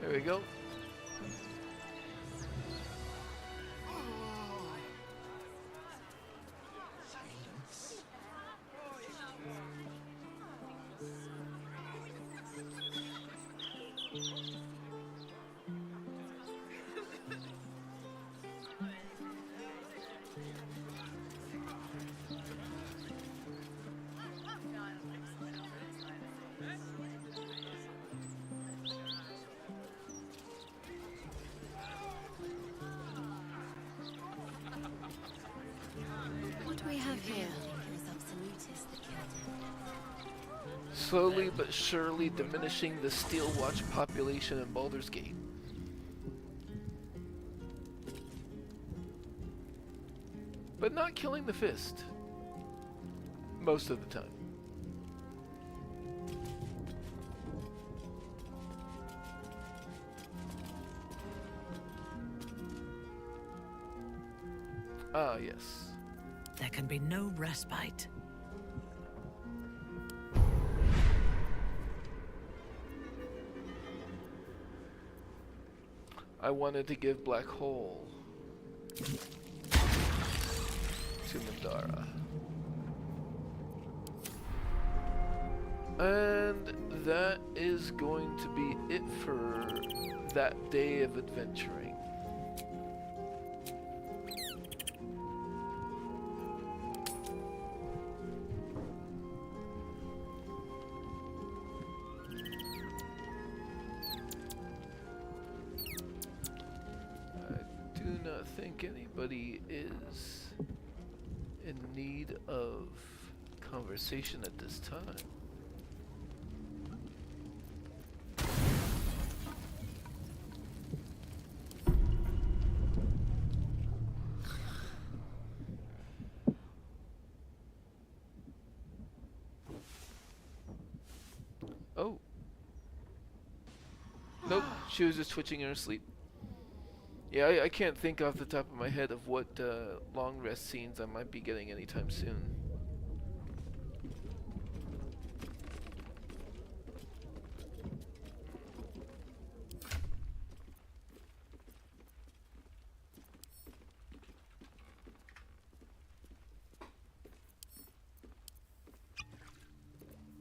There we go. What do we have here? Slowly but surely diminishing the Steel Watch population in Baldur's Gate. But not killing the fist. Most of the time. Ah, yes. There can be no respite. I wanted to give Black Hole to Mandara. And that is going to be it for that day of adventuring. I do not think anybody is in need of conversation at this time. Oh. Nope, she was just twitching in her sleep. Yeah, I can't think off the top of my head of what long rest scenes I might be getting anytime soon.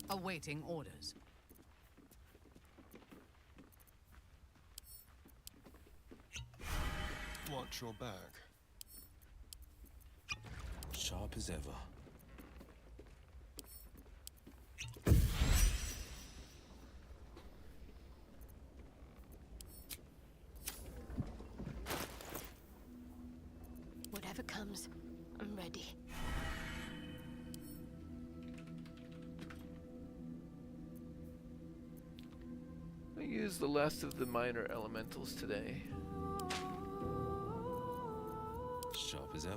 Awaiting orders. Watch your back. Sharp as ever. Whatever comes, I'm ready. I used the last of the minor elementals today. Sharp as ever.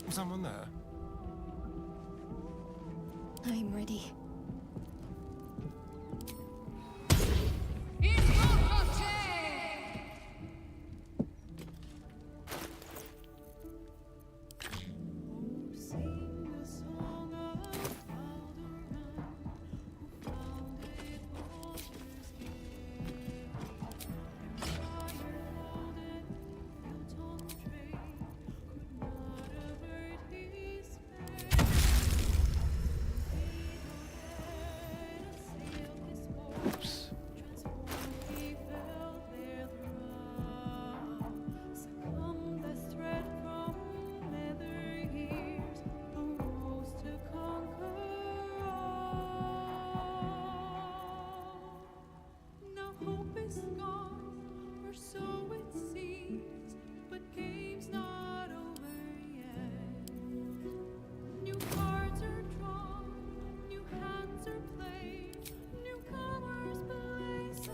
Someone there? I'm ready. Hope is gone, or so it seems, but game's not over yet. New cards are drawn, new hands are played, newcomers blaze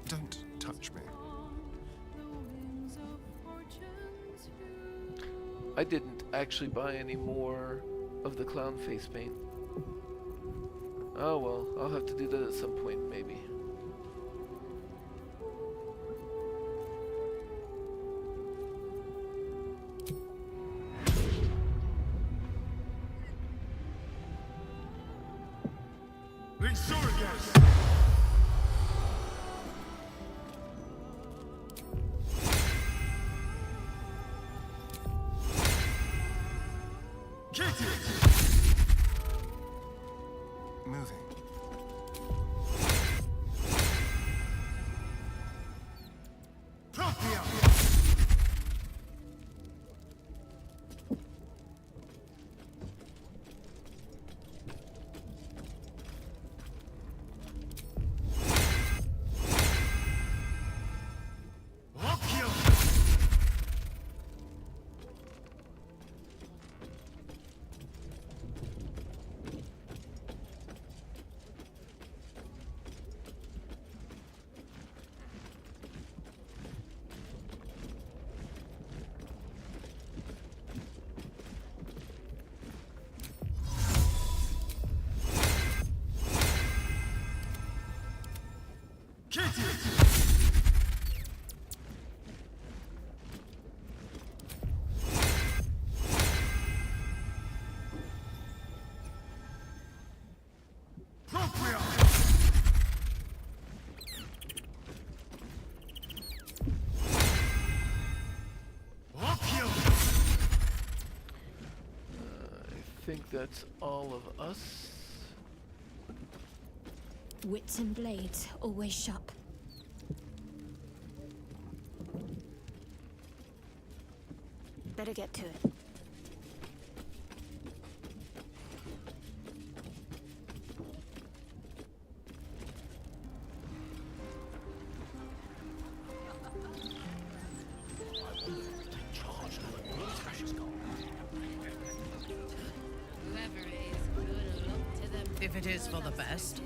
Don't touch me. I didn't actually buy any more of the clown face paint. Oh well, I'll have to do that at some point, maybe. Resurgence! Get it! Moving. Propia! Occhio! Get it! Propria! Occhio! I think that's all of us. Wits and blades, always sharp. Better get to it. Whoever it is, good luck to them. If it is for the best.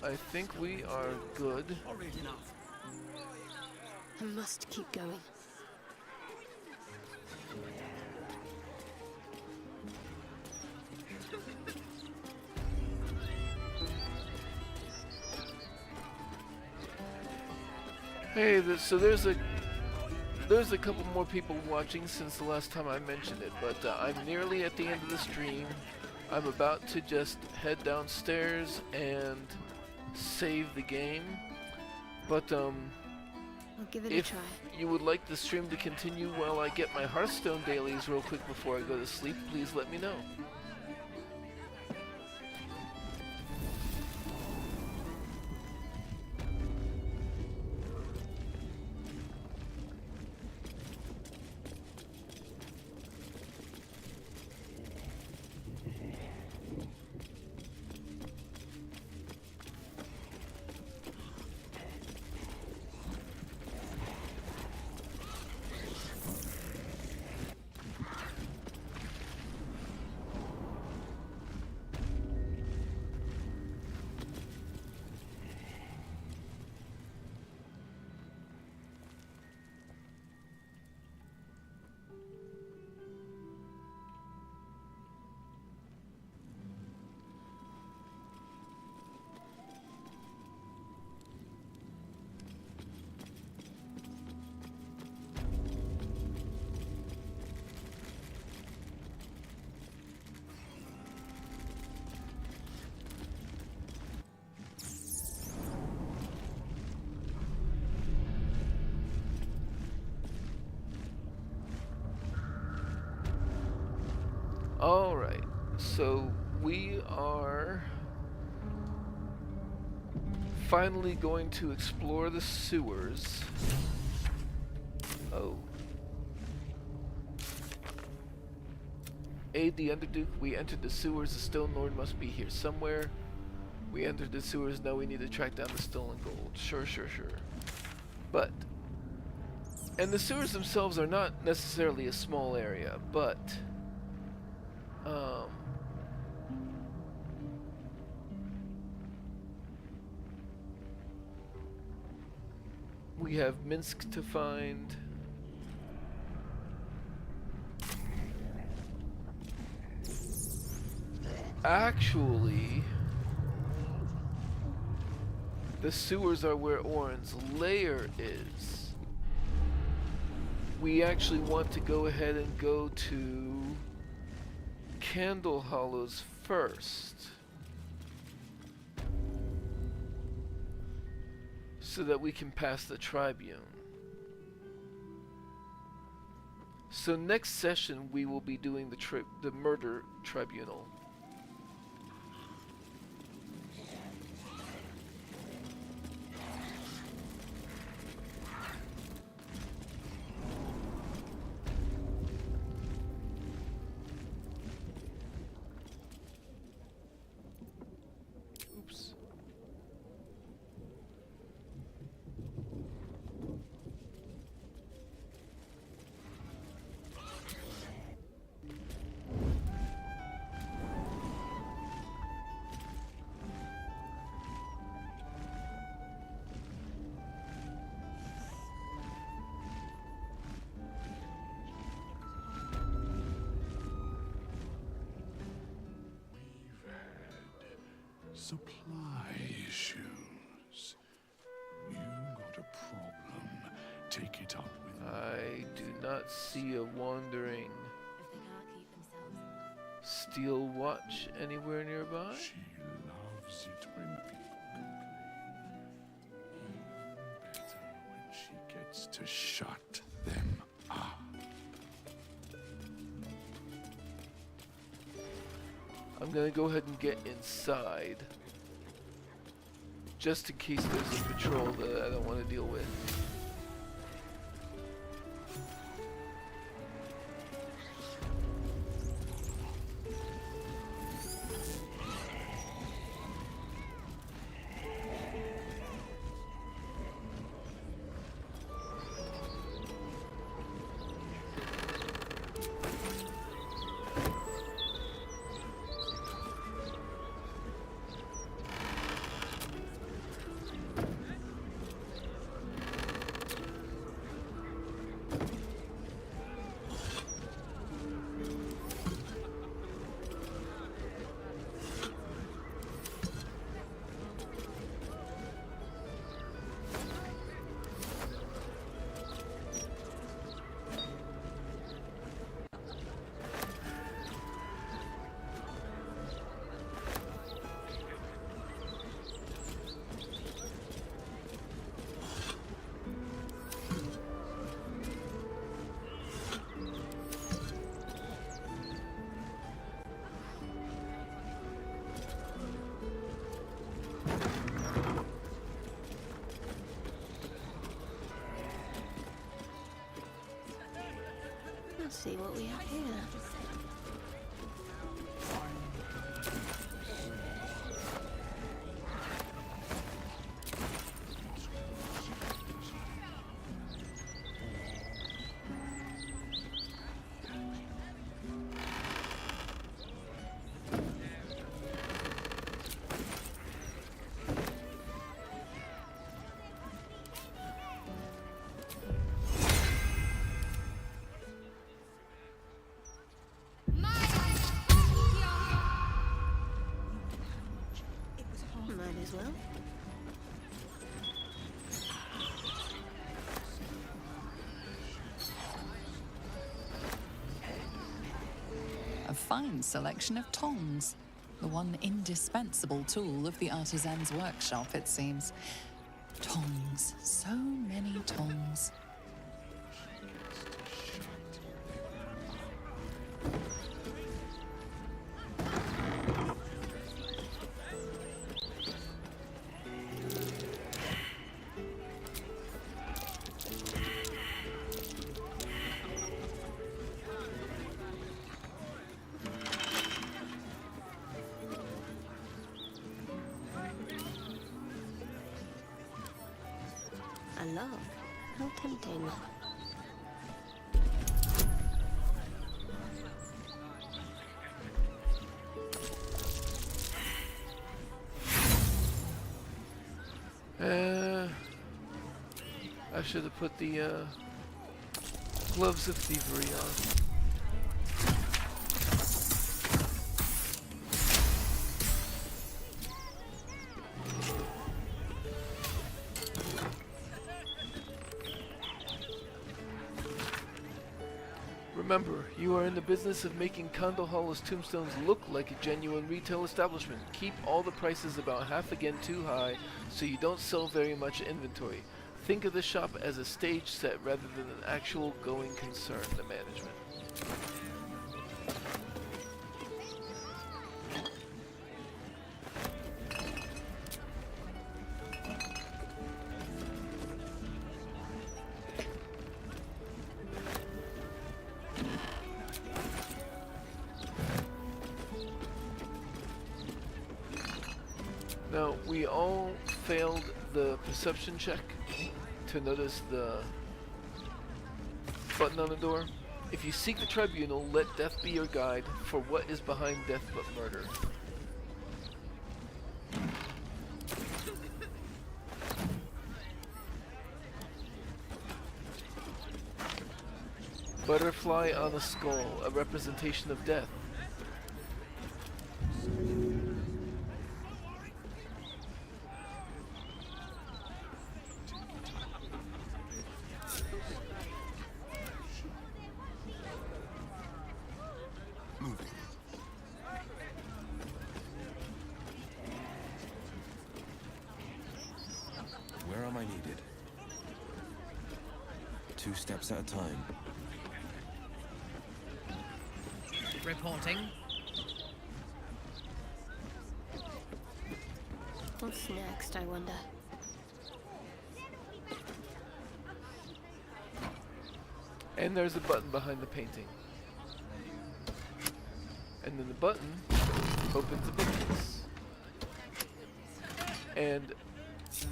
I think we are good. I must keep going. Hey, so there's a couple more people watching since the last time I mentioned it, but I'm nearly at the end of the stream. I'm about to just head downstairs and save the game, but I'll give it a if try. you would like the stream to continue while I get my Hearthstone dailies real quick before I go to sleep, please let me know. So we are finally going to explore the sewers. Oh. Aid the Underduke. We entered the sewers. The Stone Lord must be here somewhere. We entered the sewers. Now we need to track down the stolen gold. Sure. But, and the sewers themselves are not necessarily a small area, but we have Minsk to find. Actually, the sewers are where Orin's lair is. We actually want to go ahead and go to Candle Hollows first, so that we can pass the Tribune. So next session we will be doing the murder tribunal. Oops. Supply issues. You got a problem. Take it up with I do not see a wandering steel watch anywhere nearby. She loves it when people complain. Better when she gets to shut them up. I'm gonna go ahead and get inside, just in case there's a patrol that I don't want to deal with. Let's see what we have here. Might as well. A fine selection of tongs. The one indispensable tool of the artisan's workshop, it seems. Tongs. So many tongs. A log? How tempting. I should have put the gloves of thievery on. Remember, you are in the business of making Condor Hollow's tombstones look like a genuine retail establishment. Keep all the prices about half again too high so you don't sell very much inventory. Think of the shop as a stage set rather than an actual going concern, the management. Now, we all failed the perception check to notice the button on the door. If you seek the tribunal, let death be your guide, for what is behind death but murder? Butterfly on a skull, a representation of death. Where am I needed? 2 steps at a time. Reporting. What's next, I wonder? And there's a button behind the painting. And then the button opens a bookcase. And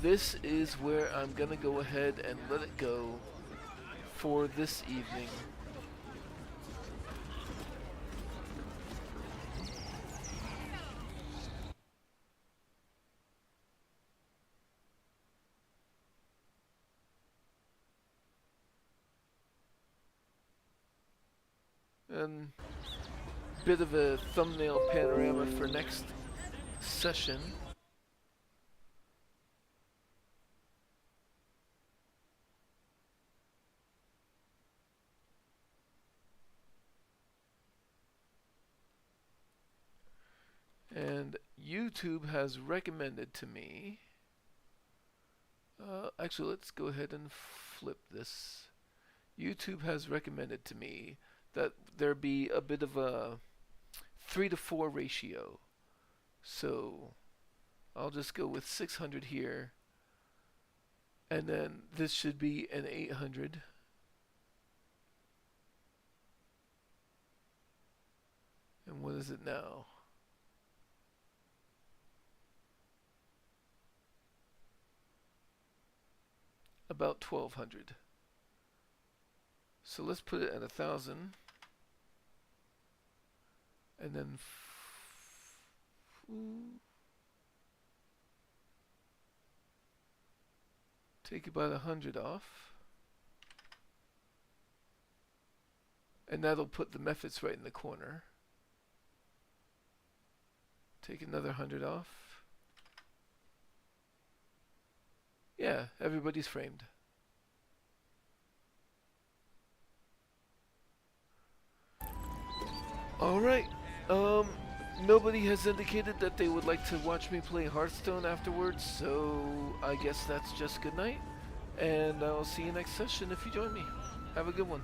this is where I'm gonna go ahead and let it go for this evening. And bit of a thumbnail panorama for next session. And YouTube has recommended to me, actually let's go ahead and flip this. YouTube has recommended to me that there be a bit of a 3-to-4 ratio. So I'll just go with 600 here. And then this should be an 800. And what is it now? About 1200. So let's put it at 1000. And then take about 100 off. And that'll put the methods right in the corner. Take another 100 off. Yeah, everybody's framed. Alright, nobody has indicated that they would like to watch me play Hearthstone afterwards, so I guess that's just good night. And I'll see you next session if you join me. Have a good one.